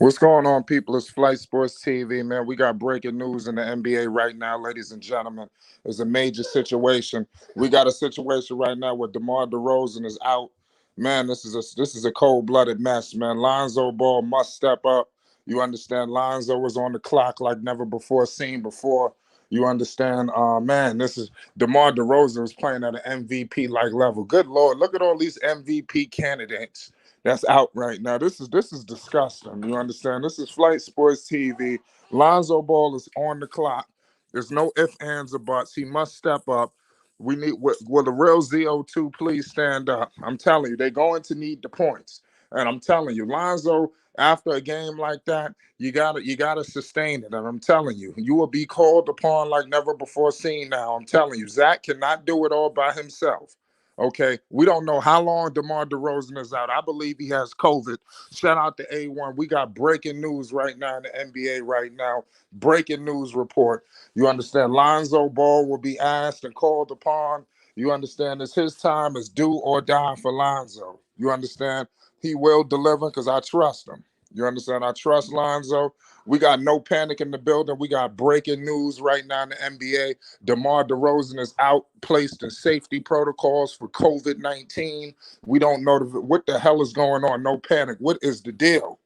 What's going on, people? It's Flight Sports TV, man. We got breaking news in the NBA right now, ladies and gentlemen. It's a major situation. We got a situation right now where DeMar DeRozan is out. Man, this is a cold-blooded mess, man. Lonzo Ball must step up. You understand? Lonzo was on the clock like never before seen before. You understand? Man, this is DeMar DeRozan is playing at an MVP-like level. Good Lord, look at all these MVP candidates that's out right now. This is disgusting. You understand? This is Flight Sports TV. Lonzo Ball is on the clock. There's no ifs, ands, or buts. He must step up. We need will the real ZO2 please stand up? I'm telling you, they're going to need the points. And I'm telling you, Lonzo, after a game like that, you gotta sustain it. And I'm telling you, you will be called upon like never before seen now. I'm telling you, Zach cannot do it all by himself. Okay, we don't know how long DeMar DeRozan is out. I believe he has COVID. Shout out to A1. We got breaking news right now in the NBA right now. Breaking news report. You understand? Lonzo Ball will be asked and called upon. You understand? It's his time. It's do or die for Lonzo. You understand? He will deliver because I trust him. You understand? I trust Lonzo. We got no panic in the building. We got breaking news right now in the NBA. DeMar DeRozan is out, placed in safety protocols for COVID-19. We don't know what the hell is going on. No panic. What is the deal?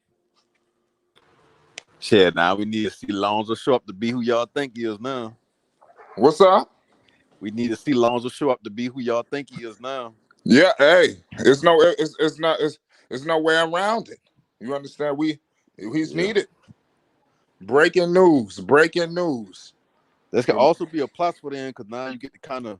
Shit, now we need to see Lonzo show up to be who y'all think he is now. What's up? We need to see Lonzo show up to be who y'all think he is now. Yeah, hey, it's no way around it. You understand? He's needed. Breaking news. This can also be a plus for them because now you get to kind of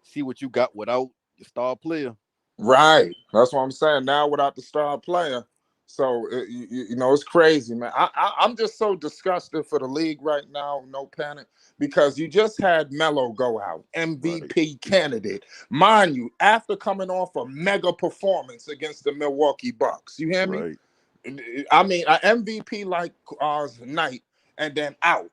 see what you got without your star player. Right. That's what I'm saying. Now without the star player. So, it's crazy, man. I'm just so disgusted for the league right now. No panic. Because you just had Melo go out, MVP candidate. Mind you, after coming off a mega performance against the Milwaukee Bucks. You hear me? I mean, an MVP like night and then out.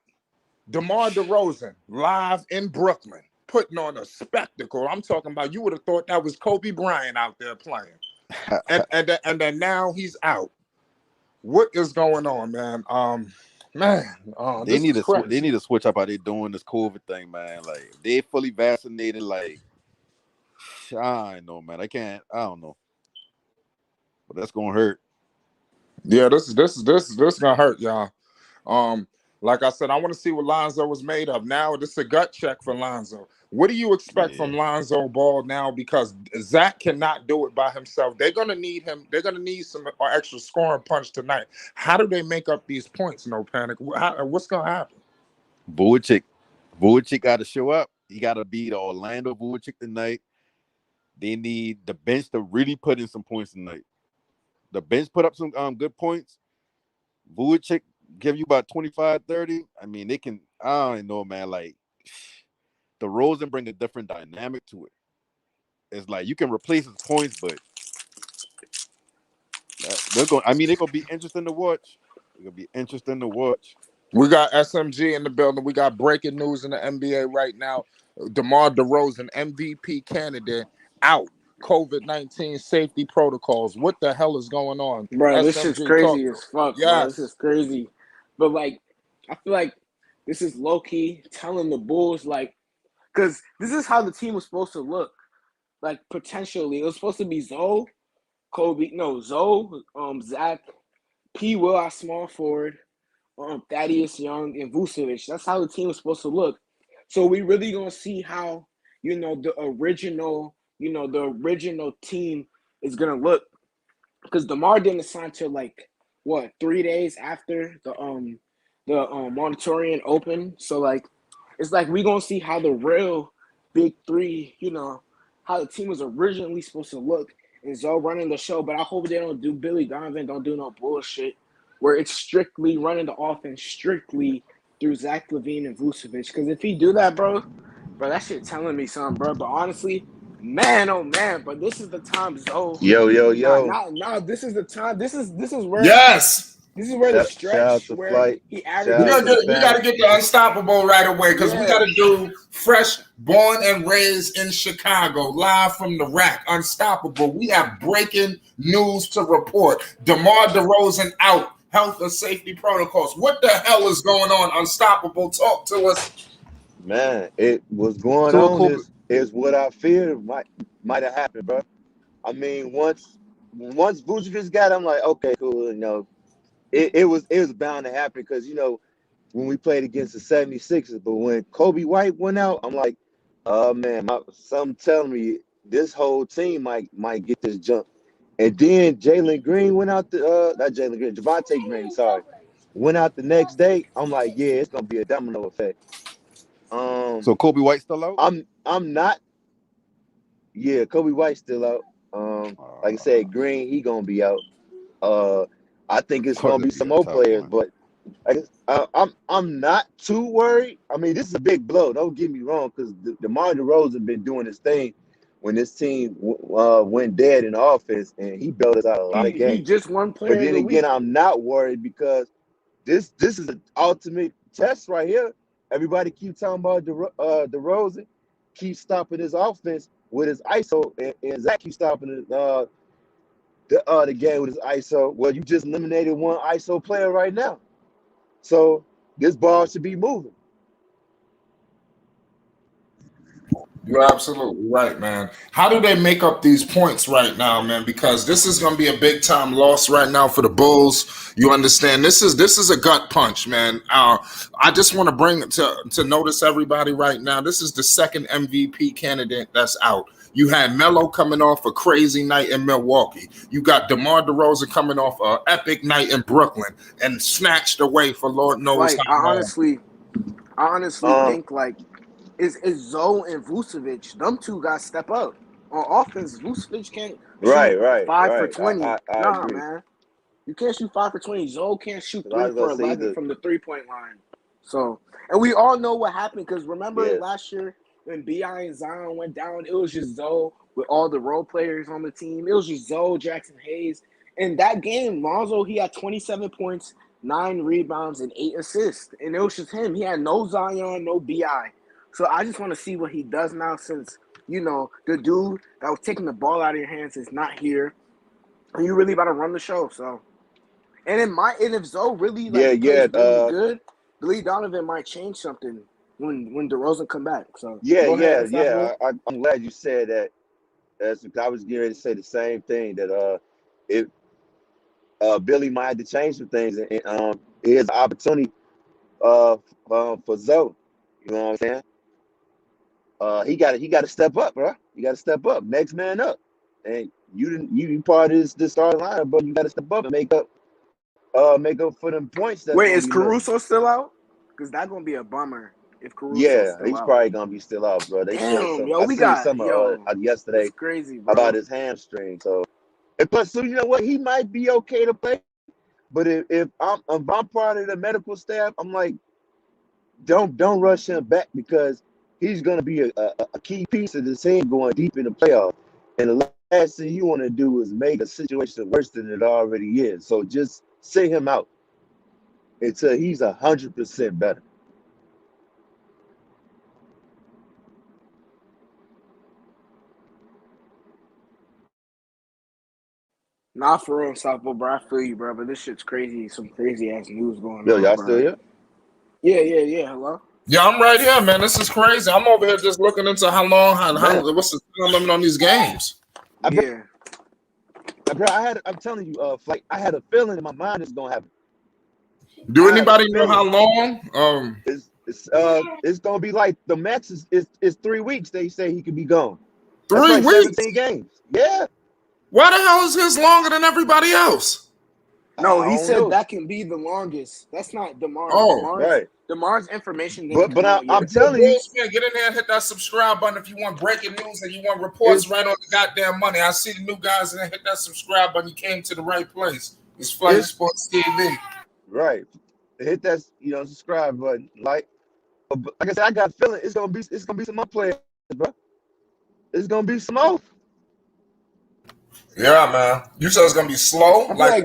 DeMar DeRozan live in Brooklyn, putting on a spectacle. I'm talking about you would have thought that was Kobe Bryant out there playing. and then now he's out. What is going on, man? They need to switch up how they doing this COVID thing, man. Like they fully vaccinated, like I know, man. I don't know. But that's gonna hurt. Yeah, this is gonna hurt, y'all. Like I said, I want to see what Lonzo was made of. Now, this is a gut check for Lonzo. What do you expect from Lonzo Ball now? Because Zach cannot do it by himself. They're going to need him. They're going to need some extra scoring punch tonight. How do they make up these points? No panic. What's going to happen? Vucevic got to show up. He got to beat Orlando Vucevic tonight. They need the bench to really put in some points tonight. The bench put up some good points. Vucevic give you about 25, 30. I mean, they can. I don't know, man. Like DeRozan bring a different dynamic to it. It's like you can replace his points, but they're gonna be interesting to watch. We got SMG in the building. We got breaking news in the NBA right now. DeMar DeRozan, MVP candidate, out. COVID-19 safety protocols. What the hell is going on? Bro, this is crazy as fuck, bro. This is crazy. But, like, I feel like this is low-key telling the Bulls, like, because this is how the team was supposed to look. Like, potentially. It was supposed to be Zoe, Zach, P. Will, our small forward, Thaddeus Young, and Vucevic. That's how the team was supposed to look. So we really going to see how, the original team is going to look. Because DeMar didn't sign till, 3 days after the Moratorium open. So, it's like we're going to see how the real big three, how the team was originally supposed to look. And Zoe running the show. But I hope they don't do Billy Donovan, don't do no bullshit where it's strictly running the offense strictly through Zach LaVine and Vucevic. Because if he do that, bro, that shit telling me something, bro. But honestly, man, oh man, but this is the time, Zoe. Yo. Nah, this is the time. This is where this is where the stretch where he averages. We gotta get the unstoppable right away because we gotta do fresh, born and raised in Chicago, live from the rack, unstoppable. We have breaking news to report. DeMar DeRozan out. health and safety protocols. What the hell is going on? Unstoppable, talk to us. Man, it was going So with on Kobe, is what I feared might have happened, bro. I mean, once Vucevic got, I'm like, okay, cool. It was bound to happen because when we played against the 76ers, but when Kobe White went out, I'm like, oh man, something telling me this whole team might get this jump. And then Jalen Green went out not Jalen Green, Javante Green, sorry, went out the next day. I'm like, yeah, it's gonna be a domino effect. so Kobe White still out? I'm not. Yeah, Kobe White's still out. Like I said, Green, he gonna be out. Uh, I think it's Fuck, gonna be gonna be some a more tough players, one. but I'm not too worried. I mean, this is a big blow. Don't get me wrong, because DeMar DeRozan been doing his thing when this team went dead in the offense, and he bailed us out a lot of He games. just won But Player of then the again, Week. I'm not worried because this is an ultimate test right here. Everybody keep talking about DeRozan, keep stopping his offense with his ISO, and Zach keep stopping the game with his ISO. Well, you just eliminated one ISO player right now, so this ball should be moving. You're absolutely right, man. How do they make up these points right now, man? Because this is going to be a big time loss right now for the Bulls. You understand? This is a gut punch, man. I just want to bring to notice everybody right now. This is the second MVP candidate that's out. You had Melo coming off a crazy night in Milwaukee. You got DeMar DeRozan coming off an epic night in Brooklyn and snatched away for Lord knows Like how long. I honestly Um, think like is Zoe and Vucevic. Them two got to step up on offense. Vucevic can't shoot five for right. 20. I Nah, agree. man, you can't shoot 5 for 20. Zoe can't shoot 'Cause I three was about for to say 11 either. from the 3-point line. So, and we all know what happened because remember Yeah, last year when Bi and Zion went down, it was just Zoe with all the role players on the team. It was just Zoe, Jackson Hayes. In that game, Lonzo he had 27 points, 9 rebounds, and 8 assists, and it was just him. He had no Zion, no Bi. So I just want to see what he does now since the dude that was taking the ball out of your hands is not here, and you really about to run the show. So. And if Zoe really yeah, plays yeah. really good, Billy Donovan might change something when DeRozan come back. So Yeah, go ahead, yeah, Unstoppable. yeah. I'm glad you said that. I was getting ready to say the same thing that if Billy might have to change some things, and here's an opportunity for Zoe. You know what I'm saying? He got to step up, bro. You got to step up, next man up. And you part of this starting lineup, but you got to step up and make up for them points that's Wait, gonna is be missing. Caruso still out? Because that's gonna be a bummer if Caruso's Yeah, still he's out. probably gonna be still out, bro. They said Damn, some. yo, I we seen got some it's yesterday crazy, about bro. his hamstring. So, and plus, so you know what? He might be okay to play, but if I'm part of the medical staff, I'm like, don't rush him back because he's gonna be a key piece of the team going deep in the playoffs. And the last thing you want to do is make a situation worse than it already is. So just sit him out until he's 100% better. Not for real, Unstoppable, bro. I feel you, bro. But this shit's crazy. Some crazy ass news going Yo, on, y'all still bro. here? Yeah. Hello. Yeah, I'm right here, man. This is crazy. I'm over here just looking into how long, Man, what's the time limit on these games. I, Yeah. bro, I'm telling you, Flight, I had a feeling in my mind it's gonna happen. Do I had a anybody know how feeling long? it's gonna be like the max is 3 weeks. They say he could be gone. That's Three like weeks. 17 games. Yeah, Why the hell is his longer than everybody else? No, I he don't said know. that can be the longest. That's not Demar's. Oh, Right, Demar's information didn't but come out I'm yet. if you're a telling you, Bulls fan, get in there and hit that subscribe button if you want breaking news and you want reports Is right on the goddamn money. I see the new guys and hit that subscribe button. You came to the right place. It's Flight it's Sports TV. right. Hit that subscribe button. Like I said, I got a feeling it's gonna be some more players, bro. It's gonna be some more. Yeah, man. You said it's gonna be slow. I feel Like,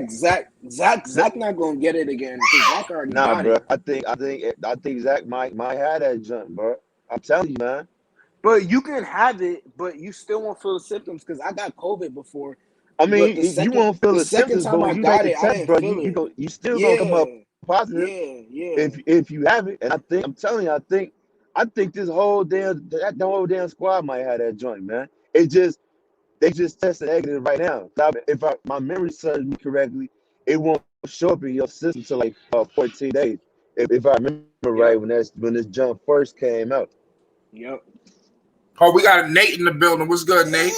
like Zach not gonna get it again because Zach already Nah, got bro. it. I think Zach might have that jump, bro. I'm telling you, man. But you can have it, but you still won't feel the symptoms because I got COVID before. I But mean, you won't the feel the second symptoms, but time when I you take got the it, I test, didn't bro, feel it. you still gonna come up Yeah, positive yeah. if you have it. And I'm telling you, I think this whole damn the whole damn squad might have that joint, man. They just tested negative right now. If my memory serves me correctly, it won't show up in your system until like 14 days. If I remember right, Yep. when this jump first came out. Yep. Oh, we got Nate in the building. What's good, Nate?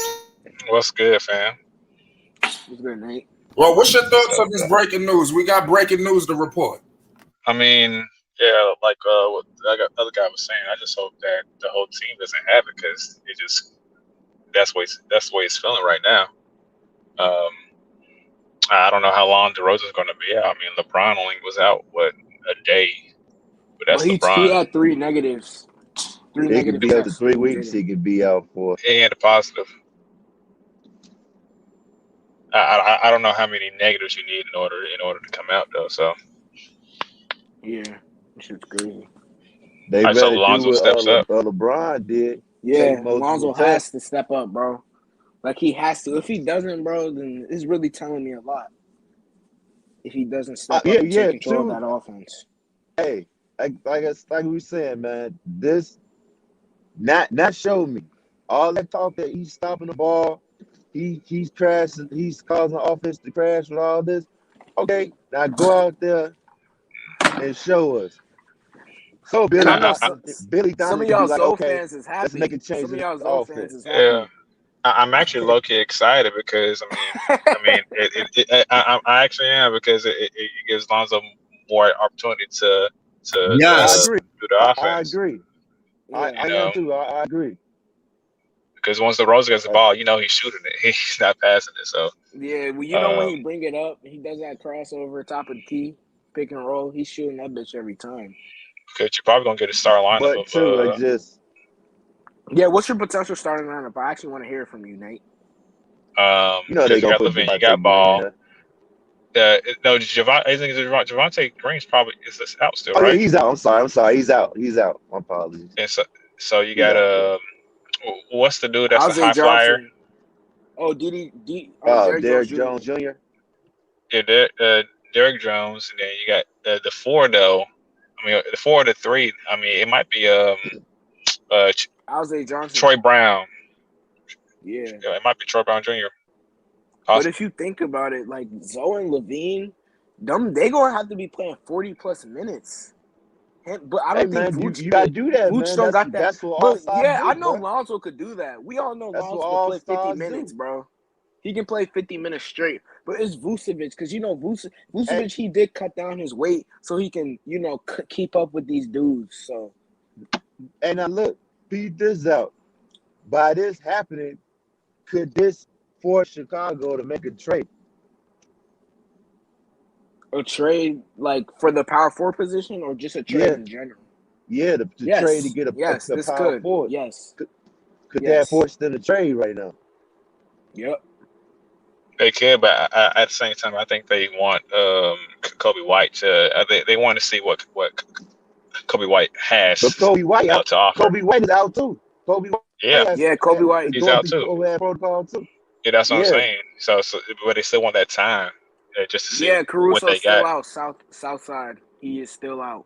What's good, fam? What's good, Nate? Well, what's your What's thoughts up, on this bro? breaking news? We got breaking news to report. I mean, yeah, like what the other guy was saying. I just hope that the whole team doesn't have it because it just that's the way it's feeling right now. Um, I don't know how long DeRozan's going to be out. I mean, LeBron only was out a day, but But that's he LeBron. had three negatives, three It could negative be up to tests. 3 weeks. He could be out for. He had a positive. I don't know how many negatives you need in order to come out though. So Yeah, shit's crazy. They I just hope better do Lonzo what steps up. LeBron did. Take Yeah, multiple Lonzo tests. has to step up, bro. Like he has to. If he doesn't, bro, then it's really telling me a lot. If he doesn't step up and take control of True. that offense. Hey, like we saying, man, this not showed me all that talk that he's stopping the ball, he's crashing, he's causing the offense to crash with all this. Okay, now go out there and show us. So And And I I, know I, Billy some Donovan of can be y'all like, Zoe okay, fans is let's make happy. a change Some of in y'all the Zoe offense. fans is yeah, happy. I'm actually low key excited because I actually am because it gives Lonzo more opportunity to I Yes. agree. do the I offense. agree. Yeah. You I am know, too. I agree. because once DeRozan gets the Like, ball, he's shooting it. He's not passing it. So Yeah, well, when um, he bring it up, he does that crossover top of the key, pick and roll. He's shooting that bitch every time. because you're probably gonna get a star lineup but of too, I just Yeah, what's your potential starting lineup? I actually want to hear from you, Nate. they because you gonna got put Levine, you Devontae got Green in Ball. there. No, I think Javante Green's probably is out still, Oh yeah, right? he's out. I'm sorry. He's out. He's out. My apologies. And so you He's got out. Yeah. what's the dude that's a Isaiah high flyer? Johnson. Oh, Derrick Jones Derrick Jr. Jones Jr. Yeah, Derrick Jones, and then you got the four though. I mean, the four or the three. I mean, it might be Isaiah Johnson. Troy Brown. Yeah. It might be Troy Brown Jr. But Possibly. if you think about it, like Zoe and Levine, they gonna have to be playing 40+ minutes. But I Hey don't think man, Vooch you gotta do that, Vooch man. don't got that. That's what all But stars yeah, I do, know bro. Lonzo could do that. We all know That's what Lonzo could all play 50 stars minutes, do. bro. He can play 50 minutes straight. But it's Vucevic, because Hey, Vucevic, he did cut down his weight so he can, keep up with these dudes. So and now look, beat this out. By this happening, could this force Chicago to make a trade? a trade like for the power forward position or just a trade Yeah, in general? yeah, the trade to Yes. get Yes, a this power could. forward. Yes. Could that Yes. force them to trade right now? Yep. They could, but at the same time, I think they want Kobe White to. They want to see what Kobe White But has Kobe White out. to offer. Kobe White is out too. Kobe Yeah, White Yeah, Kobe White. is he's going out through too. COVID protocol too. Yeah, that's what I'm Yeah, saying. So but they still want that time just to see Yeah, what they Caruso's still got. out. South side. He is still out.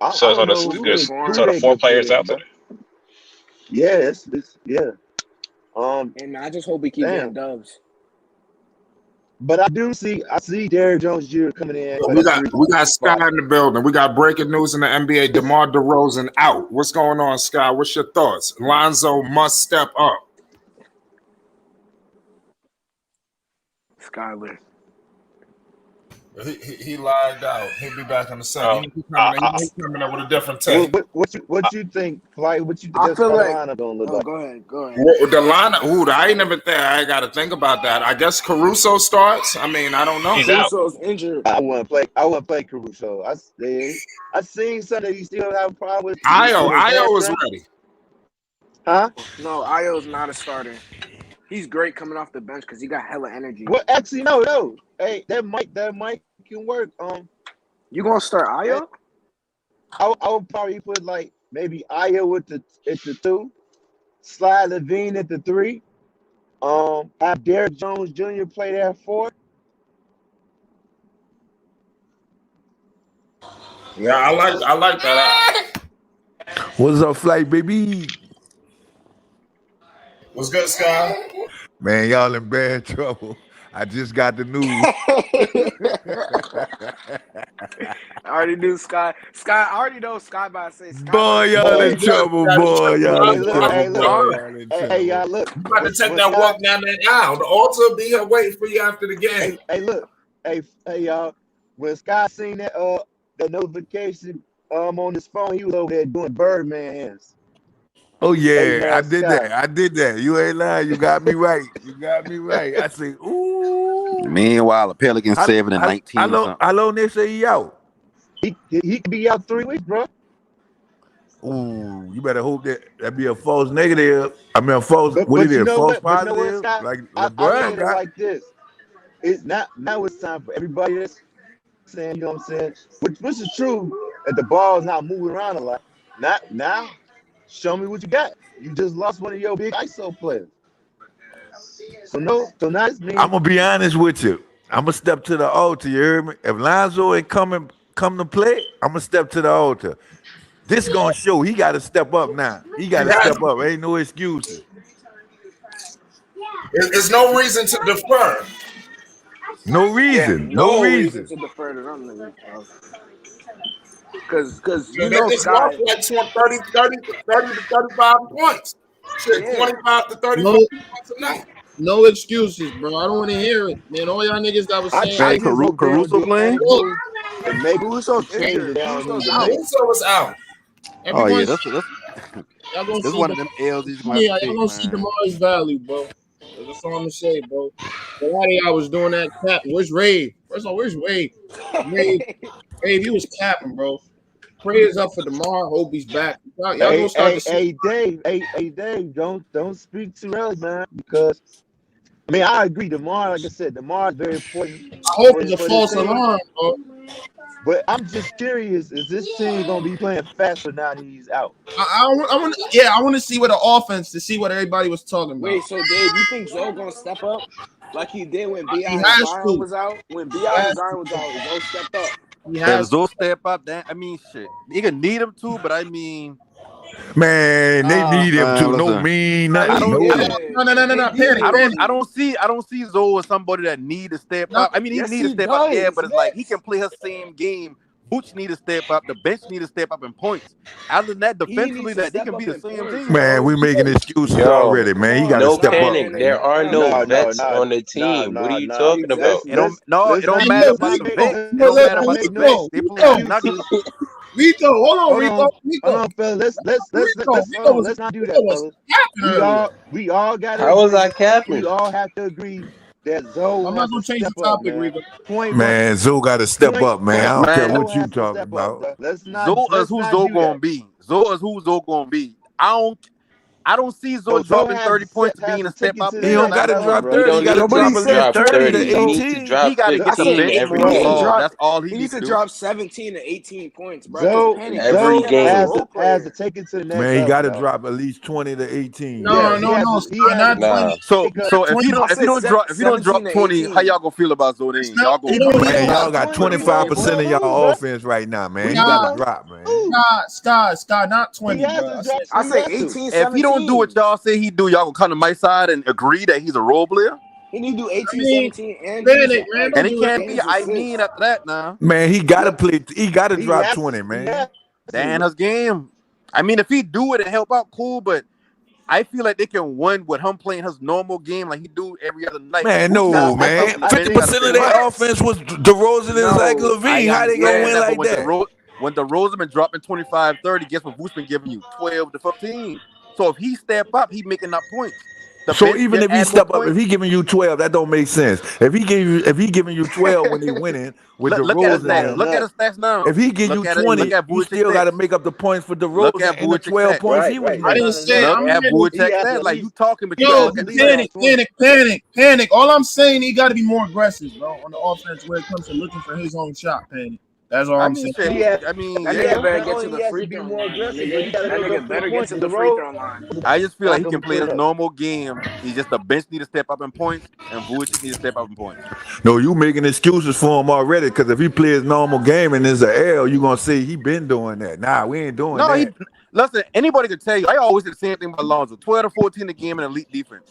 I So don't know Rooting for so him. the they four could put players in, out bro. today. Yeah, it's yeah. Um, And I just hope he keep getting damn. dubs. But I see Derrick Jones Jr. coming in at We a got three we got Sky spot. in the building. We got breaking news in the NBA. DeMar DeRozan out. What's going on, Sky? What's your thoughts? Lonzo must step up. Skyler. He lagged out. He'll be back in a second. Um, He's I, coming. I, He's coming up with a different take. I, What you think, Flight? What you think I this feel starting like. lineup gonna look Oh, like? go ahead. Go ahead. The line. Ooh, I ain't never there. I got to think about that. I guess Caruso starts. I mean, I don't know. he's out. Caruso's injured. I want to play Caruso. I seen something he still have a problem with Io his is hamstring. ready. Huh? No, Io's not a starter. He's great coming off the bench because he got hella energy. Well, actually, no. Hey, that might can work. You gonna start Io? I would probably put like maybe Io at the two, slide Levine at the three. Have Derek Jones Jr. play that 4. Yeah, I like that. What's up, flight baby? What's good, Sky? Man, y'all in bad trouble. I just got the news. I already knew Sky. I already know Sky about to say Sky about Boy, to say y'all Boy, in something. trouble, gotta boy. check the Y'all Hey, in roster. look, trouble, hey, look, boy. Sorry. Y'all in hey, y'all trouble. look. You about to take When that Sky, walk down that aisle. The altar will be here waiting for you after the game. hey, look, hey, y'all. When Sky seen that notification on his phone, he was over there doing Birdman hands. Oh Hey yeah, I man, did that. Sky. I did that. You ain't lying. You got me right. You got me right. I say, ooh. Meanwhile, the Pelicans How 7 and 19 long? something. How long they say he out? He could be out 3 weeks, bro. Ooh, you better hope that be a false negative. I mean, a false. What it But you is? know False what? But you know what, positive. Sky? Like I look LeBron at it got. like this. It's not now. It's time for everybody that's saying, you know what I'm saying, which is true, that the ball's not moving around a lot. Not now. Show me what you got. You just lost one of your big ISO players. So now this I'm means gonna be honest with you. I'm gonna step to the altar. You heard me? If Lonzo ain't come to play, I'm gonna step to the altar. This gonna show he got to step up now. He got You to got step up. Ain't no excuses. there's no reason to defer. No Yeah, reason. No no reason reason. to defer to them niggas, bro. Cause So you they know just lost Sky. like 30 to 35 points. Shit, Yeah, 25 to 35 No, points a night. no excuses, bro. I don't want to hear it, man. All y'all niggas that was saying, I Hey, just hope they don't Caruso do playing? look, anything to make some Caruso's changes injured. they don't need Caruso's to out. make. Caruso was out. Oh yeah, everyone's y'all gonna that's see one the of them L's he's gonna have yeah, to y'all take, gonna see man. Demar's value, bro. That's all I'm gonna say, bro. A lot of y'all was doing that cap. Where's Ray? First of all, where's Ray? Ray, he was capping, bro. Prayers up for Demar. Hope he's back. Y'all gonna Hey, start to hey, see. hey, Dave. Hey, Dave. Don't speak too early, man. Because I mean, I agree. Demar, like I said, Demar is very important I hope for it's a this false team. alarm, bro. But I'm just curious: is this team gonna be playing faster now that he's out? I want to see what the offense to see what everybody was talking about. Wait, so Dave, you think Zoe gonna step up like he did when Bi He and has Zion to. was out? When He Bi and has Zion to. was out, Zoe stepped up. He If has to. Zoe step up, that I mean, shit, you can need him to, but I mean, Man, they need him man, to. No listen, mean Nah, I nothing. he, don't, No. I don't, Yeah, no. KD Panic, need him panic. to. I don't see Zoe as somebody that need to step No, up. I mean, he Yes, need to he step up, yeah, does. but it's like he can Yes, play her same game. Boots need to step up. The bench need to step up in points. Other than that, he defensively, needs to that they step can be up the in same points, team. Man, bro. we making excuses Yo, already, Come man. He on, got to no step nah, up, panic. man, There man. are nah, no No, man. no, vets no, on the no, team. What are no, you no. talking about? Exactly. No, it don't Let's hey, matter look, about the Rico, vets. not It Rico, don't look, matter let's about the make no vets. Rico, They play for Rico, nothing. excuses. Rico, Hold Hold on, fellas. Let's Rico, hold on. was Let's not do Rico that, was fellas. capping earlier. We all gotta How was I agree. We capping? all have to agree that Zoe I'm not has to gonna change the step up, topic, man. Rico. Point blank. Man, Zoe got to step Point up, man. I blank. don't care Man, what Zoe you has to talking step up, about. bro. Zoe is Let's who not Zoe do that. gonna be. Zoe is who Zoe gonna be. I don't see No, Zoe Zoe dropping 30 points to has being to a step take it up to the He player. don't next got Not to level, drop Zoe. bro. You 30. He don't got to need Nobody drop to at least said drop 30 30. to 30. You need to 18. He drop got to get I the 15 said bench every more he needs to game. involved. drop. That's all he He needs need to to do. drop 17 to 18 points, bro. Cause Penny, he's a Every step up game. role Has to player. take it to the next Man, he got level, to dog. drop at least 20 to 18, No, Yeah, man. he no, has no, to. He Sky, has not to. Nah. 20. So Take up. so if he I don't if he said don't drop 17 drop to 20, how 18. y'all gonna feel about Zoe? It's Then not. y'all gonna He be don't. like, He Man, don't. y'all Drop got 20. We gonna 25% of lose, y'all bro. offense right now, man. We He got to Nah, gonna drop, man. lose. Sky, not He 20, has bro. to I drop. said I He said got to. 18, if he don't do what 17. y'all say he do, y'all gonna come to my side and agree that he's a role player? He need to do I 18, mean, 17, and he needs panic, to man. And Don't it do that. can't be games I mean assists. after that now. Man, he got to Look, play. He got to he drop has to. 20, He man. has to, Dan bro. his game. I mean, if he do it and help out, cool, but I feel like they can win with him playing his normal game like he do every other night. Man, Boots got to no, Now, step up man. and the I bench think. got to 50% of step up. their What? offense was DeRozan and Zach No. LaVine. I How they gonna understand win Yeah. that, but like that? when the Rose been dropping 25, 30, guess what Boots been giving you? 12 to 15. So if he step up, he making up points. The So bench even get if he add more step up, if points. he giving you 12, that don't make sense. If he giving you 12 when he winning with Look at his DeRozan stats. and Look at Enough. his stats now. if he give you Look at it. Look 20, at you Vucevic still got to stats. make up the points for Look DeRozan at and the Vucevic 12 stats. points he was I getting. didn't Not say. enough, Look I'm bro. at ready. He Vucevic has to stats. at Like you least. talking, but you He gotta Yo, has look to at at the least stats. drop 20. panic. All I'm saying, he got to be more aggressive, bro, on the offense when it comes to looking for his own shot, panic. That's all I I'm mean, saying. shit. That nigga better Not get to only the he has to free be throw more line, my aggressive, but he nigga. got to That make those nigga free better get points. to the free throw line. I just feel like he can play his Up. normal game. He just the bench need to step up in points, and Vujic need to step up in points. No, you making excuses for him already. Because if he plays normal game and there's an L, you gonna say he been doing that. Nah, we ain't doing No, he that. listen. Anybody could tell you. I always say the same thing about Lonzo: 12 to 14 a game in elite defense.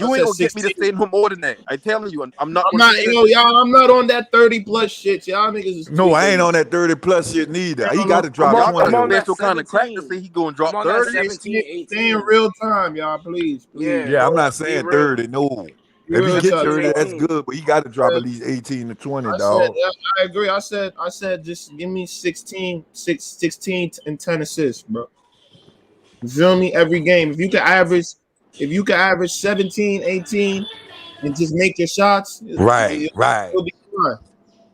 I You ain't said gonna get me to 16. say no more than that. I telling you, I'm not I'm gonna not, say that yo, shit. y'all. I'm not on that 30+ shit. Y'all niggas is No, I ain't tweaking. on that 30+ shit neither. He No, got no. to drop Y'all got a 20. I'm on that special kind of crack to 17. say he gonna I'm drop on that 30. Stay 17, in 18. real time, y'all. Please. Yeah, Yeah, I'm not be saying real. 30. No. Be If he real, get 17, Chuck. 30, that's 18. good. But he got to drop at least 18 to 20, I said, dog. I agree. I said, just give me 16 and 10 assists, bro. You feel me? Every game. If you can average 17, 18, and just make your shots, Right, right. you'll be fine.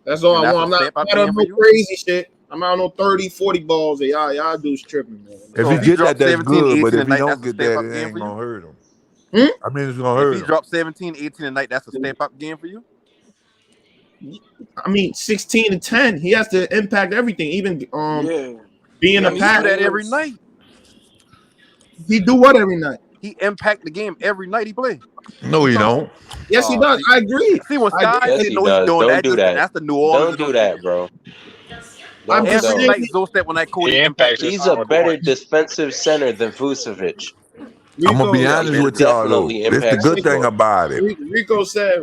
That's all And I that's want. a I'm not step up out game of for no you. crazy shit. I'm out on 30, 40 balls that y'all dudes tripping, man. If So he if he get that, drops that's 17, good. 18 But if he tonight, don't that's a get step that, up it game ain't for you. gonna hurt him. Hmm? I mean, it's gonna If hurt he him. drops 17, 18 tonight, that's a step up game for you. I mean, 16 and 10. He has to impact everything, even Yeah. being a And he do pack. that every Steals. night. He do what every night? He impact the game every night he play. No, he don't. Yes, he does. See, I agree. see when I agree. Sky Yes, say he no, he does. doing Don't that. do that. That's the New Orleans Don't and them do that, shit. bro. I'm Don't just Every don't. saying, night Zo step when that Cody He impact impacted the He's a some better points. points. defensive center than Vucevic. I'm gonna be Rico. Yeah, honest he with y'all though. definitely It's the impacts the good thing floor. about it. Rico said,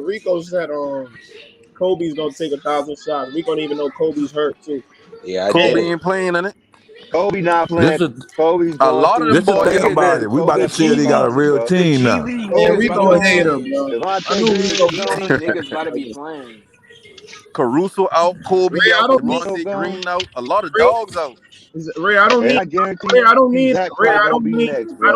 Kobe's gonna take 1,000 shots. We don't even know Kobe's hurt too. Yeah, I Kobe And did. ain't playing in it. Kobe not This playing. is Kobe's A going lot of through. them this the boys thing ain't about Nigga, it. playing. We about Kobe to The see if G they got a League, real bro. the team G now. League man, niggas Rico gotta a be hater, playing. bro. I Devontae knew The Green Rico. G is League gone. niggas gotta be playing. Caruso out, Ray, Kobe I out, don't need Caruso Devontae gone. Green out. A lot of Ray. dogs out. Ray, I don't And need. I guarantee Ray, I don't you need. Zach Ray, Clark gonna be next, bro. I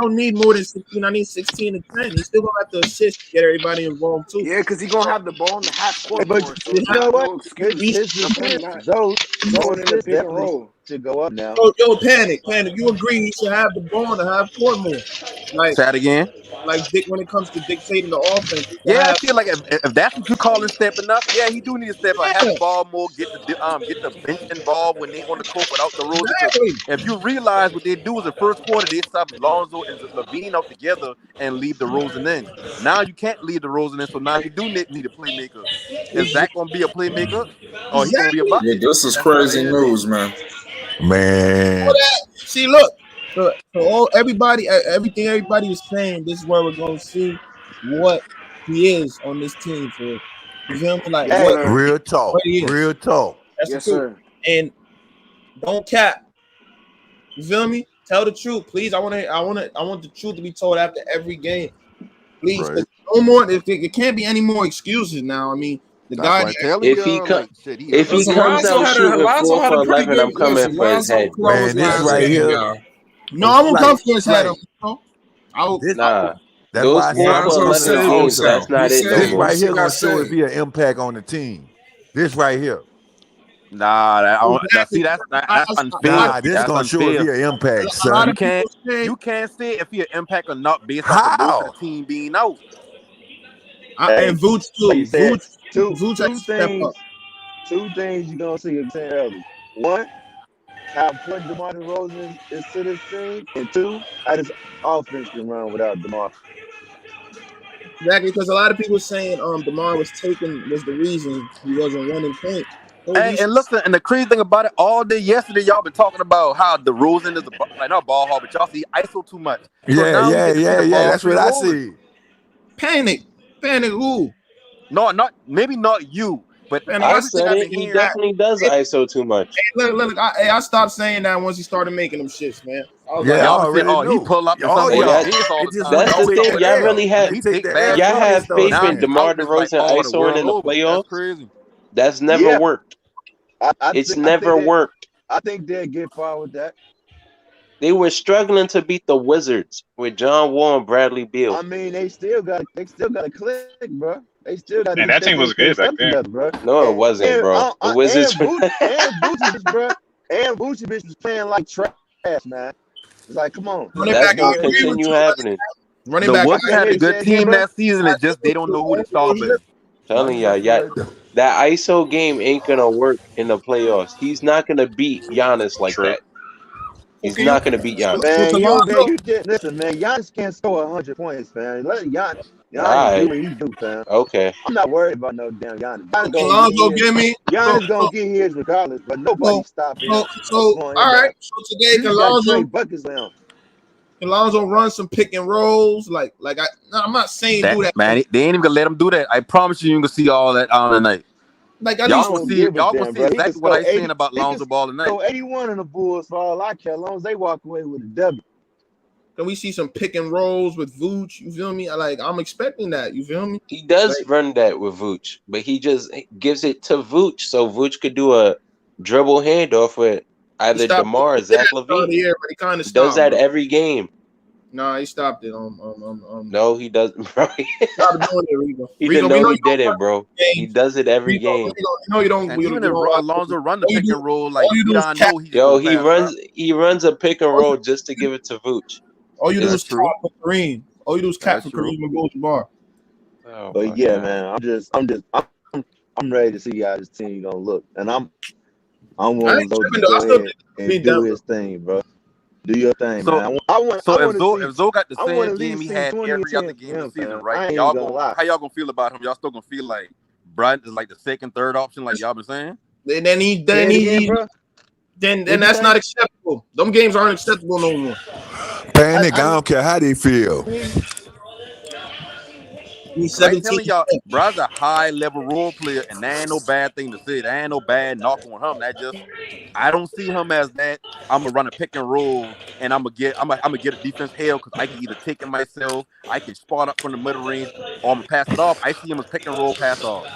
don't need more than 16. I need 16 and 10. He's still gonna have to assist to get everybody involved too. Yeah, because he gonna have the ball in the half Hey, court but more, so you it's know not what? no excuse His He's of him assists, not those going in the assists pick and definitely roll. should go up now. yo, panic. You agree he should have the ball to have court more. Like Say it again. Dick when it comes to dictating the offense, he should Yeah, I have. feel like if that's what you calling stepping up, yeah, he do need to step up, have Yeah, the ball more, get the bench involved when they on the court without the Rosen. Because exactly. if you realize what they do is the first quarter they sub Lonzo and Levine out together and leave the Rosen in. Now you can't leave the Rosen in, so now you do need a playmaker. Is Zach gonna be a playmaker, or he gonna be a Exactly. Yeah, bucket? this is That's what it crazy is. news, man. Man, See, look. So all everything everybody is saying, this is where we're gonna see what he is on this team for real. You feel me? Like Yes, Hey, sir. real what talk. he is. Real talk. That's the Yes, truth. sir. And don't cap. You feel me? Tell the truth, please. I want the truth to be told after every game, please. 'Cause Right. no more. It can't be any more excuses now. I mean, the That's guy. why I'm telling If you, like shit, he if hurt. he Listen, comes out shooting Lonzo 4 had a for pretty 11, I'm good. coming Listen, for his Lonzo head. closed Man, this last right game, here y'all. No, and I won't come Slight, for his head. Slight. I This Nah, that's those why I say 4 I'm for gonna Lonzo give it to 11 the saved games, altar. that's himself. He not it no This saved. more. He right here got gonna show if saved. he an impact on the team. This right here. Nah, exactly. see that's A lot unfair. of Nah, this That's gonna show if unfair. he an impact, a lot You of son. can't people say, you can't say if he an impact or not based off of most of the How? team being out. hey, and Vooch like you too. said, Vooch has two to step up. things, two things you're gonna see. You saying early. One, how important DeMar DeRozan is to this team, and two, how this offense can run without DeMar. Exactly, because a lot of people saying Demar was the reason he wasn't winning points. So we And listen, and the crazy thing about it, all day yesterday, y'all been talking about how DeRozan is like not ball hog, but y'all see ISO too much. So Yeah, now we yeah, get to see yeah, the yeah. ball That's what screen I rolling. see. panic who? No, not maybe not you, but Panic. I everything said I've it. been He hearing. definitely does ISO too much. Look, I stopped saying that once he started making them shits, man. I was Yeah, like, I Y'all been saying, already oh, he knew. pull up and Oh something Hey, on his yeah. that face all It the just time. when that's he Y'all the was take thing. that talking Y'all shit. really L. When have he take that L, y'all that's when it have start faith Now in his playing. DeMar mouth is like DeRozan all the ISOing world in the over. That's playoffs. crazy. That's never Yeah, worked. It's I think never worked. I think they'll get far with that. They were struggling to beat the Wizards with John Wall and Bradley Beal. I mean, they still got to click, bro. They still got to Man, get that team was their good back stuff then. together, bro. No, it wasn't, bro. The Wizards. And Vucevic, bro. And Vucevic was playing like trash, man. It's like, come on, running That's back. I gonna agree with continue you. happening. Running The back. Wizards had a Wait, say good again, team bro. that season. I It's agree just they with don't you, know who to man. stop in. Telling Running y'all, back right there. That ISO game ain't gonna work in the playoffs. He's not gonna beat Giannis like True. that. He's Okay, you not gonna beat Giannis. Man, Lonzo. you just listen, man. Giannis can't score 100 points, man. Let All Giannis do right. what he do, man. Okay. I'm not worried about no damn Giannis. Giannis Okay, gonna get Lonzo, his. give me. Giannis gonna get his regardless, but nobody stopping him So, or all slowing him right. down. So today, You can just got to Lonzo, trade buckets down. run some pick and rolls? I'm not saying That do that. man, they ain't even gonna let him do that. I promise you, you gonna see all that on tonight. Like at I least Y'all don't gonna see give a y'all gonna damn, see bro. He can exactly what score I 80. saying about He can Lonzo Ball tonight. score 81 in the Bulls for all I care. As long as they walk away with a W. can we see some pick and rolls with Vooch? You feel me? I'm expecting that. You feel me? He does Like, run that with Vooch, but he just gives it to Vooch so Vooch could do a dribble handoff with he either stopped. DeMar or He did Zach it at the start of the LaVine. year, but he kind of He does stopped. that Bro. every game. Nah, he stopped it. No, he doesn't, bro. Stop doing it, Rigo. Even Rigo, we though know he you don't did it, watch bro. He games. does it every Rigo, game. you know you don't. And You even don't if watch Alonzo games. run the pick and roll, All like you we do is all cap. know he just Yo, gonna pass it up. he runs a pick and roll just to give it to Vooch. All you do It's is true. cap for Kareem. All you do is cap That's for true. Kareem and Abdul-Jabbar. Oh But my yeah, god. man, I'm ready to see how this team gonna look, and I'm I wanting ain't Zo to tripping though. I go still ahead think and Kareem do Denver. his thing, bro. Do your thing, So man. so I if want to see. Zo got the I want same to at game least he see had 20 every other attempts game from this him, season, man. right? I ain't Y'all gonna gonna lie. how y'all gonna feel about him? Y'all still gonna feel like Brian is like the second, third option, like y'all been saying? Then Say it again, bro. then What'd you that's say? not acceptable. Them games aren't acceptable no more. Panic, I I don't care how they feel. hear you. You need Cause I ain't 17. telling y'all, Brian's a high level role player, and that ain't no bad thing to say. That ain't no bad knock on him. That just I don't see him as that. I'm gonna run a pick and roll, and I'm gonna get a defense hell because I can either take it myself, I can spot up from the middle range, or I'm gonna pass it off. I see him as pick and roll pass off.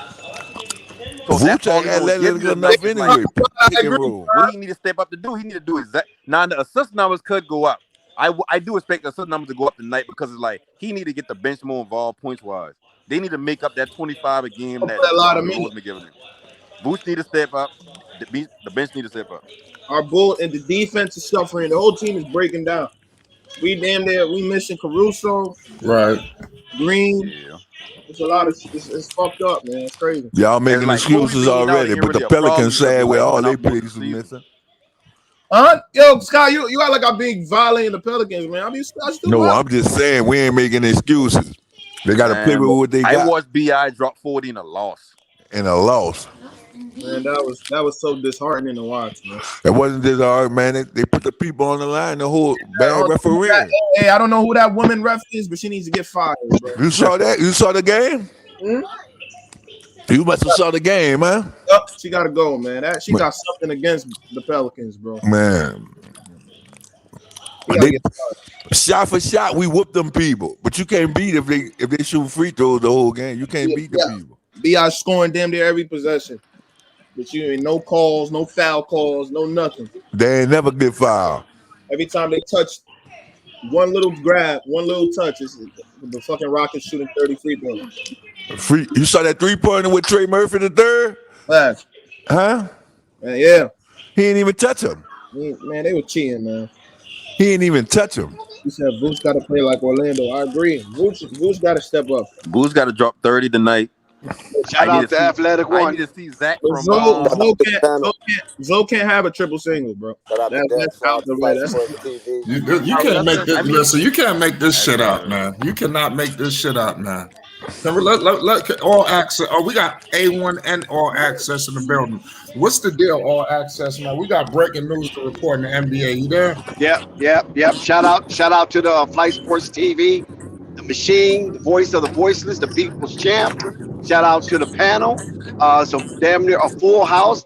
So if that's Vooch all ain't he gonna give athletic you enough tonight, it's like anyway. I Pick and agree. roll. what he need to step up to do. He need to do exact. Now the assist numbers could go up. I do expect the assist numbers to go up tonight because it's like he need to get the bench more involved points wise. They need to make up that 25 a game I'll that play a lot of DeRozan minutes. been giving them. Vooch need to step up. The bench need to step up. Our bull and the defense is suffering. The whole team is breaking down. We damn there. We missing Caruso, right? Green. Yeah. It's a lot of. It's fucked up, man. It's crazy. Y'all And it's making like Kobe excuses being out already, ain't but the really a problem Pelicans because sad it's with like he's all been they out most of the pieces season. missing. Yo, Scott, you act like I'm being violent in the Pelicans, man. I still No, love I'm just saying we ain't making excuses. They got to play with Man, what they I got watched BI drop 40 in a loss. in a loss. man. That was so disheartening to watch, man. It wasn't just hard, man. They put the people on the line. The whole bad refereeing. Hey, I don't know who that woman ref is, but she needs to get fired, bro. You saw that? You saw the game? Hmm? You must have saw the game, man. Yep, she got to go, man. She got something against the Pelicans, bro. Man, She got to they get shot for shot. We whooped them people, but you can't beat if they shoot free throws the whole game. You can't beat the people. Bi scoring damn near every possession, but you ain't no calls, no foul calls, no nothing. They ain't never get fouled. Every time they touch one little grab, one little touch, is the fucking Rockets shooting 30 free throws. Free. You saw that 3-pointer with Trey Murphy the third? Facts. Huh? Man, yeah. He ain't even touch him. Man, they were cheating, man. He ain't even touch him. He said Vooch got to play like Orlando. I agree. Vooch got to step up. Boo's got to drop 30 tonight. Shout out to Athletic I One. need to see Zach But from Shout out to the panel. Zoe can't have a triple single, bro. Shout out to That's Derozan, out the way. Flight That's Sports TV. out. Can't make this. I mean, Listen, you can't make this shit up, man. man. You cannot make this shit up, man. Let all access. Oh, we got A1 and all access in the building. What's the deal, all access, man? We got breaking news to report in the NBA. You there? Yep. Shout out to the Flight Sports TV, the machine, the voice of the voiceless, the people's champ. Shout out to the panel. So damn near a full house.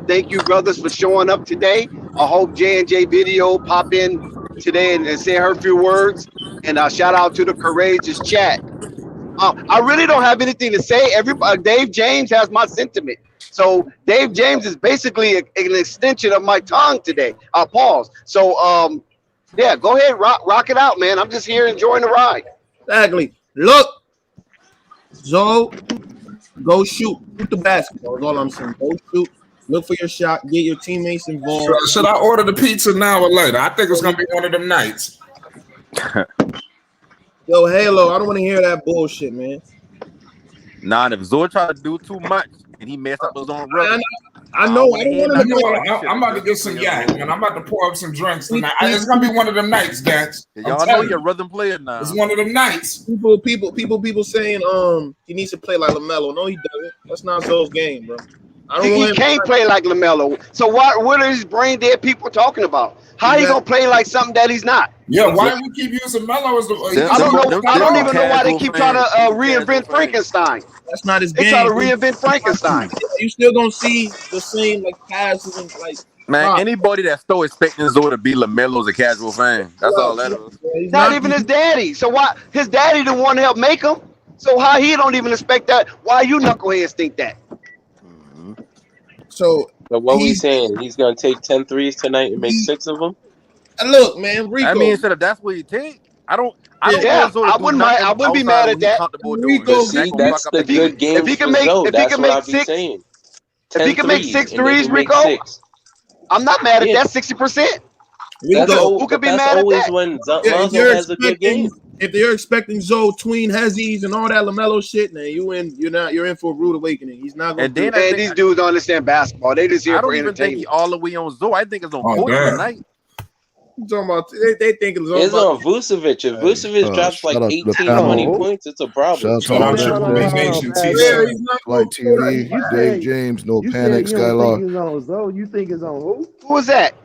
Thank you, brothers, for showing up today. I hope J&J Video pop in today and say her few words. And shout out to the courageous chat. I really don't have anything to say. Dave James has my sentiment. So Dave James is basically an extension of my tongue today. I'll pause. So yeah, go ahead, rock it out, man. I'm just here enjoying the ride. Exactly. Look, Zoe, go shoot. Shoot the basketball. That's all I'm saying. Go shoot. Look for your shot. Get your teammates involved. Should I order the pizza now or later? I think it's gonna be one of them nights. Yo, Halo, I don't want to hear that bullshit, man. Nah, if Zoe try to do too much, and he messed up his own I rhythm. know. I don't want him to You know go. what? I'm about to get some yak, man. I'm about to pour up some drinks tonight. It's gonna be one of them nights, Gats. Y'all know you're a rhythm player now. It's one of them nights. People saying he needs to play like LaMelo. No, he doesn't. That's not Zo's game, bro. I don't He want him can't play like LaMelo. So what are these brain dead people talking about? How he gonna play like something that he's not? Yeah, why do we keep using Melo as the? I don't even know why they keep trying to reinvent Frankenstein. That's not his They game. try to reinvent Frankenstein. You still gonna see the same like passes and like. Man, anybody that's still expecting Zoe to be LaMelo's a casual fan. That's all that is. Not even his daddy. So why his daddy didn't want to help make him? So how he don't even expect that? Why you knuckleheads think that? So what we saying? He's gonna take 10 threes tonight and make 6 of them. Look, man, Rico. I mean, instead of that's what you take. I don't I wouldn't be mad at that. Rico, see, that's the good game. If he can make 6, if he can make 6 threes, Rico, I'm not mad at that 60%. Who could be mad at that? When Lonzo has a good game. If they're expecting Zoe tween Hezzies and all that LaMelo shit, then you're in for a rude awakening. He's not going to. And these dudes don't understand basketball. They just here for entertainment. I don't even think he all the way on Zoe. I think it's on Portland tonight. I'm talking about they think it's on Vucevic. If Vucevic drops like 18, 20 points, it's a problem. Shout out to Nation like TV, Dave James, no panic, Skylar. You think it's on who? Who was that?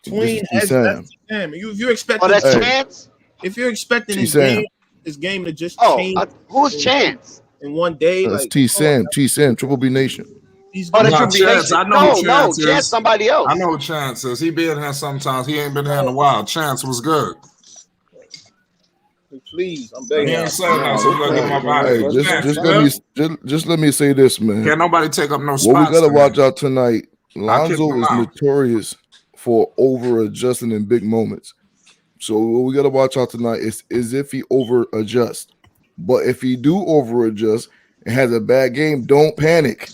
Tween Hezzies. If you're expecting, that's Chance. If you're expecting his game to just change, who's Chance in one day? That's T-Sam, Triple B Nation. Chance, I know who Chance is. Chance, somebody else. I know who Chance is. He been here sometimes. He ain't been here in a while. Chance was good. Please, I'm begging. He ain't saying that, so we're gonna get my body. Just let me say this, man. Can't nobody take up no spots. What we gotta watch out tonight. Lonzo is notorious for over adjusting in big moments. So what we gotta watch out tonight is if he over adjusts. But if he do over adjust and has a bad game, don't panic.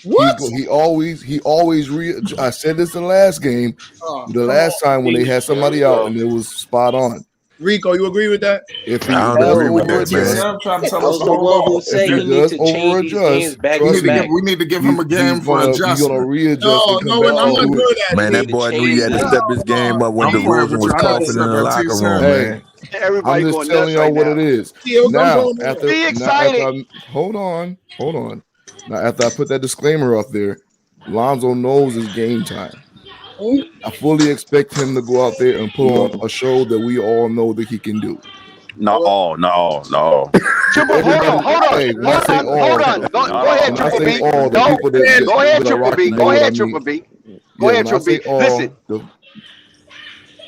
What? He always I said this the last game, the last time when they had somebody out and it was spot on. Rico, you agree with that? If he I don't agree with that, man. I'm trying to tell us the whole if he does over-adjust, we need to give him a game for adjustment. He's gonna readjust. No, I'm not good at it. Man, that boy knew he had to step his game up when Derozan was coughing in the locker room, man. Everybody I'm just telling y'all what it is. Be excited. Hold on. Now, after I put that disclaimer out there, Lonzo knows it's game time. I fully expect him to go out there and put on a show that we all know that he can do. No. Hold on. Go ahead, Triple B. Go ahead, Triple B. Listen.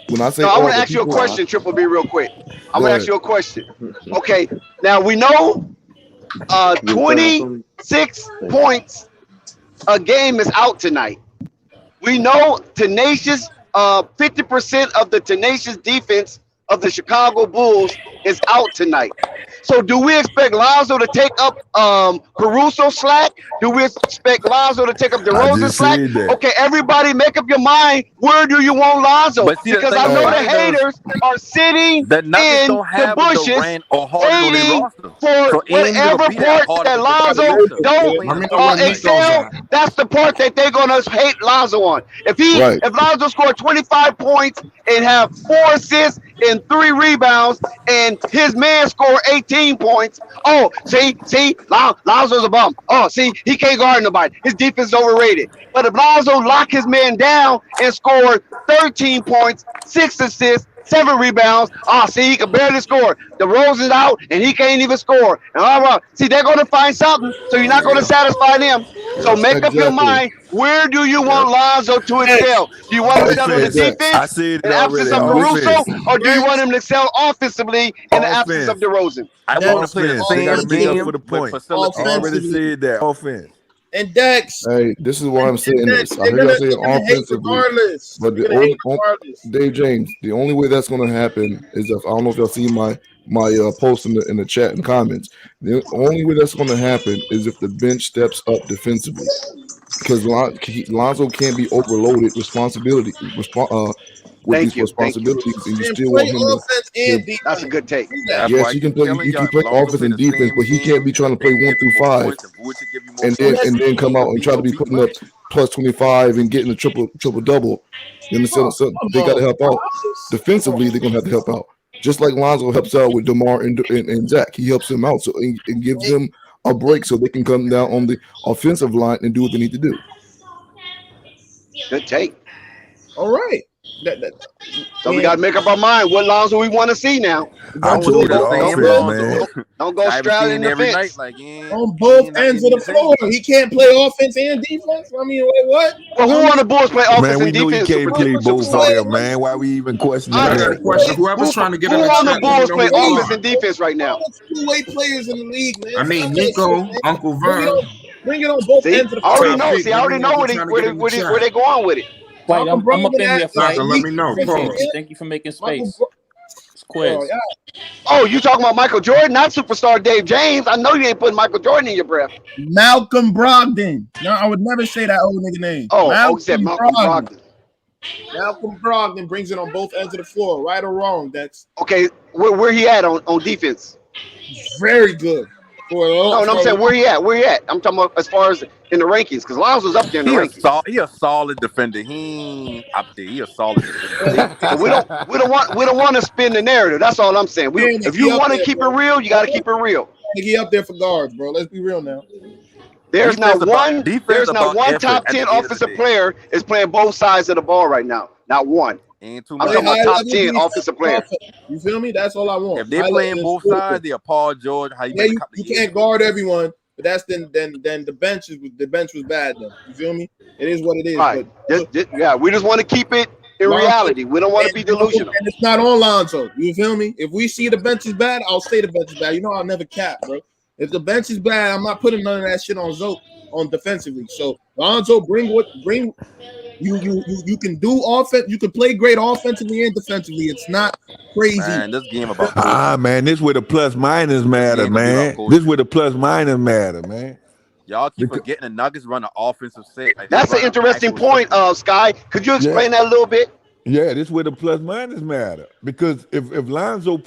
When I say I want to ask you a question, Triple B, real quick. I want to ask you a question. Okay, now we know 26 points a game is out tonight. We know 50% of the tenacious defense of the Chicago Bulls is out tonight. So do we expect Lonzo to take up Caruso slack? Do we expect Lonzo to take up DeRozan slack? Okay, everybody make up your mind. Where do you want Lonzo? Because I know the haters are sitting in the bushes waiting for whatever part that Lonzo don't excel. That's the part that they're going to hate Lonzo on. If Lonzo scored 25 points and have 4 assists and 3 rebounds and his man scored 18 points. Oh, see, Lonzo's a bum. Oh, see, he can't guard nobody. His defense is overrated. But if Lonzo locked his man down and scored 13 points, 6 assists, 7 rebounds. See, he can barely score. DeRozan's out, and he can't even score. And see, they're going to find something, so you're not going to satisfy them. So make up your mind. Where do you want Lonzo to excel? Do you want him to excel on the defense in the absence of Caruso, or do you want him to excel offensively in the absence of DeRozan? I want to play the same game for the point. Already said that. Offense. And Dex. Hey, this is why I'm saying this. I heard y'all saying offensively, but Dave James, the only way that's going to happen is if I don't know if y'all see my post in the chat and comments. The only way that's going to happen is if the bench steps up defensively, because Lonzo can't be overloaded with Thank these you. responsibilities, and you And still play want him to. offense and defense. That's a good take. Do that. That's Yes, why I he can keep play. telling He can y'all. play Lonzo offense play and the defense, same but he can't game. be trying to They play can 1 give you through more 5 points, and Vucevic give you more and points. then come He out gonna and be try no to be beat putting up much. plus 25 and getting a triple double. You understand? So they got to help out defensively. They're gonna have to help out, just like Lonzo helps out with Demar and Zach. He helps them out, so it gives them a break so they can come down on the offensive line and do what they need to do. Good take. All right. So we got to make up our mind what Lonzo we want to see now. I I want to see told the you same offense, Lonzo. man. Don't go I haven't straddling seen the every night. fence. Like On both ends of the floor, he can't play offense and defense. I mean, wait, what? Well, who on the Bulls play offense Man, we and know he defense? can't play both of Superstar. them, man. Why we even questioning I got a that? question. Whoever's trying to get Who in the on the chat, let me Bulls know play who you offense are. and defense right now? Two-way players in the league, man. I mean, Stop that shit, Nico, man. Uncle Bring it Vern. on, bring it on both See, ends of the I already floor. know. Topic. See, I Let me already know if know you're trying to get in the where they chat. going with it. Wait, I'm up in here, Saka, Flight. let me know. Appreciate Pause. you. Thank you for making space. It's quiz. Oh, you talking about Michael Jordan, not superstar Dave James? I know you ain't putting Michael Jordan in your breath. Malcolm Brogdon. No, I would never say that old nigga name. Oh, he said Malcolm Brogdon. Malcolm Brogdon brings it on both ends of the floor, right or wrong. That's okay. Where he at on defense? Very good. No, I'm saying where he at. Where he at? I'm talking about as far as in the rankings, because Lonzo's up there in the rankings. He a solid defender. He ain't up there. He a solid defender. So we don't want to spin the narrative. That's all I'm saying. If you want to keep it real, you got to keep it real. He up there for guards, bro. Let's be real now. There's not one effort top 10 offensive player is playing both sides of the ball right now. Not one. Ain't too I'm much. talking about top 10 offensive player. You feel me? That's all I want. If they playing both sides, they're Paul George. How you can't guard everyone, but that's then the bench was bad then. You feel me? It is what it is. Right. But we just want to keep it in reality. We don't want to be delusional. And it's not on Lonzo. You feel me? If we see the bench is bad, I'll say the bench is bad. You know I'll never cap, bro. If the bench is bad, I'm not putting none of that shit on Zoe on defensively. So Lonzo, you can do offense. You can play great offensively and defensively. It's not crazy. Man, this game about man, this where the plus minus matter, man. This where the plus minus matter, man. Y'all keep forgetting the Nuggets run an offensive set. Like, that's an interesting point, Sky. Could you explain that a little bit? Yeah, this is where the plus minus matter. Because if Lonzo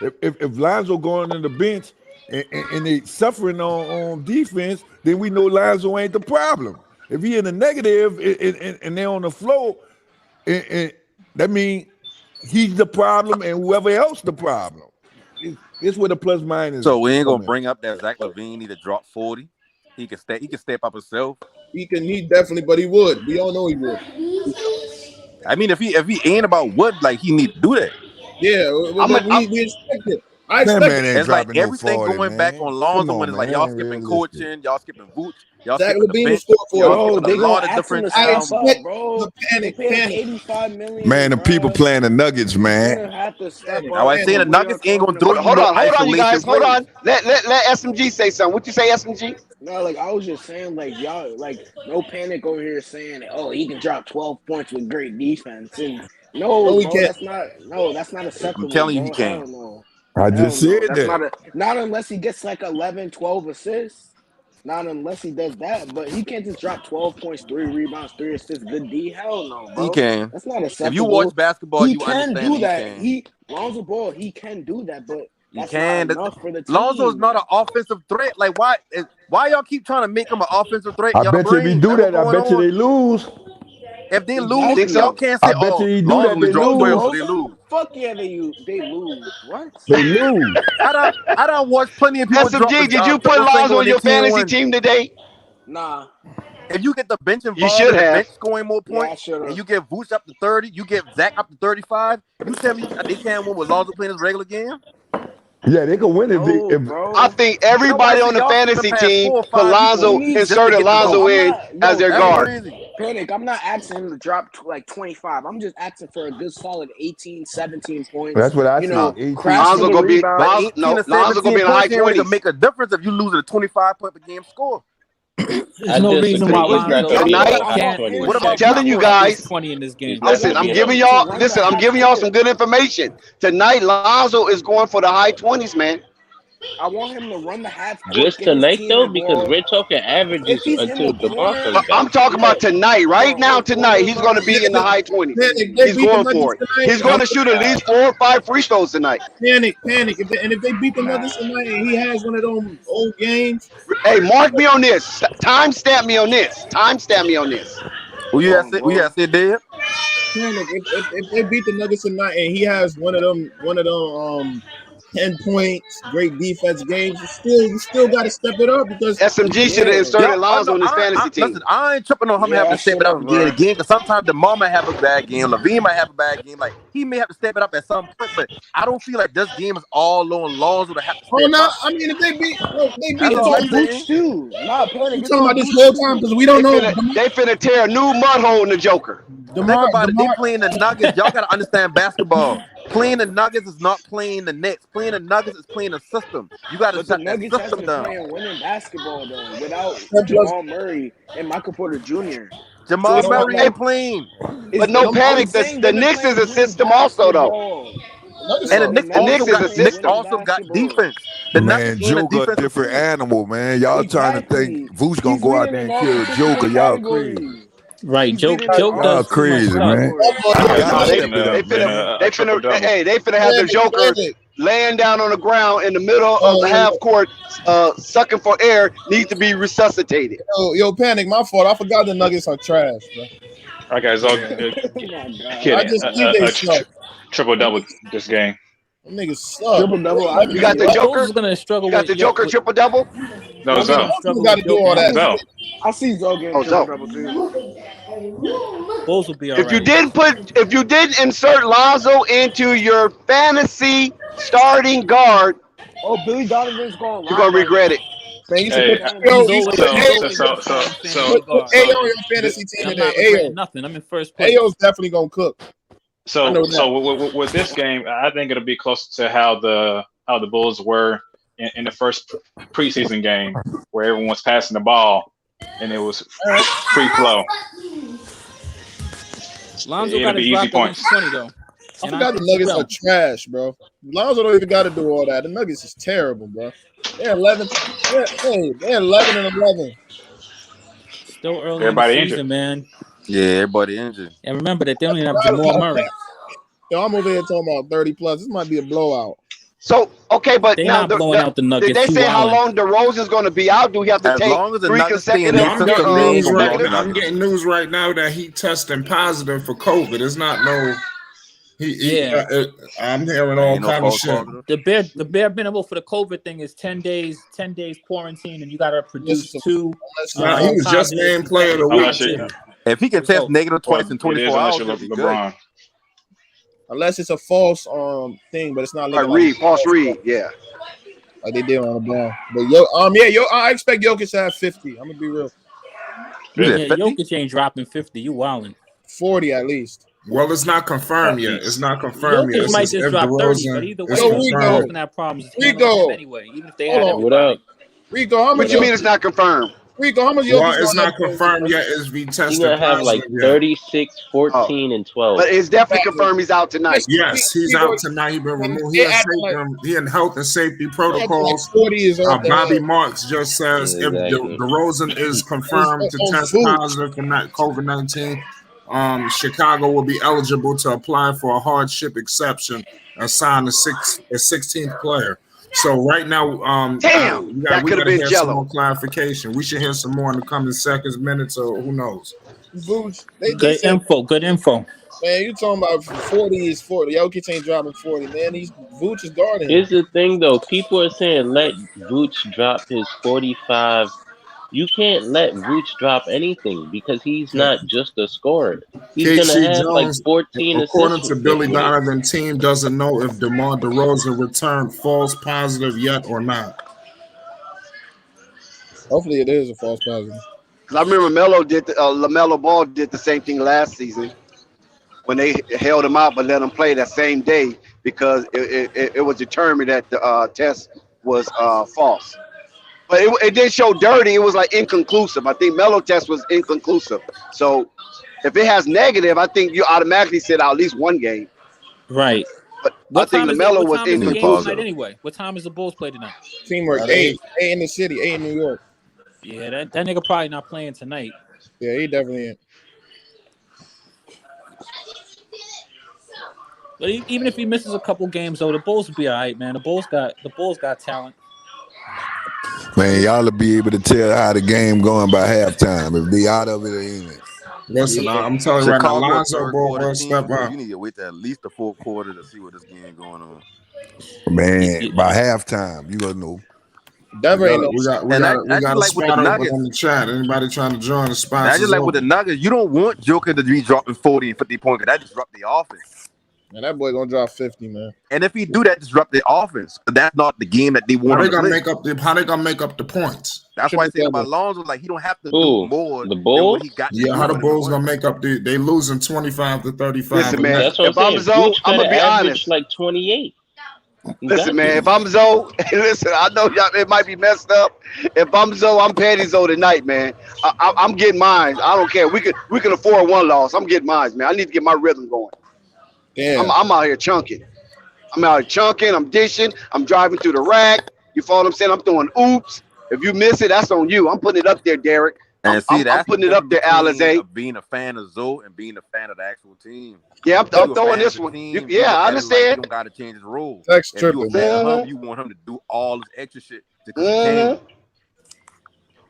if Lonzo going on the bench and they suffering on defense, then we know Lonzo ain't the problem. If he in the negative and they're on the floor, and that means he's the problem and whoever else the problem. It's where the plus minus. So we ain't gonna bring up that Zach LaVine need to drop 40. He can step up himself. He definitely, but he would. We all know he would. I mean, if he ain't about what, like he need to do that. Yeah, we expect it. I expect it. It's like everything going back on Lonzo when it's like y'all skipping coaching, y'all skipping Vooch, y'all skipping the bench. Bro, they gonna ask him to step up, bro. Panic. 85 million. Man, the people playing the Nuggets, man. Have to step up. Now I say the Nuggets ain't gonna throw you. Hold on, you guys. Hold on. Let SMG say something. What you say, SMG? No, like I was just saying, like y'all, like no panic over here saying, oh, he can drop 12 points with great defense. And no, bro, that's not acceptable. I'm telling you, bro. he can't. Hell no. I just said that. Not unless he gets like 11, 12 assists. Not unless he does that. But he can't just drop 12 points, 3 rebounds, 3 assists, good D. Hell no, bro. He can. That's not acceptable. If you watch basketball, you can understand do that. He can. Lonzo Ball, he can do that, but that's not enough for the team. Lonzo's not an offensive threat. Like why y'all keep trying to make him an offensive threat? I bet you if he do that, I bet you they lose. If they lose, y'all can't say, I bet you he do Lonzo that, they drop 12, so lose. they lose. Fuck yeah, they lose. What? They lose. I don't watch plenty of people. SMG, did you put Lonzo on your fantasy team today? Nah. If you get the bench involved, you should have. The bench scoring more points, and you get Vooch up to 30, you get Zach up to 35. You tell me they can't win with Lonzo playing his regular game? Yeah, they can win if I think everybody on the fantasy team put Lonzo, inserted Lonzo in as their guard. Panic, I'm not asking him to drop like 25. I'm just asking for a good solid 18, 17 points. That's what I said. Lonzo gonna be Lonzo gonna be in the high 20s. To make a difference if you lose a 25 point per game score. There's no reason why Lonzo can't. What about telling you guys? 20 in this game. Listen, I'm giving y'all some good information. Tonight, Lonzo is going for the high 20s, man. I want him to run the half court. Just Get his tonight team though, the because ball. we're talking If averages he's in until the DeMar corner, comes back. I'm talking about tonight, right now, tonight. He's going to be in the high 20s. Panic. They He's beat the going Nuggets for it. tonight. He's going to shoot at least 4 or 5 free throws tonight. Panic. If they beat the Nuggets tonight and he has one of them old games. Hey, mark me on this. Timestamp me on this. Who you got said there? Panic. If they beat the Nuggets tonight and he has one of them 10 points, great defense games, you still got to step it up because SMG should have inserted Lonzo on his fantasy team. Listen, I ain't tripping on him having to step it up again, because sometimes DeMar might have a bad game, Levine might have a bad game. Like, he may have to step it up at some point, but I don't feel like this game is all on Lonzo to have to step up. I mean, if they beat Boots too. Nah, Panic. You talking about this whole time because we don't know. They finna tear a new mud hole in the Joker. Think about it. They playing the Nuggets. Y'all got to understand basketball. Playing the Nuggets is not playing the Knicks. Playing the Nuggets is playing a system. You got to shut that system down. Playing winning basketball though, without Jamal Murray and Michael Porter Jr. Jamal Murray ain't playing. But no panic. The Knicks is a system also though. And the Knicks also got defense. Man, Joker a different animal, man. Y'all trying to think Vooch gonna go out there and kill Joker. Y'all crazy. Right, Joke Y'all does crazy, man. They finna have the Joker laying down on the ground in the middle of the half court, sucking for air, needs to be resuscitated. Yo, Panic, my fault. I forgot the Nuggets are trash, bro. All right, guys, all kidding. Triple double this game. Them niggas suck. Triple double. You got the Joker. Gonna struggle. You got the Joker triple double. No, Zo. You got to do all that. Zo. I see Zo getting triple double too. Bulls will be all right. If you didn't insert Lonzo into your fantasy starting guard, Billy Donovan's going. You're gonna regret it. Man, you Hey, should put Ayo on your fantasy team today. Ayo. Nothing. I'm in first place. Ayo's definitely gonna cook. So with this game, I think it'll be close to how the Bulls were in the first preseason game, where everyone was passing the ball and it was free flow. Lonzo got to drop points. 20 though. I forgot the Nuggets are trash, bro. Lonzo don't even got to do all that. The Nuggets is terrible, bro. They're 11. They're 11 and 11. Still early in the season, man. Yeah, everybody injured. And remember that they don't even have Jamal Murray. Yo, I'm over here talking about 30 plus. This might be a blowout. So okay, but they now not blowing out the Nuggets. Did they say how long Derozan's going to be out? Do we have to take 3 consecutive? I'm getting news right now that he testing positive for COVID. It's not no. I'm hearing all kind of shit. The bare minimum for the COVID thing is 10 days quarantine, and you got to produce 2. He was just named player of the week. If he can test negative twice in 24 hours, he'll be good. Unless it's a false thing, but it's not like false read, yeah. Like they did on the ball. But I expect Jokic to have 50. I'm gonna be real. Yeah, Jokic ain't dropping 50. You wildin'. 40 at least. Well, it's not confirmed yet. It's not confirmed yet. Jokic might just drop 30, but either way, Rico gonna have problems. Rico, anyway, even if they have what up? Rico, how much? What you mean it's not confirmed? Rico, how much? Well, it's not confirmed yet. It's be tested. He's gonna have like 36, 14, and 12. But it's definitely confirmed he's out tonight. Yes, he's out tonight. He's been removed. He in health and safety protocols. Bobby Marks just says if Derozan is confirmed to test positive for COVID-19, Chicago will be eligible to apply for a hardship exception and sign a 16th player. So right now, we got to hear some more clarification. We should hear some more in the coming seconds, minutes, or who knows. Good info. Man, you talking about 40 is 40. Jokic ain't dropping 40, man. Vooch is guarding. Here's the thing, though. People are saying let Vooch drop his 45. You can't let Vooch drop anything because he's not just a scorer. He's going to have like 14 assists. According to Billy Donovan, team doesn't know if DeMar DeRozan returned false positive yet or not. Hopefully it is a false positive. Because I remember LaMelo Ball did the same thing last season when they held him out but let him play that same day because it was determined that the test was false. But it didn't show dirty. It was like inconclusive. I think Melo test was inconclusive. So if it has negative, I think you automatically sit out at least one game. Right. What time is the game positive. tonight anyway? What time is the Bulls play tonight? Teamwork. 8 in the city. 8 in New York. Yeah, that nigga probably not playing tonight. Yeah, he definitely ain't. But even if he misses a couple games, though, the Bulls will be all right, man. The Bulls got talent. Man, y'all will be able to tell how the game going by halftime. If they out of it or in it. Listen, I'm telling you right now, Lonzo Ball will step up. You need to wait to at least the fourth quarter to see what this game going on. Man, by halftime, you gonna know. Denver ain't no. We got a spot open on the chat. Anybody trying to join the spot? That's just like with the Nuggets. You don't want Joker to be dropping 40 and 50 points. That disrupt the offense. Man, that boy gonna drop 50, man. And if he do that, disrupt the offense. That's not the game that they want. How they gonna make up the points? That's why I say about Lonzo, like he don't have to do more. The Bulls? How the Bulls gonna make up they losing 25 to 35. Listen, man, that's what I'm saying. I'm gonna be honest. Like 28. Listen, man, if I'm Zoe, listen, I know y'all it might be messed up. If I'm Zoe, I'm Patty Zoe tonight, man. I'm getting mine. I don't care. We can afford one loss. I'm getting mine, man. I need to get my rhythm going. Damn. I'm out here chunking. I'm dishing. I'm driving through the rack. You follow what I'm saying? I'm throwing oops. If you miss it, that's on you. I'm putting it up there, Derek. And I'm putting it up there, Alizé. Being a fan of Zoe and being a fan of the actual team. Yeah, I'm throwing this one. I understand. You don't got to change his rules. That's If triple. you a fan of him, you want him to do all this extra shit to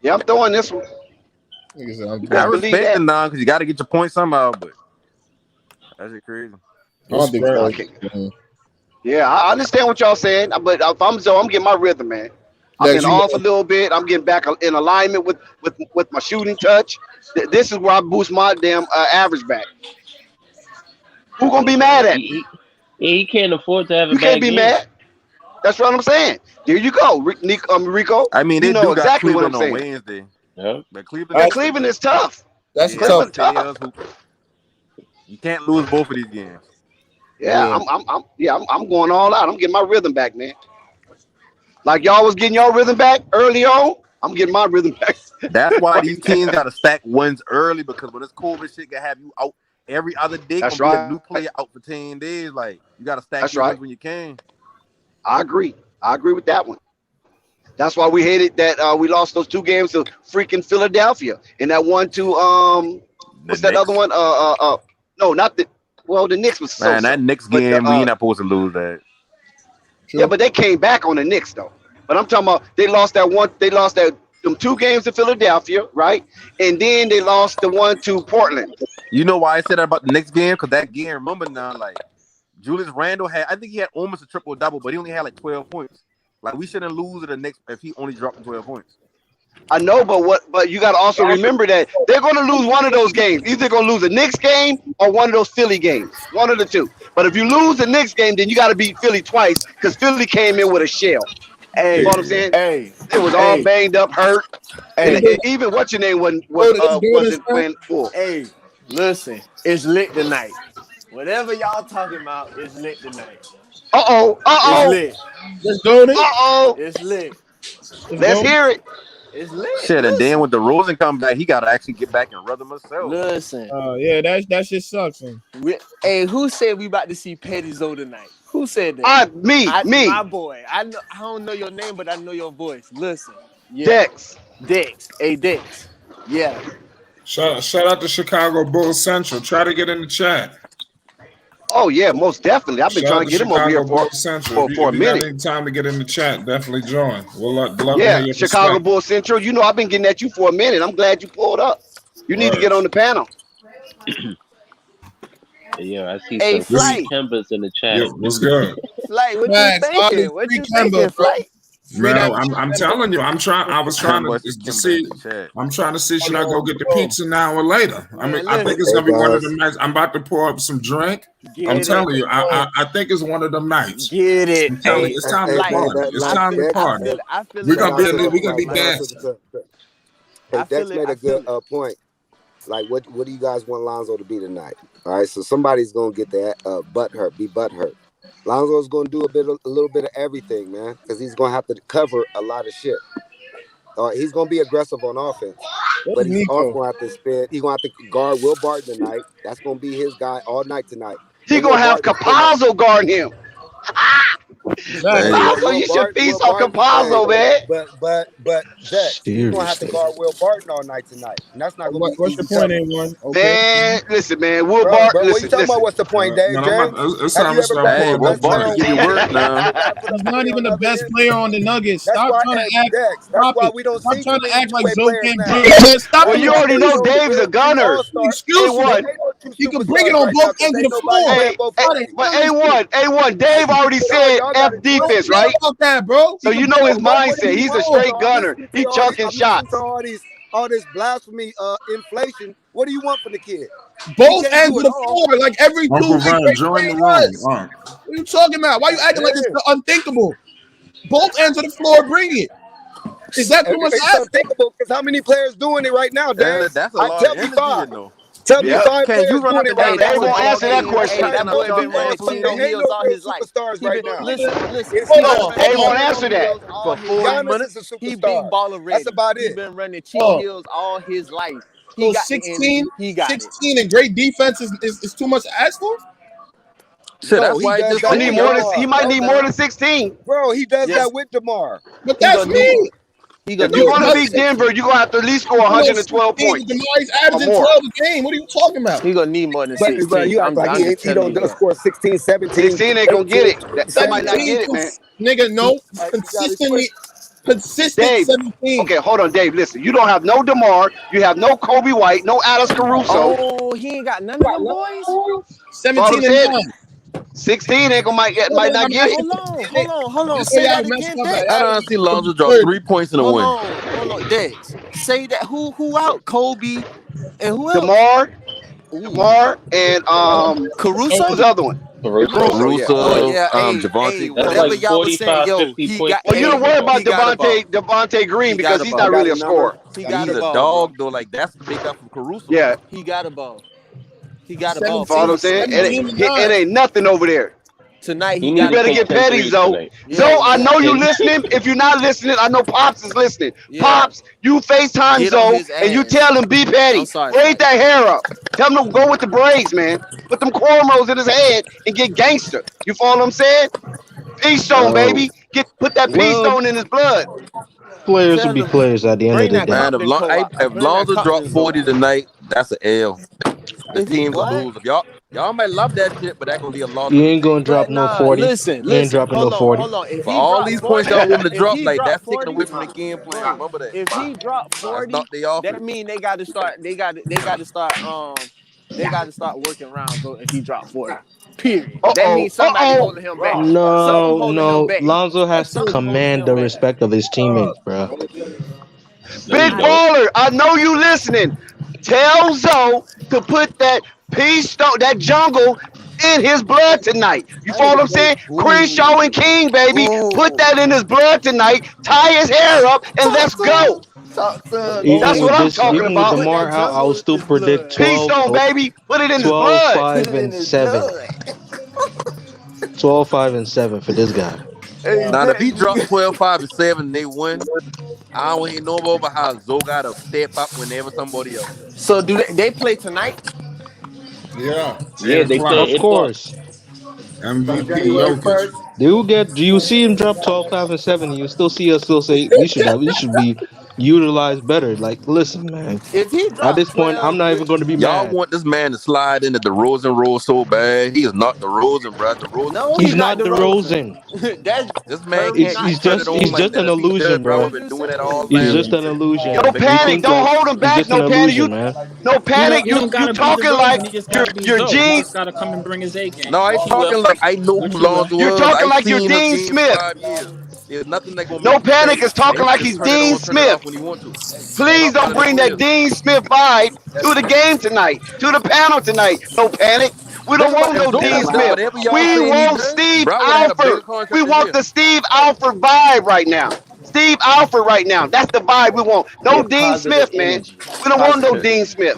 Yeah, I'm throwing this one. I respect him now because you got to get your point somehow, but that's it crazy. Yeah, I understand what y'all saying, but if I'm Zoe, I'm getting my rhythm, man. I'm getting off a little bit. I'm getting back in alignment with my shooting touch. This is where I boost my damn average back. Who gonna be mad at me? He can't afford to have a You can't be mad. That's what I'm saying. There you go, Rico. I mean, they know got exactly what Cleveland I'm saying. on Wednesday. Yeah. But Cleveland, Cleveland is tough. That's Cleveland tough. You can't lose both of these games. Yeah, I'm going all out. I'm getting my rhythm back, man. Like y'all was getting your rhythm back early on, I'm getting my rhythm back. That's why these teams got to stack wins early, because when this COVID shit can have you out every other day, That's gonna be right. a new player out for 10 days. Like you got to stack That's your right. wins when you can. I agree with that one. That's why we hated that we lost those 2 games to freaking Philadelphia and that 1-2 what's that other one? No, not the the Knicks was so. Man, that Knicks game, we ain't not supposed to lose that. Yeah, but they came back on the Knicks though. But I'm talking about they lost them 2 games to Philadelphia, right? And then they lost the 1 to Portland. You know why I said that about the Knicks game? Because that game, remember now, like Julius Randle I think he had almost a triple double, but he only had like 12 points. Like we shouldn't lose to the Knicks if he only dropped 12 points. I know, but you got to also remember that they're going to lose one of those games. Either they're going to lose a Knicks game or one of those Philly games. One of the two. But if you lose the Knicks game, then you got to beat Philly twice because Philly came in with a shell. Hey, you know what I'm saying? Hey, it was all banged up, hurt. And even what's your name wasn't playing full. Hey, listen, it's lit tonight. Whatever y'all talking about, it's lit tonight. It's lit. Let's go then. It's lit. Let's hear it. It's lit. Shit, and then when Derozan come back, he got to actually get back and rhythm himself. Listen. Yeah, that shit sucks. Hey, who said we about to see Petty Zoe tonight? Who said that? Me. My boy. I don't know your name, but I know your voice. Listen. Yeah. Dex. Hey, Dex. Yeah. Shout out to Chicago Bulls Central. Try to get in the chat. Oh yeah, most definitely. I've been trying to get him over here for a minute. Any time to get in the chat, definitely join. We'll love to hear your Chicago Bulls Central. You know, I've been getting at you for a minute. I'm glad you pulled up. You need to get on the panel. Yeah, I see some free Kembas in the chat. Yeah, what's good? Flight, what you thinking? What you thinking, Flight? Man, I'm telling you, I was trying to see. I'm trying to see, should I go get the pizza now or later? I mean, I think it's gonna be one of them nights. I'm about to pour up some drink. I'm telling you, I think it's one of them nights. Get it. I'm telling you, it's time to party. It's time to party. We're gonna be dancing. Hey, Dex made a good point. Like, what do you guys want Lonzo to be tonight? All right, so somebody's gonna get that be butthurt. Lonzo's gonna do a little bit of everything, man, because he's gonna have to cover a lot of shit. He's gonna be aggressive on offense, but he's also gonna have to spin. He's gonna have to guard Will Barton tonight. That's gonna be his guy all night tonight. He's gonna have Capazzo guarding him. Lonzo, you should feast on Campazzo, man. But Zach, you're gonna have to guard Will Barton all night tonight, and that's not gonna be What's easy. your point, A1? Okay. Man, listen, man. Will Barton, Bro, what listen, you talking listen. about? What's the point, Dave? Man, James? it's Have you ever Hey, put Will the best player Barton on give you one work end? now. He's not even the best player on the Nuggets. Stop trying to act. That's why we don't Stop see trying too to many act like two-way Zoe players can't now. bring it. Man, stop Well, the you already know excuses. Dave's a gunner. Excuses. A1. You can bring it on both ends of the floor. But A1, Dave already said F defense, right? About that, bro. So you know his mindset. He's a straight gunner. He chunking shots. All this blasphemy, inflation. What do you want from the kid? Both ends of the floor, like every Uncle 2 Van, weeks. join the room. What are you talking about? Why you acting like it's unthinkable? Both ends of the floor, bring it. Is that too much? It's unthinkable because how many players doing it right now, Dave? That's a lot Tell of me energy, five. though. Tell me 5 Can players you run doing up it and right down? now. They won't answer that question. That boy been running full heels all his life. Superstars right now. Listen. They won't answer that. For 40 Giannis minutes, is a he superstar. big baller ready. That's about He it. been running cheat heels all his life. He So got 16, he got 16 and great defense is too much to ask for? Shit, that's why does just that He with might DeMar. need more than 16. Bro, he does that with DeMar. But that's me. If you're going to beat Denver, you're going to have to at least score 112 points. He's averaging or more. 12 a game. What are you talking about? He gonna need more than 16. But you act like he don't score 16, 17. 16 ain't going to get it. That might not get it, man. Nigga, no. Consistent Dave, 17. okay, hold on, Dave. Listen, you don't have no DeMar. You have no Kobe White, no Alex Caruso. Oh, he ain't got none of them boys? 17 and 9. 16 ain't might not get it. Hold on. Say that again, Dex. I don't see Lonzo drop 3 points in a win. Hold on, Dex. Say that. Who out? Kobe and who else? DeMar and Caruso. Who's the other one? Caruso, yeah. Devontae. Whatever y'all was saying, yo, he got. Well, you don't worry about Devontae Green because he's not really a scorer. He got He's a dog though. Like that's the big up from Caruso. Yeah, he got a ball. He got a ball. Follow what I'm saying? It ain't nothing over there. Tonight you better get petty, Zoe. Zoe, I know you listening. If you're not listening, I know Pops is listening. Yeah. Pops, you FaceTime Zoe and you tell him be petty. Braid that hair up. Tell him to go with the braids, man. Put them cornrows in his head and get gangster. You follow what I'm saying? Peace stone, baby. Put that peace stone in his blood. Players will be players at the end of the day. Man, if Lonzo dropped 40 tonight, that's an L. The team gonna lose. If y'all might love that shit, but that gonna be a loss. You ain't gonna drop no 40. Listen, you ain't dropping no 40. For all these points y'all want to drop, like that's taking away from the game plan. Remember that. If he dropped 40, that means they got to start. They got to start working around. If he dropped 40. Period. That means somebody holding him back. No. Lonzo has to command the respect of his teammates, bro. Big baller, I know you listening. Tell Zoe to put that that jungle in his blood tonight. You follow what I'm saying? Crenshaw and King, baby. Put that in his blood tonight. Tie his hair up and let's go. That's what I'm talking about. Even with DeMar out, I will still predict 12. Peace stone, baby. Put it in 12, 5, and 7. 12, 5, and 7 for this guy. Now, if he dropped 12, 5, and 7, they win. I don't hear no more about how Zoe got to step up whenever somebody else. So, do they play tonight? Yeah. Yeah, they play. Of course. MVP Jokic. Do you see him drop 12, 5, and 7? You still see us still say we should be utilized better. Like, listen, man. If he at this point, I'm not even going to be y'all mad. Want this man to slide into the DeRozan role so bad. He is not DeRozan, bro. DeRozan. No, he's not DeRozan. This man he's just an illusion, bro. He's just an illusion. No panic. Don't hold him back. No panic. No panic. You talking like your jeans. Got to come and bring his A game. No, I ain't talking like I know who Lonzo was. You're talking like you're Dean Smith. There's nothing that gonna no panic is talking like he's Dean Smith. Please don't bring that Dean Smith vibe to the game tonight, to the panel tonight. No panic. We don't want no Dean Smith. We want Steve Alford. We want the Steve Alford vibe right now. Steve Alford right now. That's the vibe we want. No Dean Smith, man. We don't want no Dean Smith.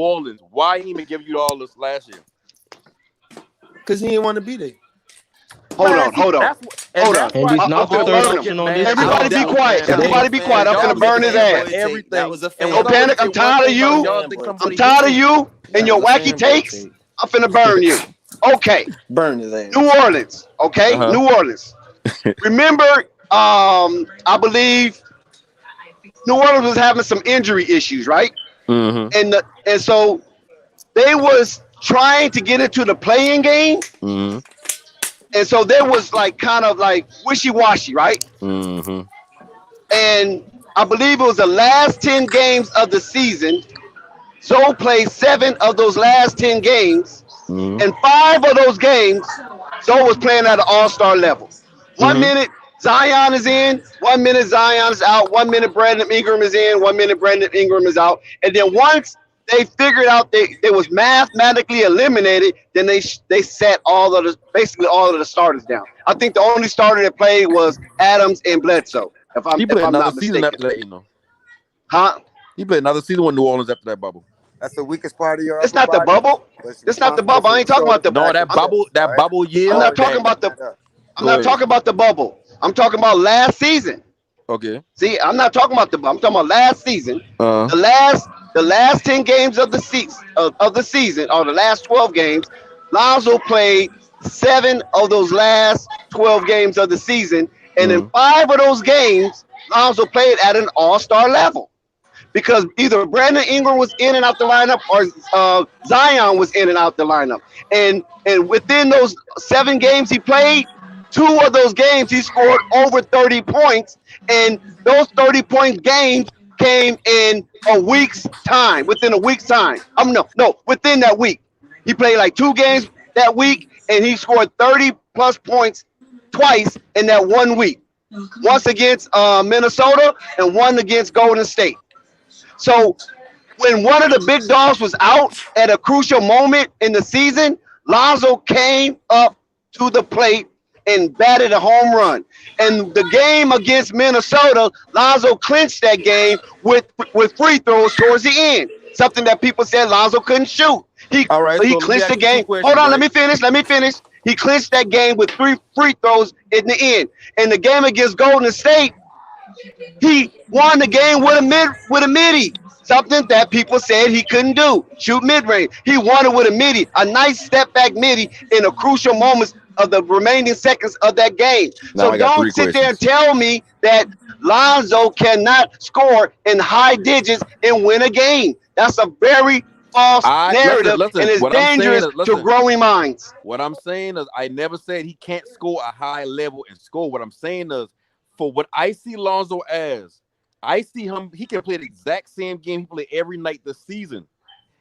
Orleans. Why he even give you all this last year? Because he didn't want to be there. Hold on. And he's not the third option on this team. Everybody be quiet. Today. Everybody be quiet. I'm gonna burn his ass. Everything. No panic. I'm tired of you. I'm tired of you and your wacky takes. I'm finna burn you. Okay. Burn his ass. New Orleans. Okay. New Orleans. Remember, I believe New Orleans was having some injury issues, right? Mm-hmm. And so they was trying to get into the playing game. Mm-hmm. And so there was like kind of like wishy-washy, right? Mm-hmm. And I believe it was the last 10 games of the season. Zoe played 7 of those last 10 games. Mm-hmm. And 5 of those games, Zoe was playing at an all-star level. 1 minute Zion is in, 1 minute Zion is out, 1 minute Brandon Ingram is in, 1 minute Brandon Ingram is out. And then once they figured out they was mathematically eliminated, then they set basically all of the starters down. I think the only starter that played was Adams and Bledsoe. If I'm He played not another season mistaken. after that, Huh? He played another season with New Orleans after that bubble. That's the weakest part of your It's upper not the body. bubble. It's not the bubble. I ain't talking about the No, that bubble, year. I'm not talking about the. I'm not talking about the bubble. I'm talking about last season. Okay. See, I'm not talking about the bubble. I'm talking about last season. The last 10 games of the season or the last 12 games, Lonzo played 7 of those last 12 games of the season, and in 5 of those games, Lonzo played at an all-star level. Because either Brandon Ingram was in and out the lineup or Zion was in and out the lineup. And within those 7 games he played, 2 of those games he scored over 30 points. And those 30-point games came in a week's time, within a week's time. Within that week. He played like 2 games that week, and he scored 30-plus points twice in that 1 week. Once against Minnesota and one against Golden State. So when one of the big dogs was out at a crucial moment in the season, Lonzo came up to the plate and batted a home run. And the game against Minnesota, Lonzo clinched that game with free throws towards the end. Something that people said Lonzo couldn't shoot. He clinched the game. Hold on, let me finish. He clinched that game with 3 free throws in the end. And the game against Golden State, he won the game with a midi. Something that people said he couldn't do. Shoot mid-range. He won it with a midi. A nice step-back midi in the crucial moments of the remaining seconds of that game. So don't sit there and tell me that Lonzo cannot score in high digits and win a game. That's a very false narrative, and it's dangerous to growing minds. What I'm saying is I never said he can't score a high level and score. What I'm saying is, for what I see Lonzo as, I see him, he can play the exact same game he played every night this season,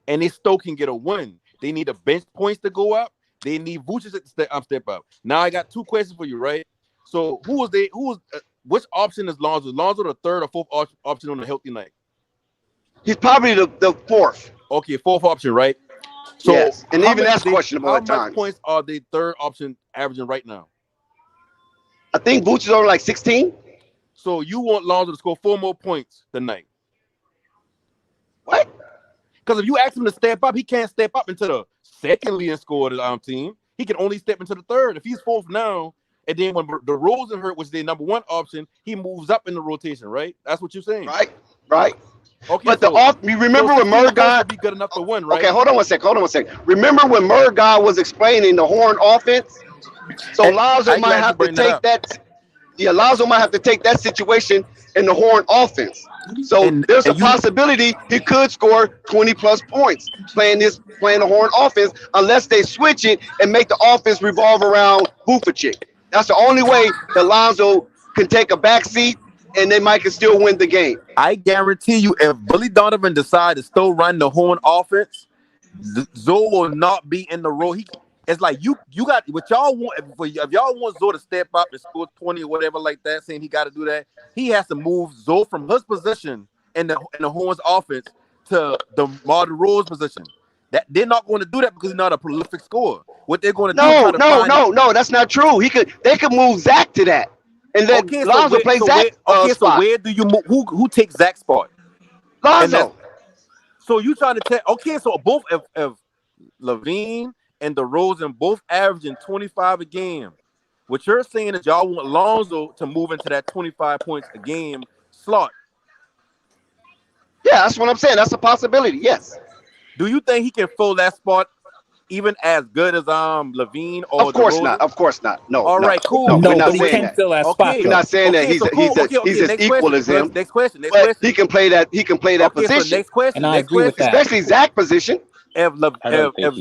and they still can get a win. They need the bench points to go up. They need Vucevic to step up. Now I got 2 questions for you, right? So which option is Lonzo? Lonzo the 3rd or 4th option on a healthy night? He's probably the 4th. Okay, 4th option, right? So yes, and even that's questionable at times. How much points are the 3rd option averaging right now? I think Vucevic is over like 16. So you want Lonzo to score 4 more points tonight? What? Because if you ask him to step up, he can't step up into the second leading scorer of the team. He can only step into the 3rd. If he's 4th now, and then when Derozan hurt, which is their number 1 option, he moves up in the rotation, right? That's what you're saying. Right. Okay, but you remember when Murgaud be good enough to win, right? Okay, hold on one second. Remember when Murgaud was explaining the horn offense? So Lonzo might have to take that. Yeah, Lonzo might have to take that situation in the horn offense. So there's a possibility he could score 20-plus points playing the horn offense, unless they switch it and make the offense revolve around Vucevic. That's the only way that Lonzo can take a backseat, and they might can still win the game. I guarantee you, if Billy Donovan decides to still run the horn offense, Zoe will not be in the role. It's like you got what y'all want. If y'all want Zoe to step up and score 20 or whatever like that, saying he got to do that, he has to move Zoe from his position in the Horns offense to the DeMar DeRozan position. That they're not going to do that because he's not a prolific scorer. What they're going to do? No, that's not true. They could move Zach to that, and then Lonzo play Zach. So where do you move? Who takes Zach's spot? Lonzo. So you trying to tell? Okay, so both if Levine and DeRozan both averaging 25 a game. What you're saying is y'all want Lonzo to move into that 25 points a game slot. Yeah, that's what I'm saying. That's a possibility. Yes. Do you think he can fill that spot even as good as Levine or Of course DeRozan? not. Of course not. No. All right, cool. No, we're not but he saying can that. fill that spot. We're not saying that he's as equal as him. Next question. He can play that. He can play that position. So next question. And I agree with that. Especially Zach position. If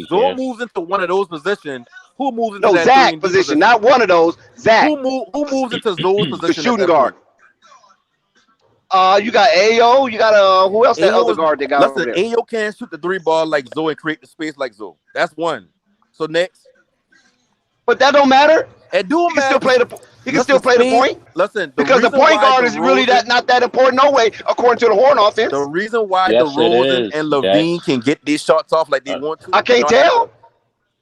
Zoe moves into one of those positions, who moves into that Zach position? Not one of those. Zach. Who moves into Zoe's position? The shooting guard. You got Ayo. You got who else? That other guard they got over there. Ayo can't shoot the 3 ball like Zoe and create the space like Zoe. That's one. So next. But that don't matter. It do matter. He can still play the point. Listen, because the point guard is really not that important no way, according to the Horn offense. The reason why DeRozan and Levine can get these shots off like they want to. I can't tell.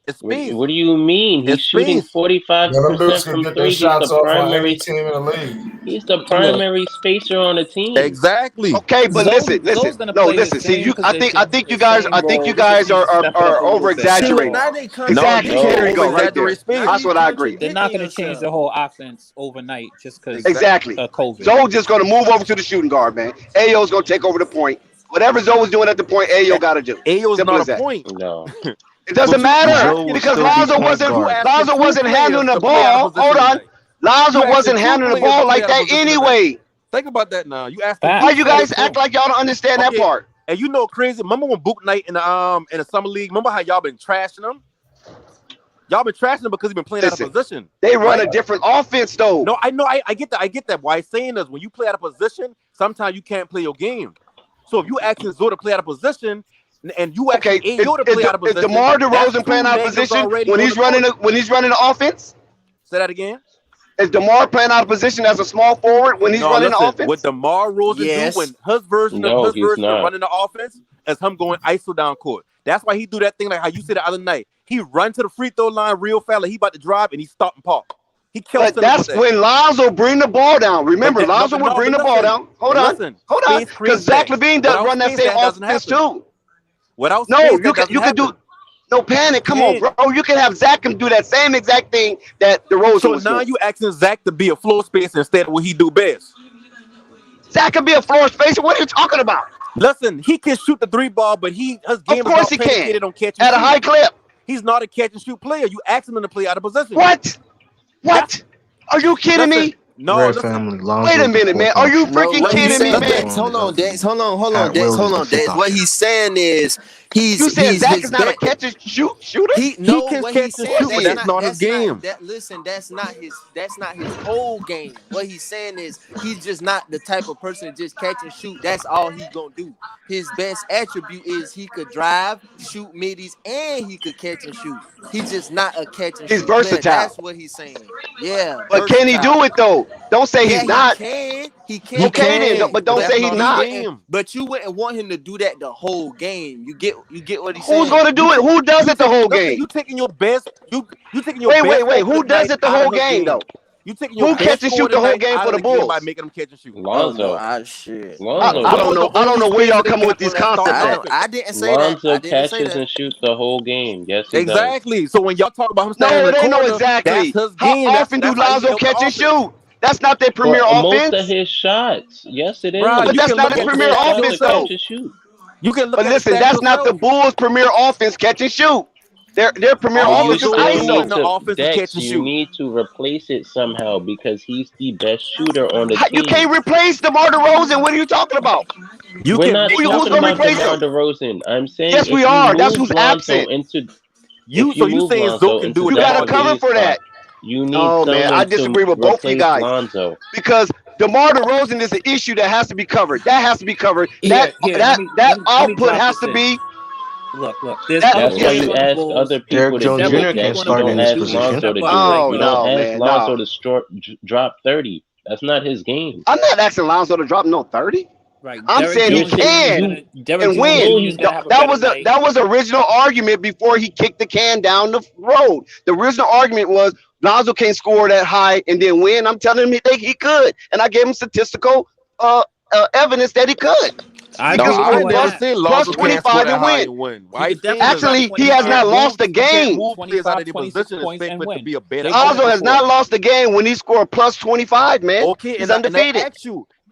It's space. What do you mean? He's shooting 45% from three. He's the primary team in the league. He's the primary spacer on the team. Exactly. Okay, but listen. No, listen. See, I think you guys are over exaggerating. Exactly. There you go, right there. That's what I agree. They're not going to change the whole offense overnight just because COVID. Zoe's just going to move over to the shooting guard, man. Ayo's going to take over the point. Whatever Zoe was doing at the point, Ayo got to do. Ayo's not a point. No. It doesn't matter because Lonzo wasn't handling the ball. Hold on. Lonzo wasn't handling the ball like that anyway. Think about that now. You asked why you guys act like y'all don't understand that part. And you know crazy. Remember when Boot Night in the summer league? Remember how y'all been trashing them? Y'all been trashing them because he's been playing out of position. They run a different offense though. No, I know. I get that. I get that. Why I'm saying is when you play out of position, sometimes you can't play your game. So if you asking Zoe to play out of position, and you actually Ayo to play out of position, is DeMar DeRozan playing out of position when he's running the offense? Say that again. Is DeMar playing out of position as a small forward when he's running the offense? What DeMar DeRozan do when his version of running the offense is him going ISO down court. That's why he do that thing like how you said the other night. He run to the free throw line real fast, like he about to drive, and he stop and pop. He kills. But that's when Lonzo bring the ball down. Remember, Lonzo would bring the ball down. Hold on. Because Zach LaVine does run that same offense too. You can do. No panic. Come on, bro. You can have Zach do that same exact thing that DeRozan was doing. So now you asking Zach to be a floor spacer instead of what he do best. Zach can be a floor spacer. What are you talking about? Listen, he can shoot the 3-ball, but his game is not predicated on catch and shoot. At a high clip. He's not a catch and shoot player. You asking him to play out of position. What? Are you kidding me? No, family. Wait a minute, man. Are you freaking kidding me, man? Hold on, Dex. Hold on, Dex. What he's saying is you said Zach is not a catch and shoot shooter. He can catch and shoot, but that's not his game. That's not his whole game. What he's saying is he's just not the type of person to just catch and shoot. That's all he's gonna do. His best attribute is he could drive, shoot middies, and he could catch and shoot. He's just not a catch and shoot. He's versatile. That's what he's saying. Yeah. But can he do it though? Don't say he's not. He can. Okay, but don't say he's not. But you wouldn't want him to do that the whole game. You get what he's saying. Who's going to do it? Who does it the whole game? You taking your best. You taking your wait. Who does it the whole game though? You taking your who catch and shoot the whole game for the Bulls by making them catch and shoot? Lonzo. Shit. Lonzo. I don't know where y'all coming with these concepts. I didn't say Lonzo that. catches and shoots the whole game. Yes, he exactly. does. So when y'all talk about him standing in the corner, exactly. That's his game. How often do Lonzo catch and shoot? That's not their premier offense. Most of his shots. Yes, it is. But that's not his premier offense, though. You can look but listen, that's not the Bulls' premier offense, catch and shoot. Their premier offense is ISO. You need to replace it somehow because he's the best shooter on the team. You can't replace DeMar DeRozan. What are you talking about? We're not talking about DeMar DeRozan. I'm saying yes, we are. That's who's absent. You saying Zoe can do it? You got to cover for that. You need man, I disagree with both of you guys. Lonzo. Because DeMar DeRozan is an issue that has to be covered. That has to be covered. That output has to be. Look. That's why you ask other people to do it. You don't ask Lonzo to do it. You don't ask Lonzo to drop 30. That's not his game. I'm not asking Lonzo to drop 30. Right. I'm saying he can and win. That was the original argument before he kicked the can down the road. The original argument was Lonzo can't score that high and then win. I'm telling him he could, and I gave him statistical evidence that he could. I seen plus 25 and win. Actually, he has not lost a game. Lonzo has not lost a game when he scored plus 25, man. Okay, he's undefeated.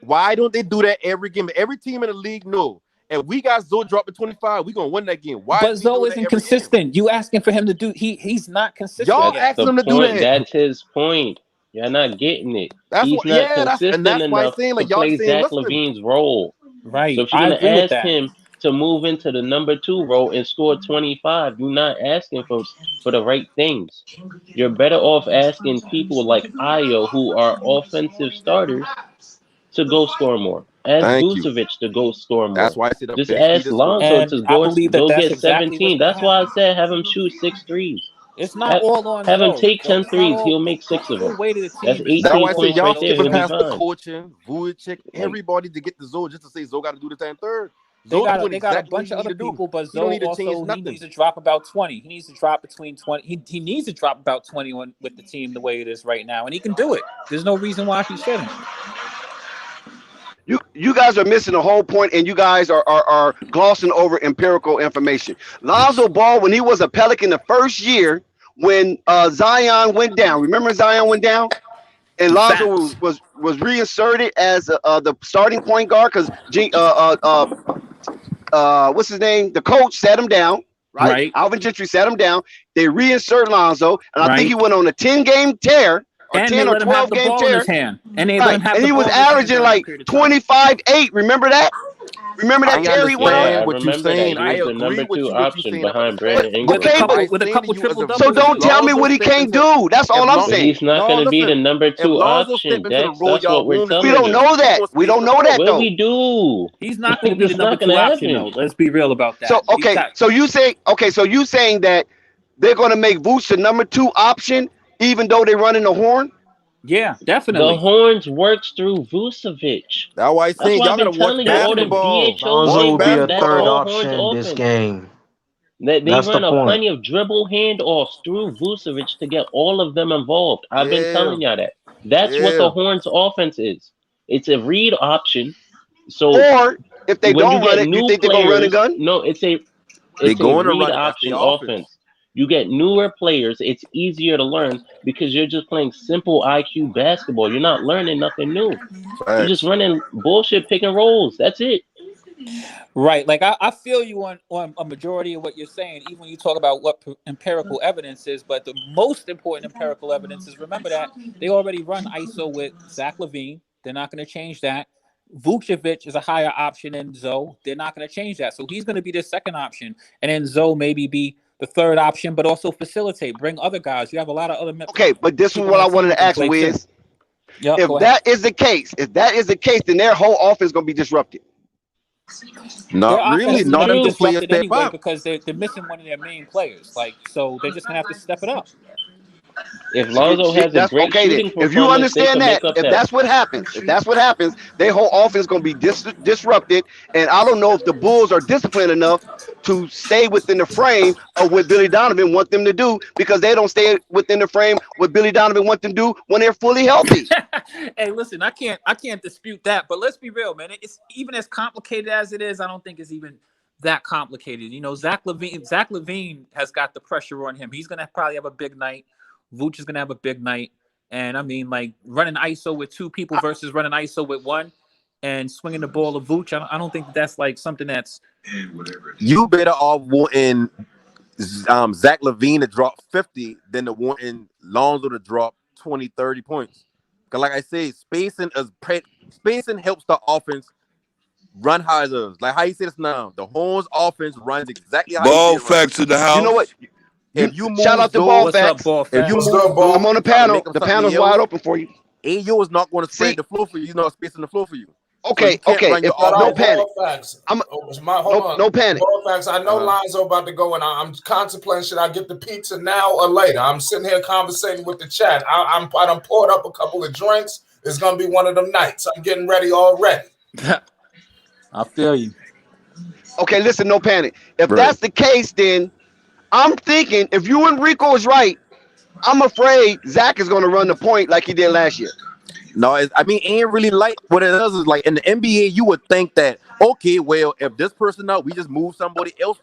Why don't they do that every game? Every team in the league know. And we got Zoe dropping 25, we're gonna win that game. Why? But Zoe isn't consistent. You asking for him to do he's not consistent. Y'all asking him to do that. That's his point. You're not getting it. That's he's not consistent enough to play Zach LaVine's role. Right. So if you're gonna ask him to move into the number 2 role and score 25, you're not asking for the right things. You're better off asking people like Ayo, who are offensive starters, to go score more. Ask Vucevic to go score more. That's why I said just ask Lonzo to go get 17. That's why I said have him shoot 6 threes. It's not all on. Have him take 10 threes. He'll make 6 of them. That's 18 points y'all right there. Skipping past the coaching, Vucevic, everybody to get the Zoe just to say Zoe got to do the 10 third. They got a bunch of other people, but Zoe also he needs to drop about 20. He needs to drop between 20. He needs to drop about 21 with the team the way it is right now, and he can do it. There's no reason why he shouldn't. You guys are missing the whole point, and you guys are glossing over empirical information. Lonzo Ball, when he was a Pelican the first year, when Zion went down, remember Zion went down? And Lonzo was reinserted as the starting point guard because what's his name? The coach sat him down, right? Alvin Gentry sat him down. They reinsert Lonzo, and I think he went on a 10-game tear. And 10 or 12-game tear. And he was averaging like 25-8. Remember that? Remember that tear he went on? What you're saying. I agree with you. Option behind Brandon Ingram. With a couple triple doubles. So don't tell me what he can't do. That's all I'm saying. He's not going to be the number 2 option. That's what we're telling you. We don't know that. We don't know that though. We do. He's not going to be the number 2 option though. Let's be real about that. So so you saying that they're going to make Vooch the number 2 option, even though they're running the horn? Yeah, definitely. The horns works through Vucevic. That's why I think y'all gotta watch basketball. Lonzo will be a third option in this game. They run plenty of dribble handoffs through Vucevic to get all of them involved. I've been telling y'all that. That's what the Horns offense is. It's a read option. So or if they don't run it, you think they're gonna run a gun? No, it's a read option offense. You get newer players, it's easier to learn because you're just playing simple IQ basketball. You're not learning nothing new. You're just running bullshit pick and rolls. That's it. Right. Like I feel you on a majority of what you're saying, even when you talk about what empirical evidence is. But the most important empirical evidence is, remember that they already run ISO with Zach LaVine. They're not going to change that. Vucevic is a higher option than Zoe. They're not going to change that. So he's going to be the second option. And then Zoe maybe be the third option, but also facilitate, bring other guys. You have a lot of other. Okay, but this is what I wanted to ask Wiz. If that is the case, then their whole offense is going to be disrupted. Not really. Not in disrupted anyway because they're missing one of their main players. Like, so they're just going to have to step it up. If Lonzo has a great shooting performance, if you understand that, if that's what happens, their whole offense is going to be disrupted. And I don't know if the Bulls are disciplined enough to stay within the frame of what Billy Donovan wants them to do, because they don't stay within the frame what Billy Donovan wants them to do when they're fully healthy. Hey, listen, I can't dispute that, but let's be real, man. It's even as complicated as it is. I don't think it's even that complicated. You know, Zach LaVine has got the pressure on him. He's going to probably have a big night. Vooch is going to have a big night. And I mean, like, running ISO with 2 people versus running ISO with 1 and swinging the ball of Vooch, I don't think that's like something that's. You better off wanting Zach LaVine to drop 50 than to wanting Lonzo to drop 20, 30 points. Because like I say, spacing helps the offense run how it is. Like how you say this now, the Horns offense runs exactly how Ball facts in the house. You know what? If you move shout out to Ball Facts. If you I'm on the panel. The panel's wide open for you. AO is not going to spread the floor for you. He's not spacing the floor for you. Okay. So No panic. No panic. Ball Facts. I know Lonzo about to go, and I'm contemplating, should I get the pizza now or later? I'm sitting here conversating with the chat. I done poured up a couple of drinks. It's going to be one of them nights. I'm getting ready already. I feel you. Okay, listen, no panic. If that's the case, then I'm thinking if you and Rico is right, I'm afraid Zach is going to run the point like he did last year. No, I mean, ain't really like what it does is like in the NBA, you would think that, okay, well, if this person out, we just move somebody else,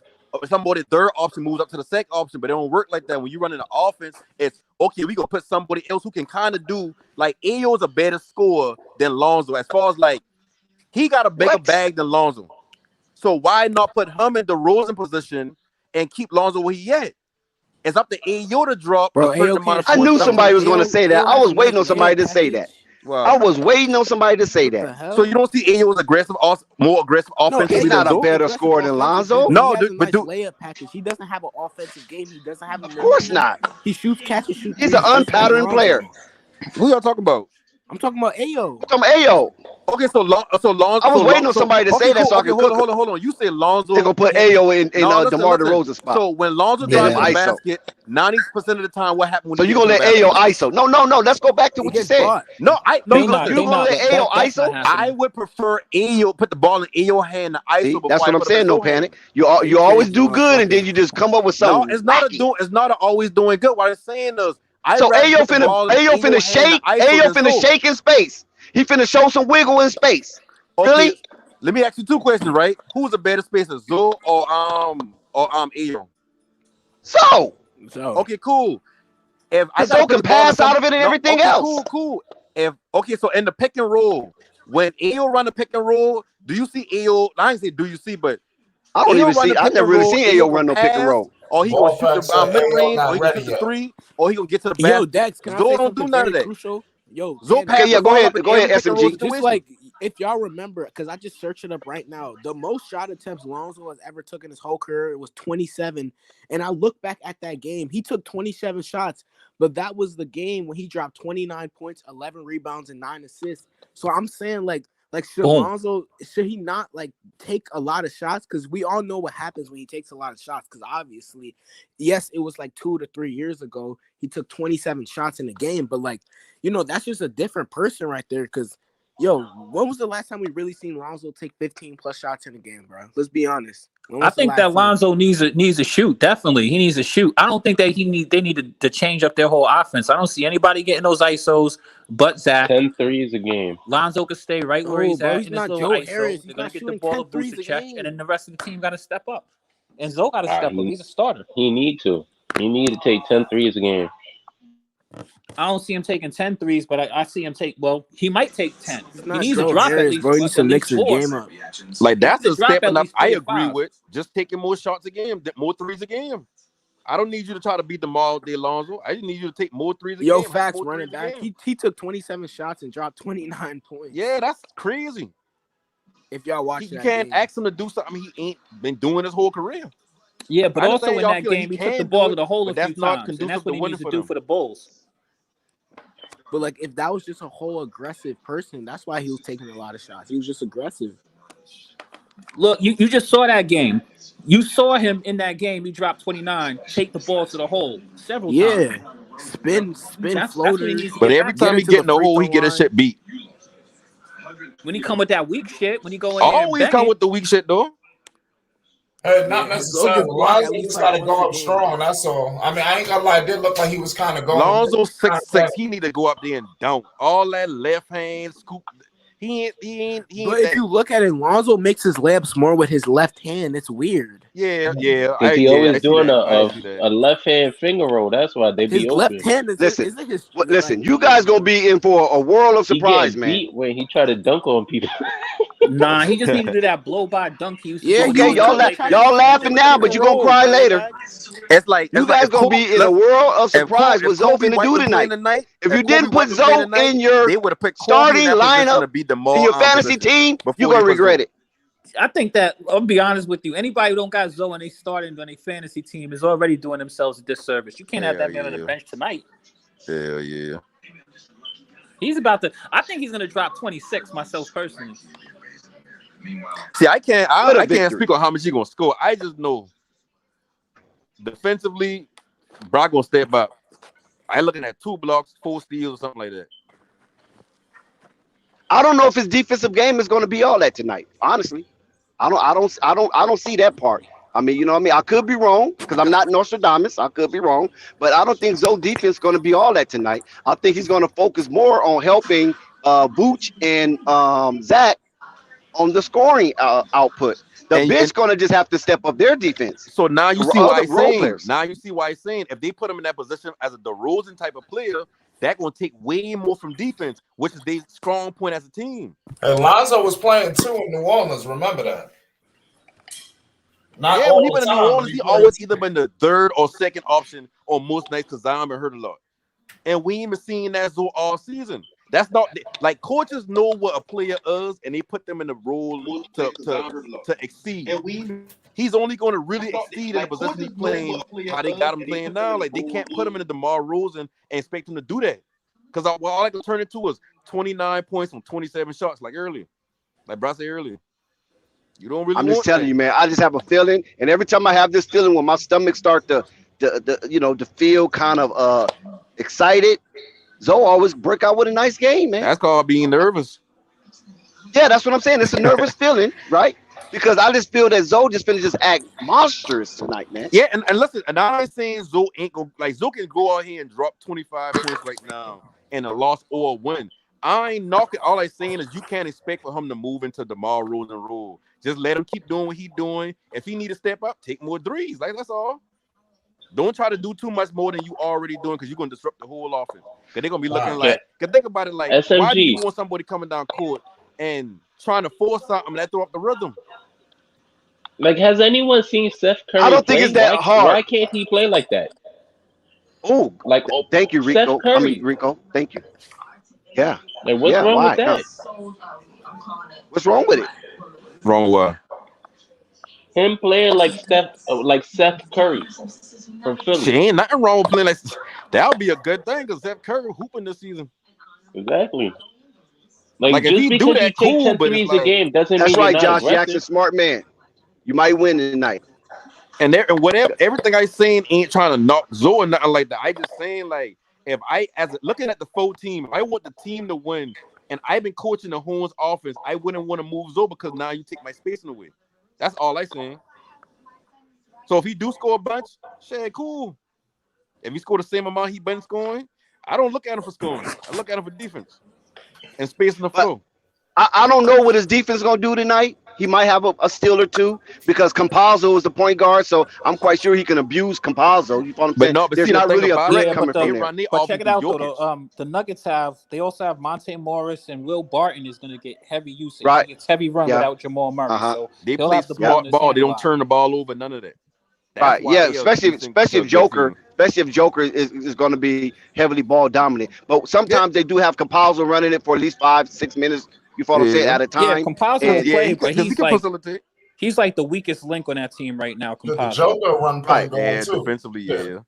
somebody third option moves up to the second option, but it don't work like that. When you run in the offense, it's okay, we gonna put somebody else who can kind of do, like, Ayo is a better scorer than Lonzo as far as like he got a bigger bag than Lonzo. So why not put him in the Derozan position and keep Lonzo where he at? It's up to Ayo to drop. Bro, I knew somebody was going to say that. I was waiting on somebody to say that. Wow. I was waiting on somebody to say that. So you don't see Ayo as more aggressive offensively? He's not a better scorer than Lonzo. No, but layup package. He doesn't have an offensive game. He doesn't have. Of course not. He shoots, catches, shoots. He's an unpatterned player. Who y'all talking about? I'm talking about Ayo. I'm talking about Ayo. Okay, so Lonzo. I was waiting on somebody to say that, so I could hold on. You say Lonzo. They're gonna put Ayo in DeMar DeRozan spot. So when Lonzo drives the basket, 90% of the time, what happens? So you gonna let Ayo ISO? No. Let's go back to what you said. No, you gonna let Ayo ISO? I would prefer Ayo put the ball in Ayo hand. ISO. That's what I'm saying. No panic. You always do good, and then you just come up with something. No, it's not always doing good. What I'm saying is, so Ayo finna shake in space. He finna show some wiggle in space. Okay, really? Let me ask you two questions, right? Who's a better spacer, Zoe or Ayo? So okay, cool. If Zoe can pass out of it and everything else. Cool. So in the pick and roll, when Ayo run the pick and roll, do you see Ayo? I didn't say do you see, but I don't even see. I never really seen Ayo run no pick and roll. Or he gonna shoot the mid range, or he gonna shoot the three, or he gonna get to the back. Yo, Dex, can Zoe I say don't do none of that. Crucial? Yo, okay, yeah, go ahead, SMG. Just like if y'all remember, because I just searched it up right now, the most shot attempts Lonzo has ever took in his whole career was 27. And I look back at that game, he took 27 shots, but that was the game when he dropped 29 points, 11 rebounds, and 9 assists. So I'm saying like should Lonzo, should he not like take a lot of shots? Because we all know what happens when he takes a lot of shots. Because obviously, yes, it was like 2 to 3 years ago he took 27 shots in a game, but like, you know, that's just a different person right there. Because yo, when was the last time we really seen Lonzo take 15 plus shots in a game, bro? Let's be honest. I think that Lonzo needs to shoot. Definitely, he needs to shoot. I don't think that they need to change up their whole offense. I don't see anybody getting those ISOs but Zach. 10 threes a game. Lonzo could stay right where he's at. He's not Joe Harris. They're gonna get the ball to check, and then the rest of the team got to step up. And Zoe got to step up. He's a starter. He need to take 10 threes a game. I don't see him taking 10 threes, but I see him take. Well, he might take 10. He needs to drop at least. Bro, he needs to mix his game up. Like that's a step up. I agree with just taking more shots a game, more threes a game. I don't need you to try to beat Demar all day, Lonzo. I just need you to take more threes a game. Yo, facts running back. He took 27 shots and dropped 29 points. Yeah, that's crazy. If y'all watch, you can't ask him to do something he ain't been doing his whole career. Yeah, but also in that game, he took the ball to the hole a few times, and that's what he needs to do for the Bulls. But like, if that was just a whole aggressive person, that's why he was taking a lot of shots. He was just aggressive. Look, you just saw that game. You saw him in that game. He dropped 29, take the ball to the hole several times. Spin, floater. But every time he get in the hole, he get his shit beat. When he come with that weak shit, when he go in always come with the weak shit though. Hey, not necessarily. Lonzo just got to go up strong. That's all. I mean, I ain't gonna lie. It did look like he was kind of going. Lonzo 6'6". He need to go up there and dunk. All that left hand scoop. He ain't. But if you look at it, Lonzo makes his layups more with his left hand. It's weird. Yeah. He always doing a left hand finger roll. That's why they be his open. Left hand is listen. You guys gonna be in for a world of surprise, man. Beat when he try to dunk on people. Nah, he just need to do that blow by dunk. Okay, y'all laughing now, but you gonna cry later. It's like you guys gonna be in a world of surprise with Zoe finna do tonight. If you didn't put Zoe in your starting lineup in your fantasy team, you're gonna regret it. I think that I'll be honest with you. Anybody who don't got Zoe and they starting on a fantasy team is already doing themselves a disservice. You can't have that man on the bench tonight. Hell yeah. He's about to. I think he's gonna drop 26 myself personally. See, I can't speak on how much he's gonna score. I just know defensively, Brock gonna step up. I looking at 2 blocks, 4 steals, or something like that. I don't know if his defensive game is gonna be all that tonight. Honestly, I don't see that part. I mean, you know what I mean? I could be wrong because I'm not Nostradamus. I could be wrong, but I don't think Zoe defense is going to be all that tonight. I think he's going to focus more on helping Vooch and Zach on the scoring output. The bench going to just have to step up their defense. So now you see why he's saying. Now you see why he's saying if they put him in that position as a DeRozan type of player, that's going to take way more from defense, which is their strong point as a team. And Lonzo was playing too in New Orleans. Remember that. When he been in New Orleans, he always either been the third or second option on most nights because Zion been hurt a lot. And we ain't been seeing that all season. That's not like coaches know what a player is, and they put them in the role to exceed. He's only going to really exceed in the position he's playing. How they got him playing now, like they can't put him in the DeMar DeRozan and expect him to do that. Because all I can turn it to is 29 points on 27 shots, like earlier. Like Bro said earlier. You don't really I'm just want telling that. you, man. I just have a feeling, and every time I have this feeling, when my stomach start to feel kind of excited, Zoe always break out with a nice game, man. That's called being nervous. Yeah, that's what I'm saying. It's a nervous feeling, right? Because I just feel that Zoe just finna just act monstrous tonight, man. Yeah, and listen, and I'm not saying Zoe ain't gonna like Zoe can go out here and drop 25 points right now and a loss or a win. I ain't knocking. All I'm saying is you can't expect for him to move into DeMar Rosen role. Just let him keep doing what he's doing. If he need to step up, take more threes. Like that's all. Don't try to do too much more than you already doing because you're gonna disrupt the whole offense. Because they're gonna be looking like. Because think about it, like SMG. Why do you want somebody coming down court and trying to force something that throw up the rhythm? Like, has anyone seen Steph Curry? I don't think it's that hard. Why can't he play like that? Oh, like thank you, Rico. Steph Curry. Rico. Thank you. Yeah. Like, what's wrong with that? What's wrong with it? Wrong what? Him playing like Seth Curry from Philly. She ain't nothing wrong with playing like that. Would be a good thing because Steph Curry hooping this season. Exactly. Like if just he because do that, you cool, take 10 but threes like, a game doesn't that's mean right, you're not Josh aggressive. Jackson, smart man. You might win tonight. And whatever everything I saying ain't trying to knock Zoe or nothing like that. I just saying like if I looking at the full team, if I want the team to win, and I've been coaching the Horns offense, I wouldn't want to move Zoe because now you take my spacing away. That's all I saying. So if he do score a bunch, shit, cool. If he score the same amount he been scoring, I don't look at him for scoring. I look at him for defense and spacing the floor. I don't know what his defense is gonna do tonight. He might have a steal or two because Campazzo is the point guard, so I'm quite sure he can abuse Campazzo. You follow what I'm saying? There's not really a threat coming from there. But check it out though. The Nuggets they also have Monte Morris and Will Barton is going to get heavy usage. Right. He gets heavy run without Jamal Murray. So they play have the smart ball. They don't turn the ball over. None of that. Right. Yeah. Especially if Joker is going to be heavily ball dominant. But sometimes they do have Campazzo running it for at least 5-6 minutes. You follow what I'm saying? At a time. Yeah, Campazzo will play, but he's like the weakest link on that team right now. Campazzo. Joker run point guard yeah, too. Defensively, yeah.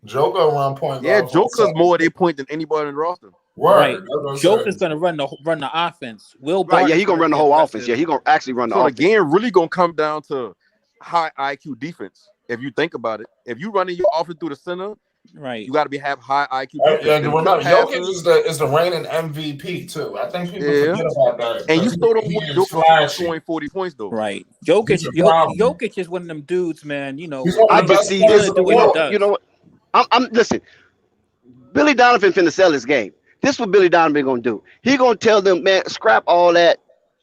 Joker run point guard. Yeah, Joker's more at their point than anybody in the roster. Right. Joker's gonna run the offense. Will Barton, yeah, he's gonna run the whole offense. Yeah, he's gonna actually run the offense. So the game really gonna come down to high IQ defense. If you think about it, if you running your offense through the center, right, you got to have high IQ defense. And remember, Jokic is the reigning MVP too. I think people forget about that. And you still don't want Jokic scoring 40 points though. Right. Jokic is one of them dudes, man. You know, I just see this. You know what? I'm listen. Billy Donovan finna sell this game. This is what Billy Donovan gonna do. He gonna tell them, man, scrap all that.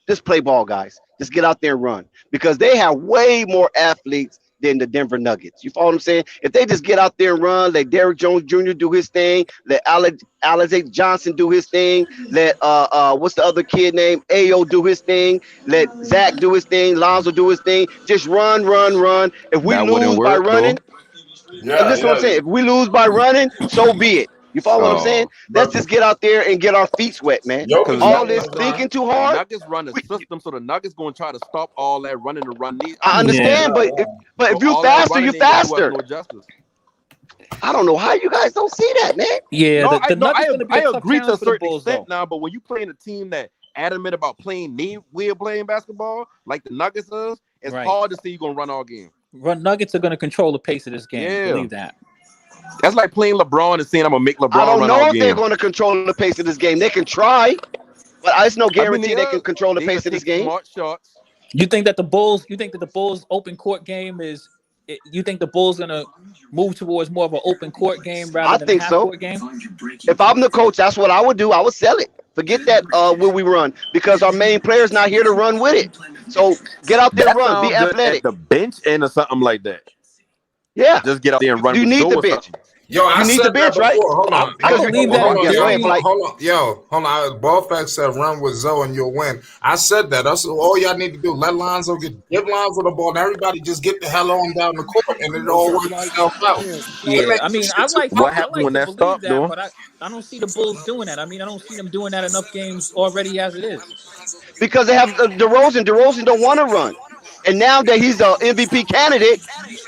Just play ball, guys. Just get out there and run because they have way more athletes than the Denver Nuggets. You follow what I'm saying? If they just get out there and run, let Derrick Jones Jr. do his thing, let Alizé Johnson do his thing, let what's the other kid name? Ayo do his thing, let Zach do his thing, Lonzo do his thing. Just run. If we lose by running, and this is what I'm saying. If we lose by running, so be it. You follow what I'm saying? Let's just get out there and get our feet sweat, man. All this thinking too hard. The Nuggets run a system, so the Nuggets going to try to stop all that running to run. I understand, but if you faster, you faster. I don't know how you guys don't see that, man. Yeah, I agree to a certain extent now, but when you playing a team that adamant about playing way of playing basketball, like the Nuggets is, it's hard to say you're going to run all game. Nuggets are going to control the pace of this game. Yeah. Believe that. That's like playing LeBron and saying I'm gonna make LeBron. I don't run know all if game. they're going to control the pace of this game. They can try, but there's no guarantee they can control the pace of this game. Smart shots. You think that the Bulls open court game is? You think the Bulls gonna move towards more of an open court game rather than a half court game? If I'm the coach, that's what I would do. I would sell it. Forget that will we run because our main player's not here to run with it. So get out there and run. Be athletic. At the bench and or something like that. Yeah, just get out there and run. You need the bench. I need the bench, right? Hold on. I believe that. Hold on. Ballfax said run with Zoe and you'll win. I said that. That's all y'all need to do. Let Lonzo give Lonzo the ball, and everybody just get the hell on down the court, and it all works itself out. Yeah, I mean, I like what happened when that stopped, though. But I don't see the Bulls doing that. I mean, I don't see them doing that enough games already as it is. Because they have DeRozan. DeRozan don't want to run. And now that he's an MVP candidate,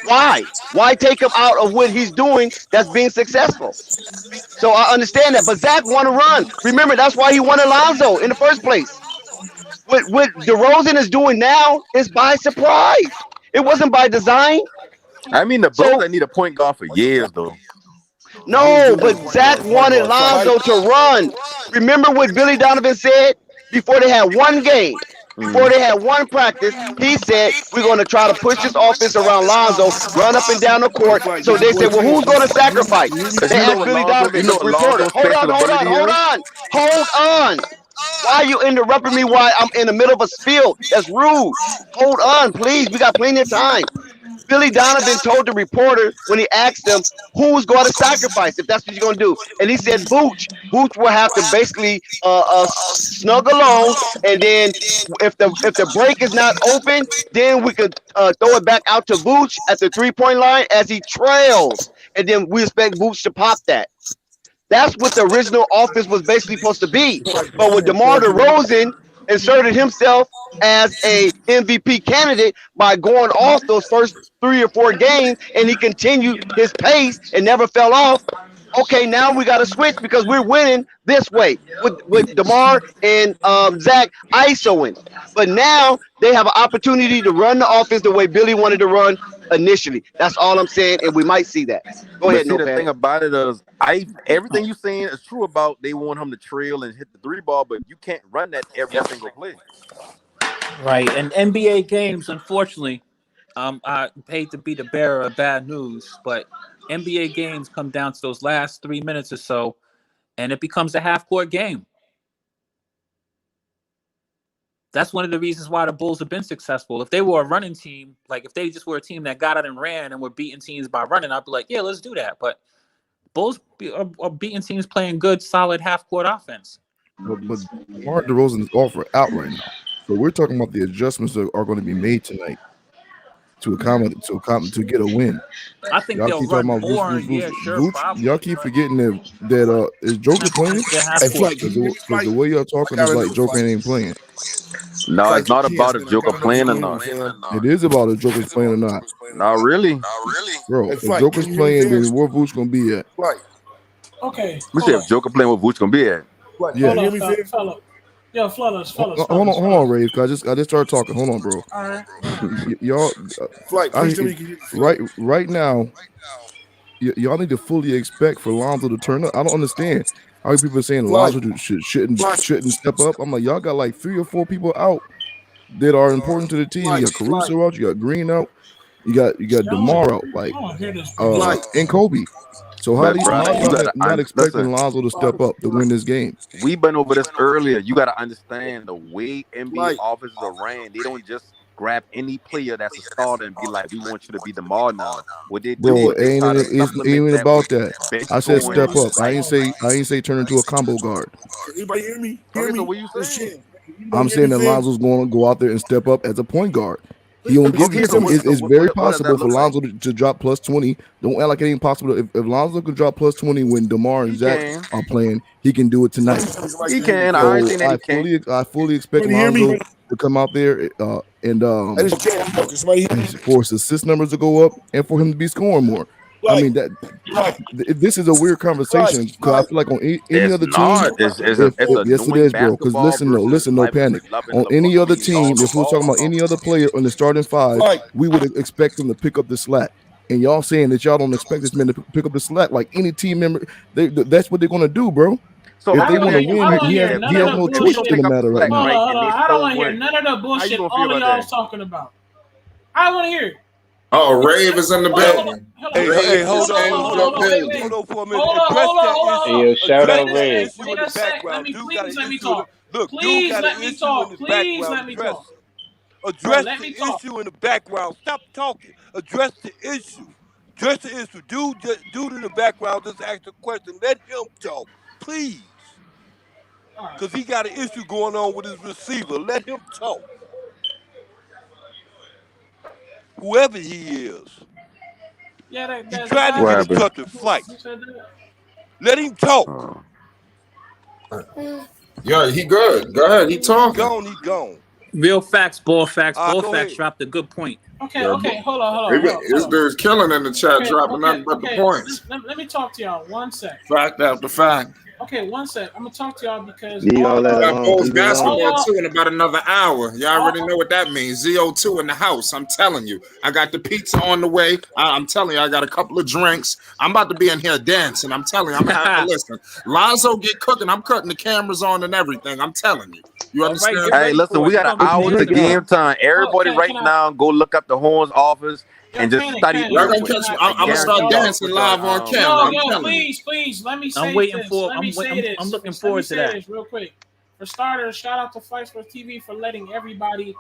why? Why take him out of what he's doing that's being successful? So I understand that. But Zach want to run. Remember, that's why he wanted Lonzo in the first place. What DeRozan is doing now is by surprise. It wasn't by design. I mean, the Bulls that need a point guard for years, though. No, but Zach wanted Lonzo to run. Remember what Billy Donovan said before they had one game? Before they had one practice, he said, we're going to try to push this offense around Lonzo, run up and down the court. So they said, well, who's going to sacrifice? They asked Billy Donovan, the reporter, hold on. Why are you interrupting me while I'm in the middle of a spiel? That's rude. Hold on, please. We got plenty of time. Billy Donovan told the reporter when he asked him who's going to sacrifice if that's what you're going to do, and he said Vooch. Vooch will have to basically snug along, and then if the break is not open, then we could throw it back out to Vooch at the 3-point line as he trails, and then we expect Vooch to pop that. That's what the original offense was basically supposed to be. But when DeMar DeRozan inserted himself as a MVP candidate by going off those first 3 or 4 games, and he continued his pace and never fell off. Okay, now we got to switch because we're winning this way with DeMar and Zach ISOing. But now they have an opportunity to run the offense the way Billy wanted to run initially. That's all I'm saying, and we might see that. Go ahead, the thing about it is, everything you're saying is true about they want him to trail and hit the 3-ball, but you can't run that every single play. Right, and NBA games, unfortunately, I hate to be the bearer of bad news, but NBA games come down to those last 3 minutes or so, and it becomes a half-court game. That's one of the reasons why the Bulls have been successful. If they were a running team, like if they just were a team that got out and ran and were beating teams by running, I'd be like, yeah, let's do that. But Bulls are beating teams playing good, solid half-court offense. But DeMar DeRozan is offered out right now. So we're talking about the adjustments that are going to be made tonight to accommodate to get a win. I think y'all they'll run more. Y'all keep forgetting that is Joker playing? Because the way y'all talking is like Joker ain't playing. No, it's not about if Joker playing or not. It is about if Joker's playing or not. Not really. Bro, if Joker's playing, then where Vooch going to be at? Right. Okay. We say if Joker playing, where Vooch going to be at? Right. Yeah. Yo, fellas. Hold on, Ray. I just started talking. Hold on, bro. All right. Y'all, right now, y'all need to fully expect for Lonzo to turn up. I don't understand how people are saying Lonzo shouldn't step up. I'm like, y'all got like 3 or 4 people out that are important to the team. You got Caruso out, you got Green out, you got DeMar out, like and Kobe. So how do you not expecting Lonzo to step up to win this game? We've been over this earlier. You got to understand the way NBA offenses are ran. They don't just grab any player that's a starter and be like, we want you to be DeMar now. What they do, bro, ain't even about that. I said step up. I ain't say turn into a combo guard. Anybody hear me? So what you saying? I'm saying that Lonzo's going to go out there and step up as a point guard. He won't give you some. It's very possible for Lonzo to drop plus 20. Don't act like it ain't possible. If Lonzo can drop plus 20 when DeMar and Zach are playing, he can do it tonight. He can. So I fully expect Lonzo to come out there and for his assist numbers to go up and for him to be scoring more. I mean this is a weird conversation because I feel like on any other team, yes it is, bro. Because listen, no panic. On any other team, if we're talking about any other player on the starting 5, we would expect them to pick up the slack. And y'all saying that y'all don't expect this man to pick up the slack like any team member. That's what they're gonna do, bro. So if they want to win, he has no choice in the matter right now. I don't want to hear none of the bullshit all of y'all talking about. I want to hear it. Oh, Rave is in the building. Hey, hold on for a minute. Hey, shout out Rave. Let me talk. Look, please let me talk. Address the issue in the background. Stop talking. Address the issue. Dude in the background just ask a question. Let him talk, please. Because he got an issue going on with his receiver. Let him talk. Whoever he is. He tried to get a constructive flight. Let him talk. Yeah, he good. Go ahead. He talking. He gone. Real facts, ball facts. Ball Go facts ahead. dropped a good point. Okay, Yeah, okay, hold on. This dude's killing in the chat, dropping nothing but the points. Let me talk to y'all 1 sec. Fact after fact. Okay, 1 sec. I'm gonna talk to y'all because Leave all that got alone. Bulls Leave it alone. basketball too in about another hour. Y'all already know what that means. ZO2 in the house. I'm telling you. I got the pizza on the way. I'm telling you, I got a couple of drinks. I'm about to be in here dancing. I'm telling you, I'm gonna have to listen. Lonzo get cooking. I'm cutting the cameras on and everything. I'm telling you. You understand? Hey, listen, we got an hour to game time. Everybody right now, go look up the Horns office and just study. Y'all gonna catch me. I'm gonna start dancing live on camera. Yo, please, let me say I'm waiting this. for. Let me say this. I'm looking forward to that. Real quick. For starters, shout out to Fight Sports TV for letting everybody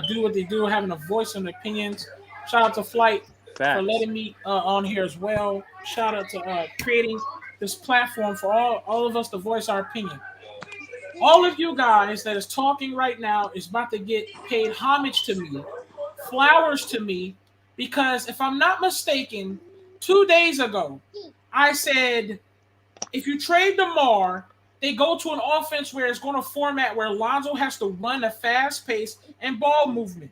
do what they do, having a voice and opinions. Shout out to Flight for letting me on here as well. Shout out to creating this platform for all of us to voice our opinion. All of you guys that is talking right now is about to get paid homage to me, flowers to me, because if I'm not mistaken, 2 days ago, I said, if you trade Demar, they go to an offense where it's going to format where Lonzo has to run a fast pace and ball movement.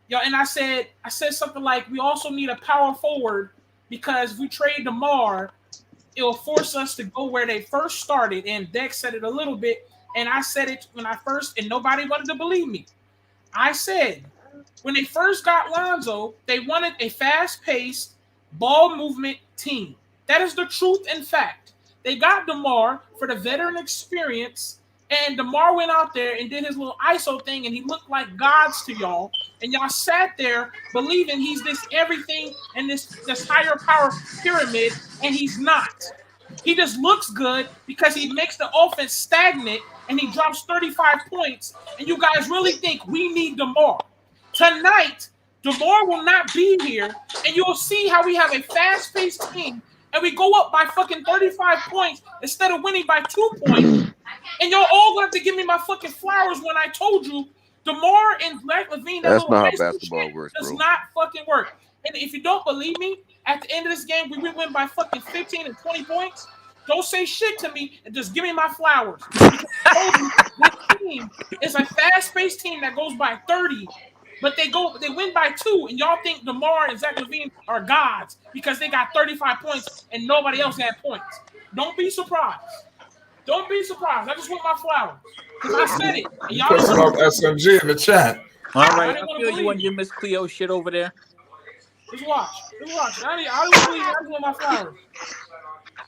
And I said something like, we also need a power forward because if we trade Demar, it will force us to go where they first started. And Dex said it a little bit. And I said it when I first, and nobody wanted to believe me. I said, when they first got Lonzo, they wanted a fast-paced ball movement team. That is the truth and fact. They got DeMar for the veteran experience, and DeMar went out there and did his little ISO thing, and he looked like gods to y'all. And y'all sat there believing he's this everything in this higher power pyramid, and he's not. He just looks good because he makes the offense stagnant and he drops 35 points. And you guys really think we need DeMar. Tonight, DeMar will not be here, and you'll see how we have a fast-paced team, and we go up by fucking 35 points instead of winning by 2 points. And y'all all going to have to give me my fucking flowers when I told you DeMar and Black Levine, that's not how basketball works, does bro. not fucking work. And if you don't believe me, at the end of this game, we win by fucking 15 and 20 points. Don't say shit to me and just give me my flowers. Because this team is a fast-paced team that goes by 30, but they win by 2, and y'all think DeMar and Zach LaVine are gods because they got 35 points and nobody else had points. Don't be surprised. Don't be surprised. I just want my flowers. Because I said it. And y'all put some up SMG in the chat. All right, I feel you on your Miss Cleo shit over there. Just watch. I don't want my flowers.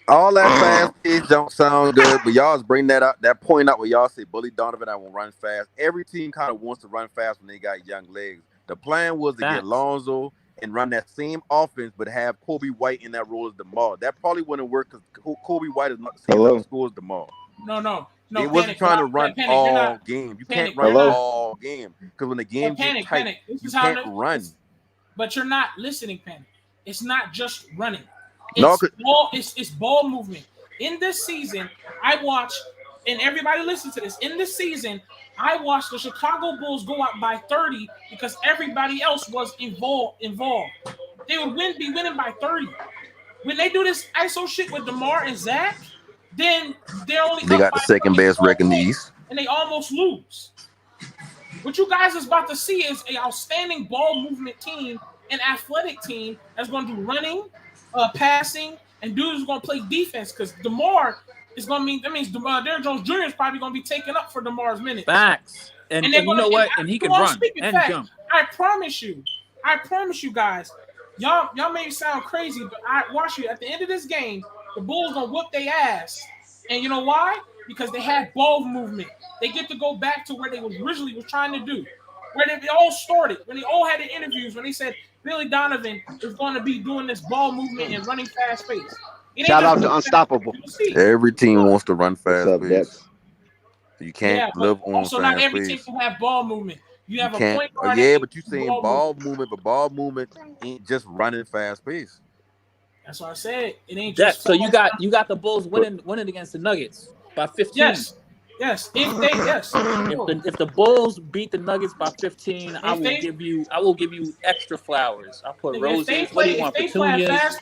All that fast pace don't sound good, but y'all bring that point out where y'all say Bully Donovan, I will run fast. Every team kind of wants to run fast when they got young legs. The plan was to get Lonzo and run that same offense, but have Kobe White in that role as DeMar. That probably wouldn't work because Kobe White is not the same level score as DeMar. No. They wasn't trying to run all game. You can't run all game because when the game gets tight, you can't run. But you're not listening, Panic. It's not just running. It's ball movement. In this season, I watched, and everybody listen to this. In this season, I watched the Chicago Bulls go up by 30 because everybody else was involved. They would be winning by 30. When they do this ISO shit with DeMar and Zach, then they got the second best record in the East, and they almost lose. What you guys is about to see is an outstanding ball movement team, an athletic team that's going to do running, passing, and dudes going to play defense because DeMar is going to mean that means Derek Jones Jr. is probably going to be taken up for DeMar's minutes. Facts. And you know what? And he can run and jump. I promise you guys, y'all may sound crazy, but I watch you at the end of this game, the Bulls going to whoop their ass. And you know why? Because they had ball movement. They get to go back to where they originally was trying to do, where they all started, when they all had the interviews, when they said Billy Donovan is going to be doing this ball movement and running fast pace. Shout out to Unstoppable. Every team wants to run fast pace. You can't live on fast pace. So not every team can have ball movement. You have a point guard. Yeah, but you're saying ball movement, but ball movement ain't just running fast pace. That's what I said. It ain't just. So you got the Bulls winning against the Nuggets by 15. Yes, if the Bulls beat the Nuggets by 15, I will give you extra flowers. I'll put roses. What do you want? Petunias,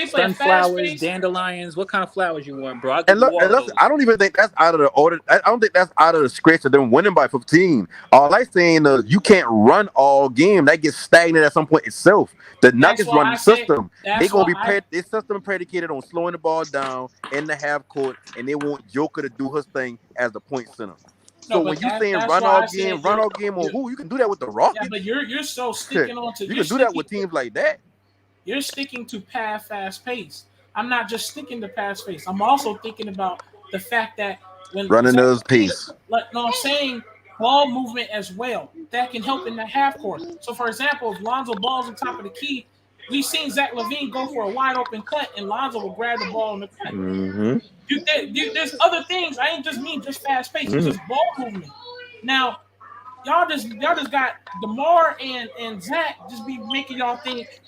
sunflowers, dandelions. What kind of flowers you want, bro? I'll give you all those. I don't even think that's out of the order. I don't think that's out of the scratch of them winning by 15. All I'm saying is you can't run all game. That gets stagnant at some point itself. The Nuggets run the system. They're gonna be their system predicated on slowing the ball down in the half court, and they want Joker to do his thing as the point center. So when you saying run all game on who, you can do that with the Rockets. Yeah, but you're so sticking on to you can do that with teams like that. You're sticking to fast pace. I'm not just sticking to fast pace. I'm also thinking about the fact that when running those pace. I'm saying ball movement as well. That can help in the half court. So for example, if Lonzo Ball's on top of the key, we've seen Zach LaVine go for a wide open cut, and Lonzo will grab the ball in the cut. Mm-hmm. There's other things. I ain't just mean just fast pace. It's just ball movement. Now, y'all just got Demar and Zach just be making y'all think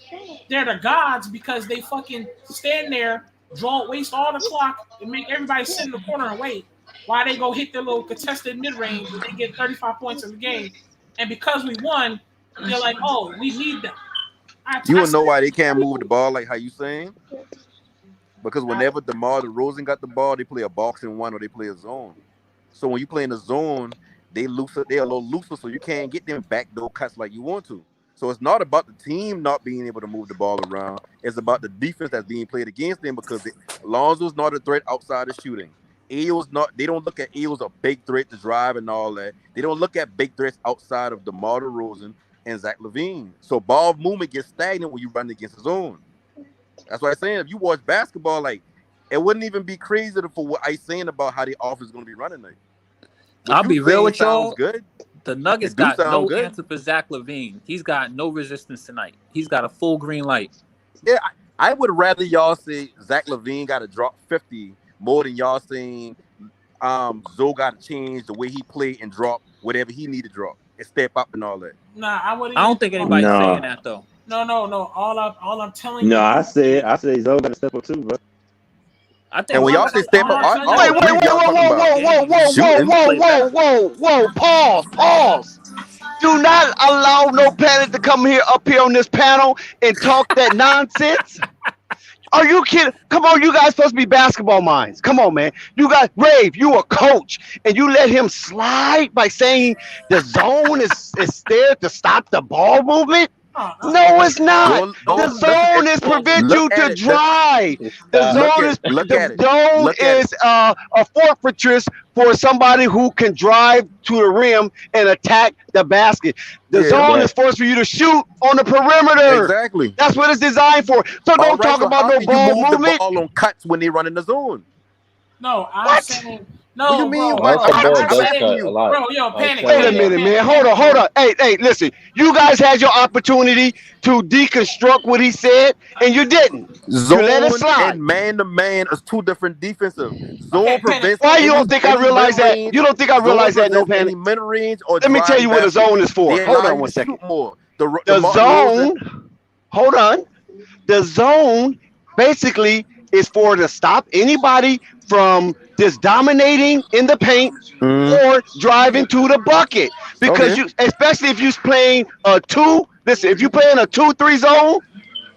they're the gods because they fucking stand there, waste all the clock, and make everybody sit in the corner and wait while they go hit their little contested mid range and they get 35 points in the game. And because we won, they're like, oh, we need them. You don't know why they can't move the ball like how you saying? Because whenever DeMar DeRozan got the ball, they play a boxing one or they play a zone. So when you play in a zone, they're a little looser, so you can't get them backdoor cuts like you want to. So it's not about the team not being able to move the ball around. It's about the defense that's being played against them because Lonzo's not a threat outside of shooting. Ayo's not. They don't look at Ayo as a big threat to drive and all that. They don't look at big threats outside of DeMar DeRozan and Zach LaVine. So ball movement gets stagnant when you run against the zone. That's why I'm saying if you watch basketball, like it wouldn't even be crazy for what I'm saying about how the offense is going to be running. Like, I'll be real with y'all. Good. The Nuggets got no answer for Zach LaVine. He's got no resistance tonight. He's got a full green light. Yeah, I would rather y'all say Zach LaVine got to drop 50 more than y'all saying Zoe got to change the way he played and drop whatever he need to drop and step up and all that. Nah, I don't think anybody's saying that though. No. All I'm telling you. No, I said Zoe got to step up too, bro. I think and when y'all say step up, whoa, pause. Do not allow no panic to come up here on this panel and talk that nonsense. Are you kidding? Come on, you guys supposed to be basketball minds. Come on, man. You guys, Rave, you a coach, and you let him slide by saying the zone is there to stop the ball movement? No, it's not. The zone is prevent you to drive. The zone is a forfeiture for somebody who can drive to the rim and attack the basket. The zone is forced for you to shoot on the perimeter. Exactly. That's what it's designed for. So don't talk about no ball movement. The ball on cuts when they run in the zone. No, I'm saying. No, what do you mean? Bro, panic. Wait a minute, man. Hold on. Hey, listen. You guys had your opportunity to deconstruct what he said, and you didn't. Zone you let it slide. And man-to-man is two different defensive. Zone prevents. Why you don't think I realize that? You don't think I realize that? No panic. Mid-range or let me tell you what the zone is for. Hold on 1 second. The zone. Hold on. The zone basically is for to stop anybody from just dominating in the paint or driving to the bucket. Because you, especially if you're playing a 2, listen, if you're playing a 2-3 zone,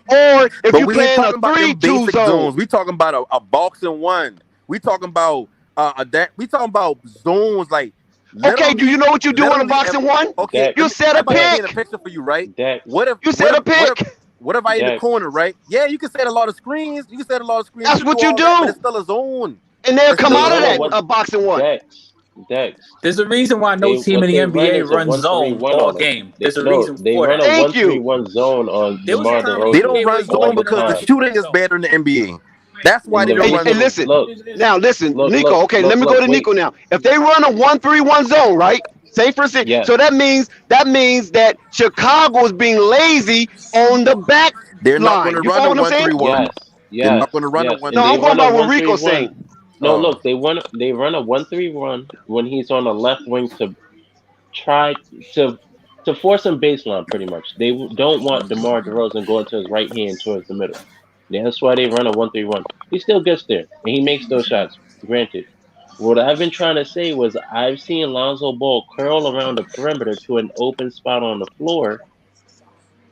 or if you're playing a 3-2 zone. We talking about a boxing one. We talking about we talking about zones like. Okay, do you know what you do on a boxing one? Okay, you set a pick. I'm a picture for you, right? What if you set a pick? What if I in the corner, right? Yeah, you can set a lot of screens. You can set a lot of screens. That's what you do. But it's still a zone. And they'll come out of that boxing one. There's a reason why no team in the NBA runs zone all game. There's a reason for that. They run a 1-3-1 zone on DeMar DeRozan. They don't run zone because the shooting is better in the NBA. That's why they don't run zone. Listen, Nico. Okay, let me go to Nico now. If they run a 1-3-1 zone, right? Say for instance, so that means that Chicago is being lazy on the back They're not line. going to run a 1-3-1. They're not going to run a 1-3-1. No, I'm going by what Rico's saying. No, look, they run a 1-3-1 when he's on the left wing to try to force him baseline. Pretty much, they don't want DeMar DeRozan going to his right hand towards the middle. Yeah, that's why they run a 1-3-1. He still gets there and he makes those shots. Granted, What I've been trying to say was I've seen Lonzo Ball curl around the perimeter to an open spot on the floor,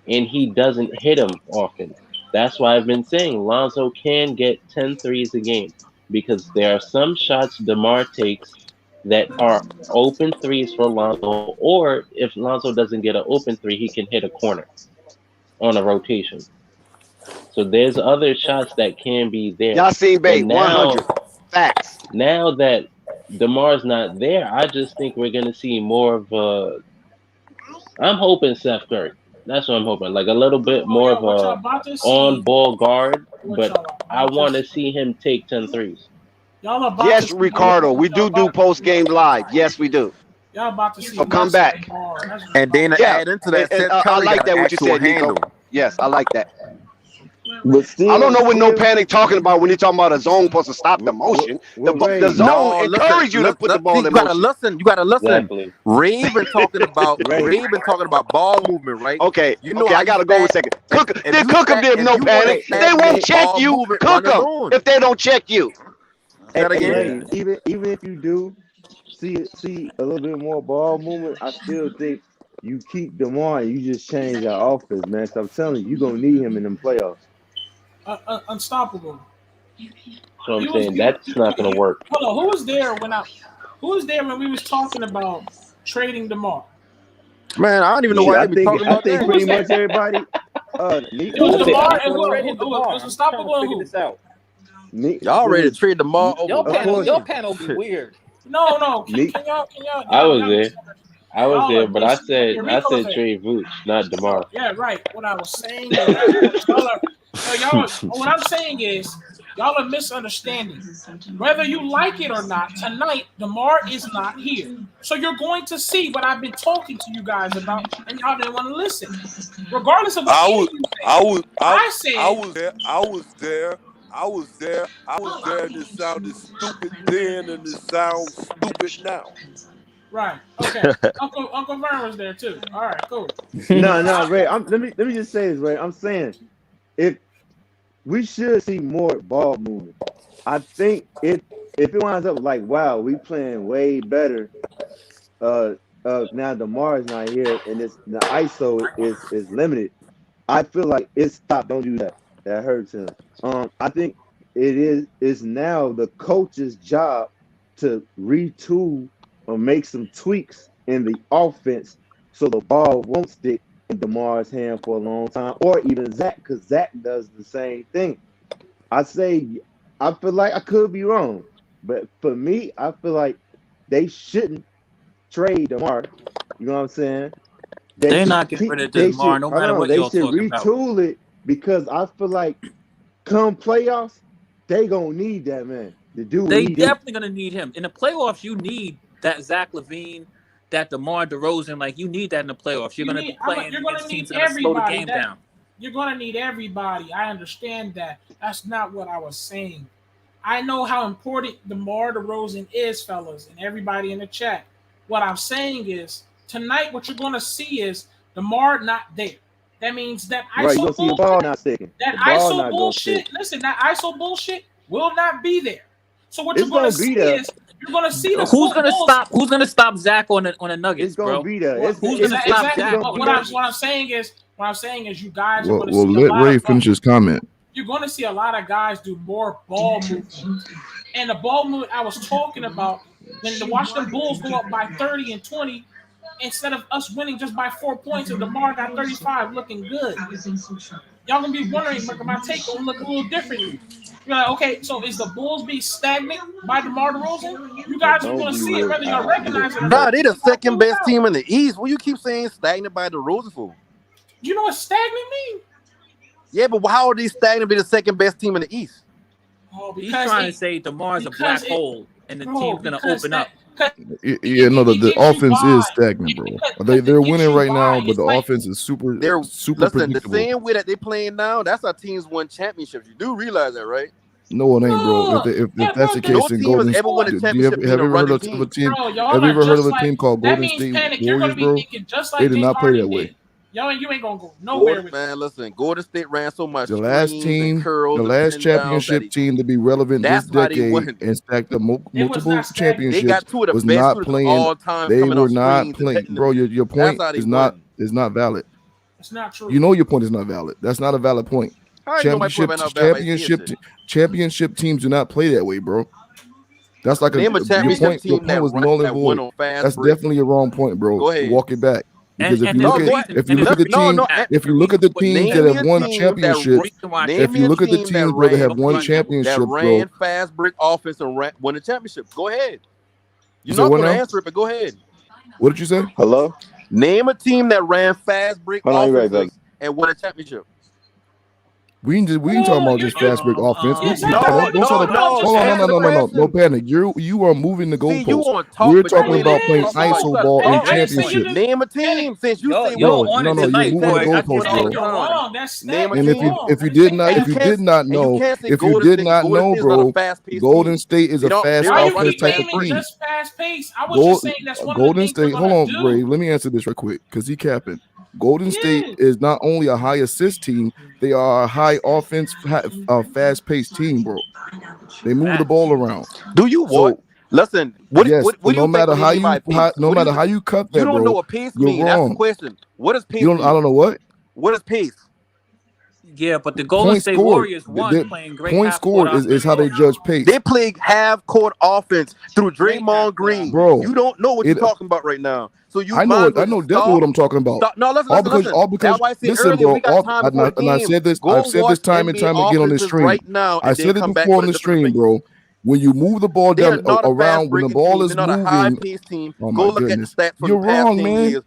and he doesn't hit him often. That's why I've been saying Lonzo can get 10 threes a game, because there are some shots DeMar takes that are open threes for Lonzo, or if Lonzo doesn't get an open three, he can hit a corner on a rotation. So there's other shots that can be there. Y'all seen Bay, And now, 100. Facts. now that DeMar's not there, I just think we're going to see more of a... I'm hoping Seth Curry. That's what I'm hoping. Like a little bit more of a on-ball guard, but I want to see him take 10 threes. Y'all about Yes, to Ricardo, we do post-game live. Yes, we do. Y'all about to see. So come back. And then to add into that, Seth I Curry like got that an what you actual said, Nico. handle. Yes, I like that. But still, I don't know what no panic talking about when you're talking about a zone supposed to stop the motion. The zone encourage you to put the ball in motion. You gotta listen. Exactly. Ray been talking about ball movement, right? Okay, You know okay, I gotta go a second. Cook them did no panic. They won't check you. Cook them if they don't check you. That again. Ray, even if you do see a little bit more ball movement, I still think you keep DeMar and you just change our offense, man. So I'm telling you, you're gonna need him in them playoffs. Unstoppable. So I'm saying that's not going to work. Hold on, who was there when we was talking about trading DeMar? Man, I don't even know why they be talking about that. I think pretty much everybody. It was DeMar and who was Unstoppable and who? This out. Y'all ready to trade DeMar over? Your panel be weird. No. Can y'all? I was there, but I said trade Vooch, not DeMar. Yeah, right. What I was saying is, what I'm saying is, y'all are misunderstanding. Whether you like it or not, tonight DeMar is not here. So you're going to see what I've been talking to you guys about, and y'all didn't want to listen. Regardless of what I was there, and it sounded stupid then, and it sounds stupid now. Right. Okay. Uncle Vern was there too. All right. Cool. No, Ray. Let me just say this, Ray. I'm saying if we should see more ball movement. I think if it winds up like, wow, we playing way better. Now DeMar is not here, and the ISO is limited. I feel like it's stop. Don't do that. That hurts him. I think it's now the coach's job to retool or make some tweaks in the offense so the ball won't stick in DeMar's hand for a long time, or even Zach, because Zach does the same thing. I feel like I could be wrong, but for me, I feel like they shouldn't trade DeMar. You know what I'm saying? They're not getting rid of DeMar no matter what y'all talking about. They should retool it because I feel like come playoffs, they gonna need that man. They definitely gonna need him in the playoffs. You need that Zach LaVine, that DeMar DeRozan. Like you need that in the playoffs. You're gonna be playing against teams that slow the game down. You're gonna need everybody. I understand that. That's not what I was saying. I know how important DeMar DeRozan is, fellas, and everybody in the chat. What I'm saying is tonight, what you're gonna see is DeMar not there. That means that ISO bullshit. That ISO bullshit. Listen, that ISO bullshit will not be there. So what you're gonna see is you're gonna see the who's gonna stop Zach on the Nuggets, bro? Be there. Who's gonna stop Zach? What I'm saying is you guys are gonna see let Ray finish his comment. You're gonna see a lot of guys do more ball movement. And the ball movement I was talking about, when the Washington Bulls go up by 30 and 20, instead of us winning just by 4 points, and DeMar got 35 looking good. Y'all gonna be wondering, but my take gonna look a little different. You're like, okay, so is the Bulls be stagnant by DeMar DeRozan? You guys are gonna see it whether y'all recognize it or not. Nah, they the second best team in the East. What you keep saying stagnant by DeRozan for? You know what stagnant mean? Yeah, but how are they stagnant be the second best team in the East? Oh, he's trying to say DeMar's a black hole and the team's gonna open up. Yeah, no, the offense is stagnant, bro. They're winning right now, but the offense is super predictable. The same way that they're playing now, that's how teams won championships. You do realize that, right? No, it ain't, bro. If that's the case, then Golden State. Have you ever heard of a team? Have you ever heard of a team called Golden State Warriors, bro? They did not play that way. you ain't gonna go nowhere with man. Listen, Golden State ran so much The last screens and team, curls the and last pin downs that championship team to be relevant this that's why they decade won. and stacked up It was multiple not stagnant. They championships got two of the was best not shooters of playing. all time They coming were off not screens and playing, cutting bro. them. Your That's point how they is not won. valid. It's not true. You know your point is not valid. That's not a valid point. I know my point about valid. Championship teams do not play that way, bro. That's like Name a championship your team point was that null and that won void. on fast That's break. definitely a wrong point, bro. Go ahead. Walk it back. Because if you there's look a at reason- the team, if you look at the teams that have won championships, if you look at the teams, bro, that have won championships, that bro. ran fast break offense and won a championship. Go ahead. You're So not what going to now? answer it, but go ahead. What did you say? Hello? Name a team that ran fast break Hold on, you right back. offenses and won a championship. We ain't talking about just fast break offense. No, No panic. You are moving the See, you goalposts. want to talk, We're but talking you about playing ain't ISO ball in championship. Name a team since you say No, you're moving the goalposts, bro. Hold on, that's Name a And team. if you did not know, Golden State is a fast offense type of team. Just fast pace. I was just saying that's one Golden of the things State. Hold on, Ray. Let me answer this right quick because he capping. Golden State is not only a high assist team, they are a high offense, fast-paced team, bro. They move the ball around. Do you what? Listen, what do you no matter think how you mean by pace? no matter how you cut that, you don't bro, know what pace you're means. wrong. That's the question. What does pace You don't. mean? I don't know what. What is pace? Yeah, but the Golden State Warriors won playing great point scored is how they judge pace. They play half court offense through Draymond Green. Bro, you don't know what you're talking about right now. So you I know definitely what I'm talking about. No, listen. All because That's why I said listen, earlier, bro. we got time before the game. I said this. Go I've said this time and NBA time again on this offenses stream. right now, I and said then it come back before with on a the different stream, opinion. bro. When you move the ball They are down not a around, when the fast-breaking ball team. is They're not a moving. high-paced team. Oh Go my look goodness, at the stats for you're the past wrong, 10 man. years.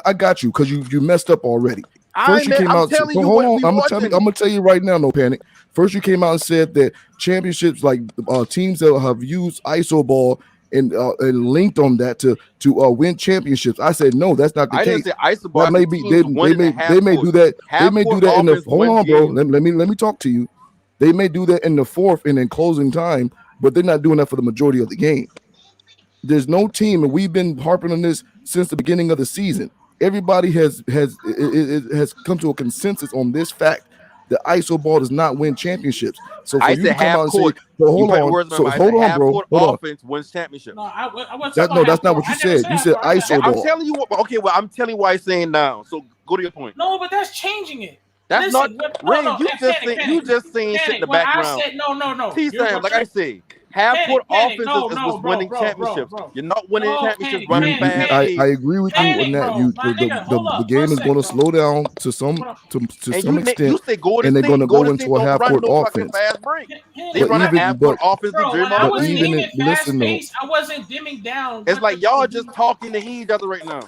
I got you because you messed up already. First you I'm came out. telling you Hold what on, we I'm watching. gonna tell you right now. No panic. First you came out and said that championships, like teams that have used ISO ball and linked on that to win championships. I said no, that's not the I case. didn't say ISO ball. That may be they may do that. They may do that in the hold on, bro. Let me talk to you. They may do that in the fourth and in closing time, but they're not doing that for the majority of the game. There's no team, and we've been harping on this since the beginning of the season. Everybody has come to a consensus on this fact. The ISO ball does not win championships. So for you to come out and say, well, hold on, bro, hold on. Offense wins championships. No, That's not what you said. You said ISO ball. I'm telling you what. Okay, well, I'm telling you why I'm saying now. So go to your point. No, but that's changing it. That's Listen, not Ray. You just saying shit in the background. I said no. T-Sam, like I say, half-court offenses is what's winning championships. You're not winning championships running fast. I agree with you on that. The game is going to slow down to some extent, and they're going to go into a half-court offense. They run a half-court offense. I wasn't dimming down. It's like y'all just talking to each other right now.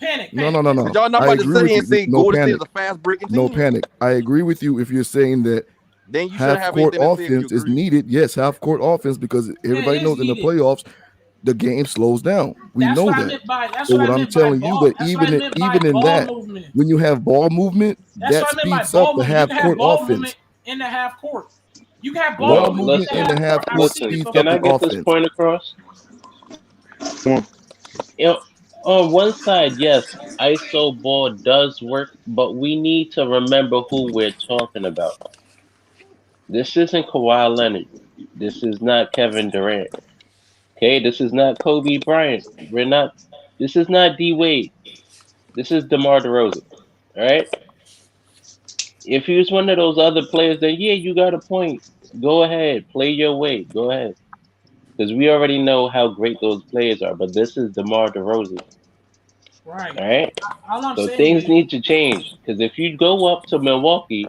Panic. No. Y'all not about to sit here and say Golden State is a fast breaking team. No panic. I agree with you if you're saying that then you half court offense is needed. Yes, half court offense because everybody knows in the playoffs the game slows down. We know that. So what I'm telling you that even in that, when you have ball movement, that speeds up the half court offense. In the half court, you can have ball movement in the half court speeds up the offense. Can I get this point across? On one side, yes, ISO ball does work, but we need to remember who we're talking about. This isn't Kawhi Leonard. This is not Kevin Durant. Okay, this is not Kobe Bryant. This is not D Wade. This is DeMar DeRozan. All right. If he was one of those other players, then yeah, you got a point. Go ahead, play your way. Go ahead. Because we already know how great those players are, but this is DeMar DeRozan. Right. All right. So things need to change. Because if you go up to Milwaukee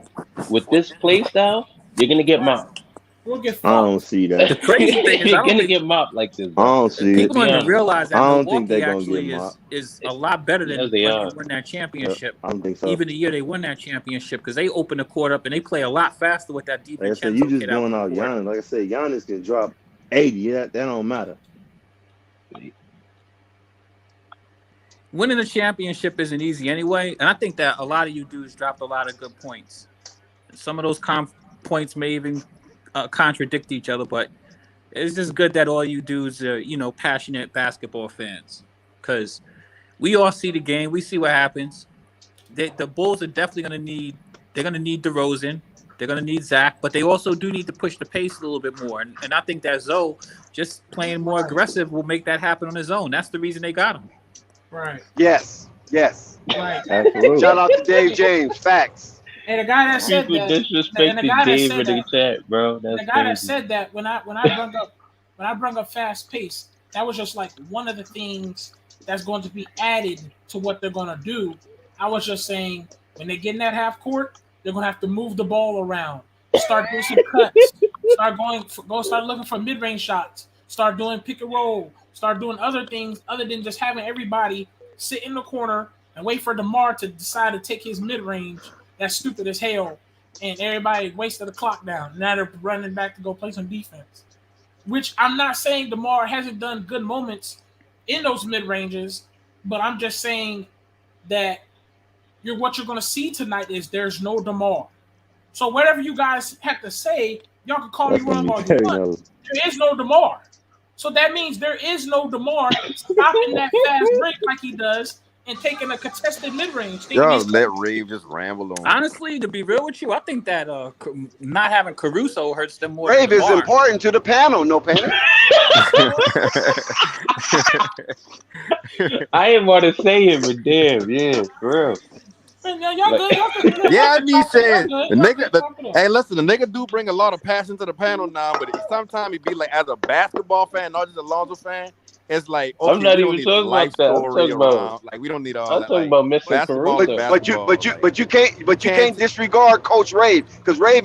with this play style, you're gonna get mopped. We'll get I don't see that. The crazy thing is, you're gonna get mopped like this. I don't see People don't even realize that I don't think Milwaukee they're gonna actually get mopped. is a lot better than when they win that championship. I don't think so. Even the year they won that championship, because they open the court up and they play a lot faster with that defense. Like I said, you just going out Giannis. Like I said, Giannis can drop 80. That don't matter. Winning a championship isn't easy anyway, and I think that a lot of you dudes dropped a lot of good points. Some of those points may even contradict each other, but it's just good that all you dudes are, passionate basketball fans, because we all see the game, we see what happens. the Bulls are definitely going to need. They're going to need DeRozan. They're going to need Zach, but they also do need to push the pace a little bit more. And I think that Zoe just playing more aggressive will make that happen on his own. That's the reason they got him. Right. Yes. Right. Absolutely. Shout out to Dave James. Facts. And the guy that said People that, disrespected Dave in the chat, bro. That's the guy crazy. that said that when I brung up fast pace, that was just like one of the things that's going to be added to what they're going to do. I was just saying when they get in that half court, they're going to have to move the ball around, start doing some cuts, start looking for mid-range shots, start doing pick and roll, start doing other things other than just having everybody sit in the corner and wait for Demar to decide to take his mid-range. That's stupid as hell. And everybody wasted the clock down. Now they're running back to go play some defense. Which I'm not saying Demar hasn't done good moments in those mid-ranges, but I'm just saying that what you're going to see tonight is there's no Demar. So whatever you guys have to say, y'all can call me wrong all you want. There is no Demar. So that means there is no Demar stopping that fast break like he does and taking a contested mid-range. Y'all let Rave just ramble on. Honestly, to be real with you, I think that not having Caruso hurts them more. Rave than is Demar. important to the panel. No panic. I didn't want to say it, but damn, yeah, for real. Yeah, I mean, saying the nigga. Hey, listen, the nigga do bring a lot of passion to the panel now, but sometimes he be like, as a basketball fan, not just a Lonzo fan. It's like, okay, I'm not we even don't need talking life about that. I'm story talking around. about. Like, we don't need all I'm that. talking Like, about missing basketball, Caruso. But you can't disregard Coach Rave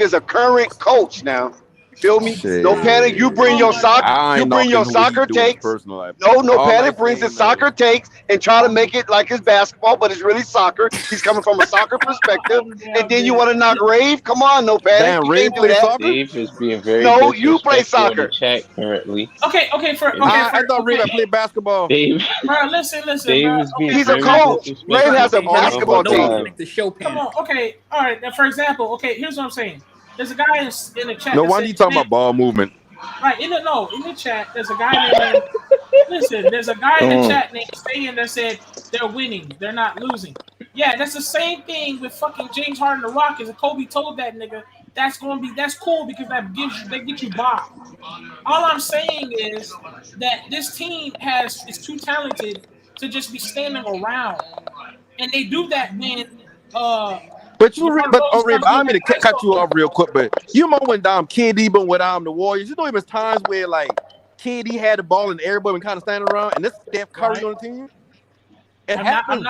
is a current coach now. You feel me? Shit. No panic. You bring your soccer takes. Personal life. No All panic I brings say his soccer takes and try to make it like it's basketball, but it's really soccer. He's coming from a soccer perspective, and then you want to knock Rave? Come on, no panic. Damn, You Rave can't do play that. soccer? Dave is being very No, you play disrespectful in soccer. the chat currently. Okay. I thought Rave played basketball. Dave, Bro, listen, Dave bro. is being He's a very coach. Rave has a disrespectful. basketball Oh, team. The show Come on, okay, all right. Now, for example, okay, here's what I'm saying. There's a guy in the chat. No that wonder said, you talking about ball movement. Right, in the chat, there's a guy named there's a guy in the chat named Stan that said they're winning, they're not losing. Yeah, that's the same thing with fucking James Harden and the Rockets. And Kobe told that nigga that's cool because that gets you by. All I'm saying is that this team is too talented to just be standing around. And they do that when But I'm gonna cut you off real quick. But you know when KD been with the Warriors, you know even times where like KD had the ball and everybody been kind of standing around, and this Steph Curry on the team. It happens.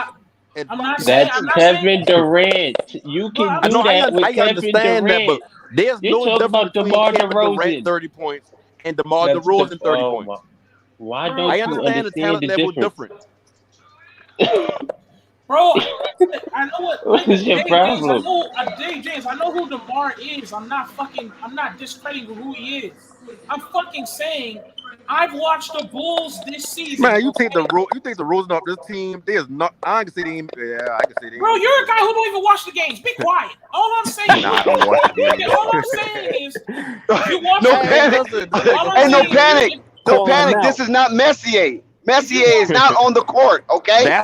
That's Kevin Durant. You can do that with Kevin Durant. That, but there's no difference between DeMar Kevin DeRozan. Durant 30 points and DeMar DeRozan 30 points. Why don't I you understand the talent level difference? different. Bro, I know what is your problem? James, I know who DeMar is. I'm not discrediting who he is. I'm fucking saying I've watched the Bulls this season. Man, you think the Rosen off this team? There's not. I can see them. Yeah, I can see them. Bro, you're a guy who don't even watch the games. Be quiet. All I'm saying. Nah, I don't watch the games. All I'm saying is you watch No panic. Hey, no panic. No panic. This is not Messier. Messier is not on the court. Okay.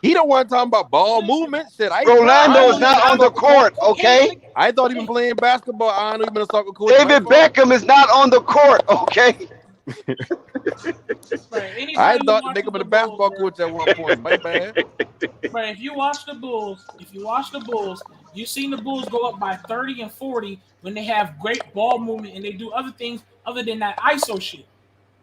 He don't want to talk about ball movement. Shit, Rolando is not on the court. Okay. I thought he been playing basketball. I don't even a soccer coach. David Beckham is not on the court. Okay. I thought the nigga was a basketball coach at one point. My bad. But if you watch the Bulls, you've seen the Bulls go up by 30 and 40 when they have great ball movement and they do other things other than that ISO shit.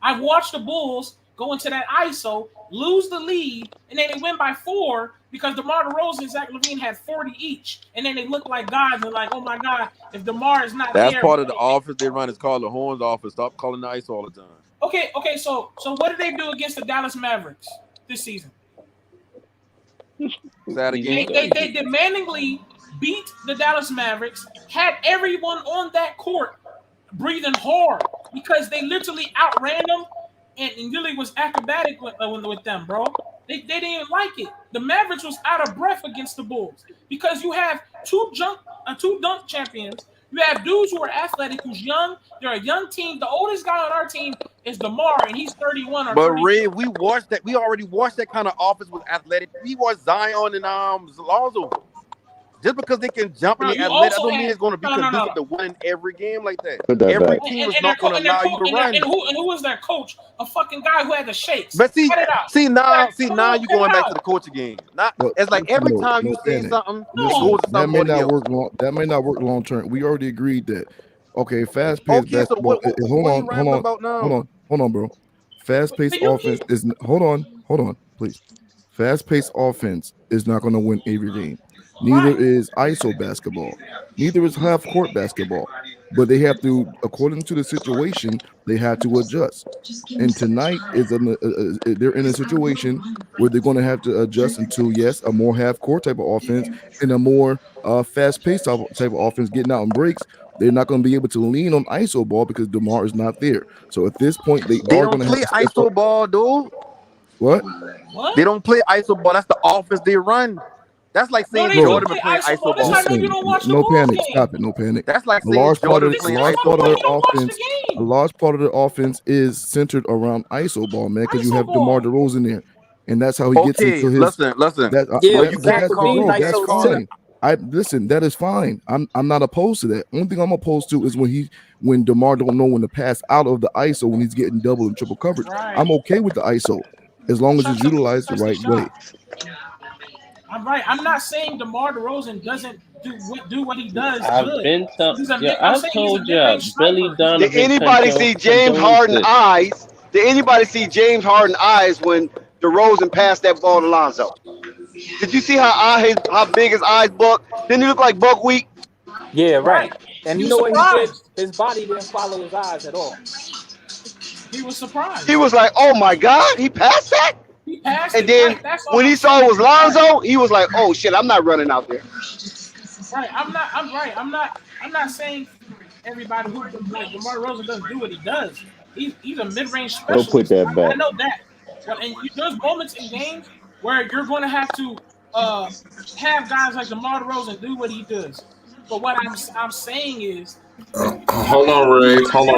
I've watched the Bulls go into that ISO, lose the lead, and then they win by 4 because DeMar DeRozan and Zach LaVine had 40 each. And then they look like gods and like, oh my God, if DeMar is not That's there. part of the offense they run. It's called the Horns offense. Stop calling the ISO all the time. Okay, so what did they do against the Dallas Mavericks this season? They demandingly beat the Dallas Mavericks, had everyone on that court breathing hard because they literally outran them and really was acrobatic with them, bro. They didn't like it. The Mavericks was out of breath against the Bulls because you have two dunk champions You have dudes who are athletic, who's young. They're a young team. The oldest guy on our team is Demar, and he's 31 or But 32. Ray, we watched that. We already watched that kind of offense with athletic. We watched Zion and Lonzo. Just because they can jump in the athletic, that don't mean it's going to be conducive to winning every game like that. Put that Every back. team is not going to allow you to run. And who was that coach? A fucking guy who had the shakes. But see now you're going back to the the coaching game. Not But it's like every time you say panic. something, Listen, it goes to that may somebody not else. work long. That may not work long term. We already agreed that. Okay, fast paced basketball. Hold on, bro. Fast paced offense is hold on, please. Fast paced offense is not going to win every game. Neither is ISO basketball. Neither is half court basketball. But they have to, according to the situation, they have to adjust. And tonight is they're in a situation where they're going to have to adjust into a more half court type of offense and a more fast paced type of offense, getting out in breaks. They're not going to be able to lean on ISO ball because DeMar is not there. So at this point, they are going to play ISO ball, dude. What? They don't play ISO ball. That's the offense they run. That's like saying Jordan been playing ISO ball. No panic. Stop it. No panic. That's like a large part of the a large part of the offense is centered around ISO ball, man, because you have DeMar DeRozan there, and that's how he gets into his. Listen. That's fine. That is fine. I'm not opposed to that. Only thing I'm opposed to is when DeMar don't know when to pass out of the ISO when he's getting double and triple coverage. Right. I'm okay with the ISO as long as it's utilized the right way. I'm right. I'm not saying DeMar DeRozan doesn't do what he does. I've told you, Billy Donovan. Did anybody see James Harden eyes? Did anybody see James Harden eyes when DeRozan passed that ball to Lonzo? Did you see how big his eyes buck? Didn't he look like buckwheat? Yeah, right. And you know what he did? His body didn't follow his eyes at all. He was surprised. He was like, "Oh my God, he passed that!" He passed and then when he saw it was Lonzo, he was like, "Oh shit, I'm not running out there." Right. I'm not saying everybody who like DeMar DeRozan doesn't do what he does. He's a mid-range specialist. Don't put that back. I know that. And there's moments in games where you're going to have to have guys like DeMar DeRozan do what he does. But what I'm saying is. Hold on,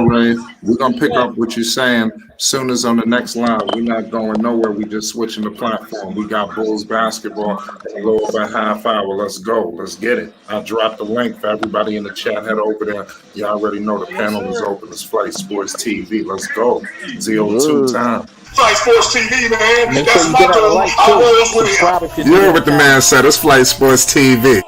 Ray. We're gonna pick up what you're saying soon as on the next line. We're not going nowhere. We just switching the platform. We got Bulls basketball in a little over a half hour. Let's go. Let's get it. I dropped the link for everybody in the chat. Head over there. You already know the panel is open. It's Flight Sports TV. Let's go. ZO2 time. Flight Sports TV, man. That's my You heard what the man said. It's Flight Sports TV.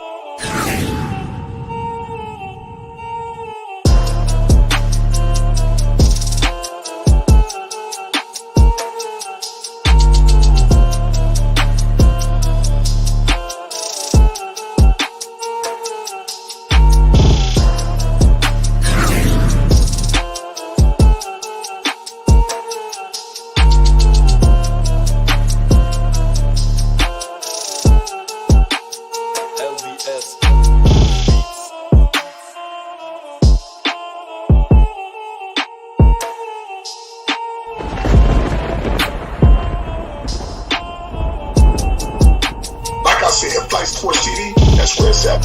Flight Sports TV, that's where it's at.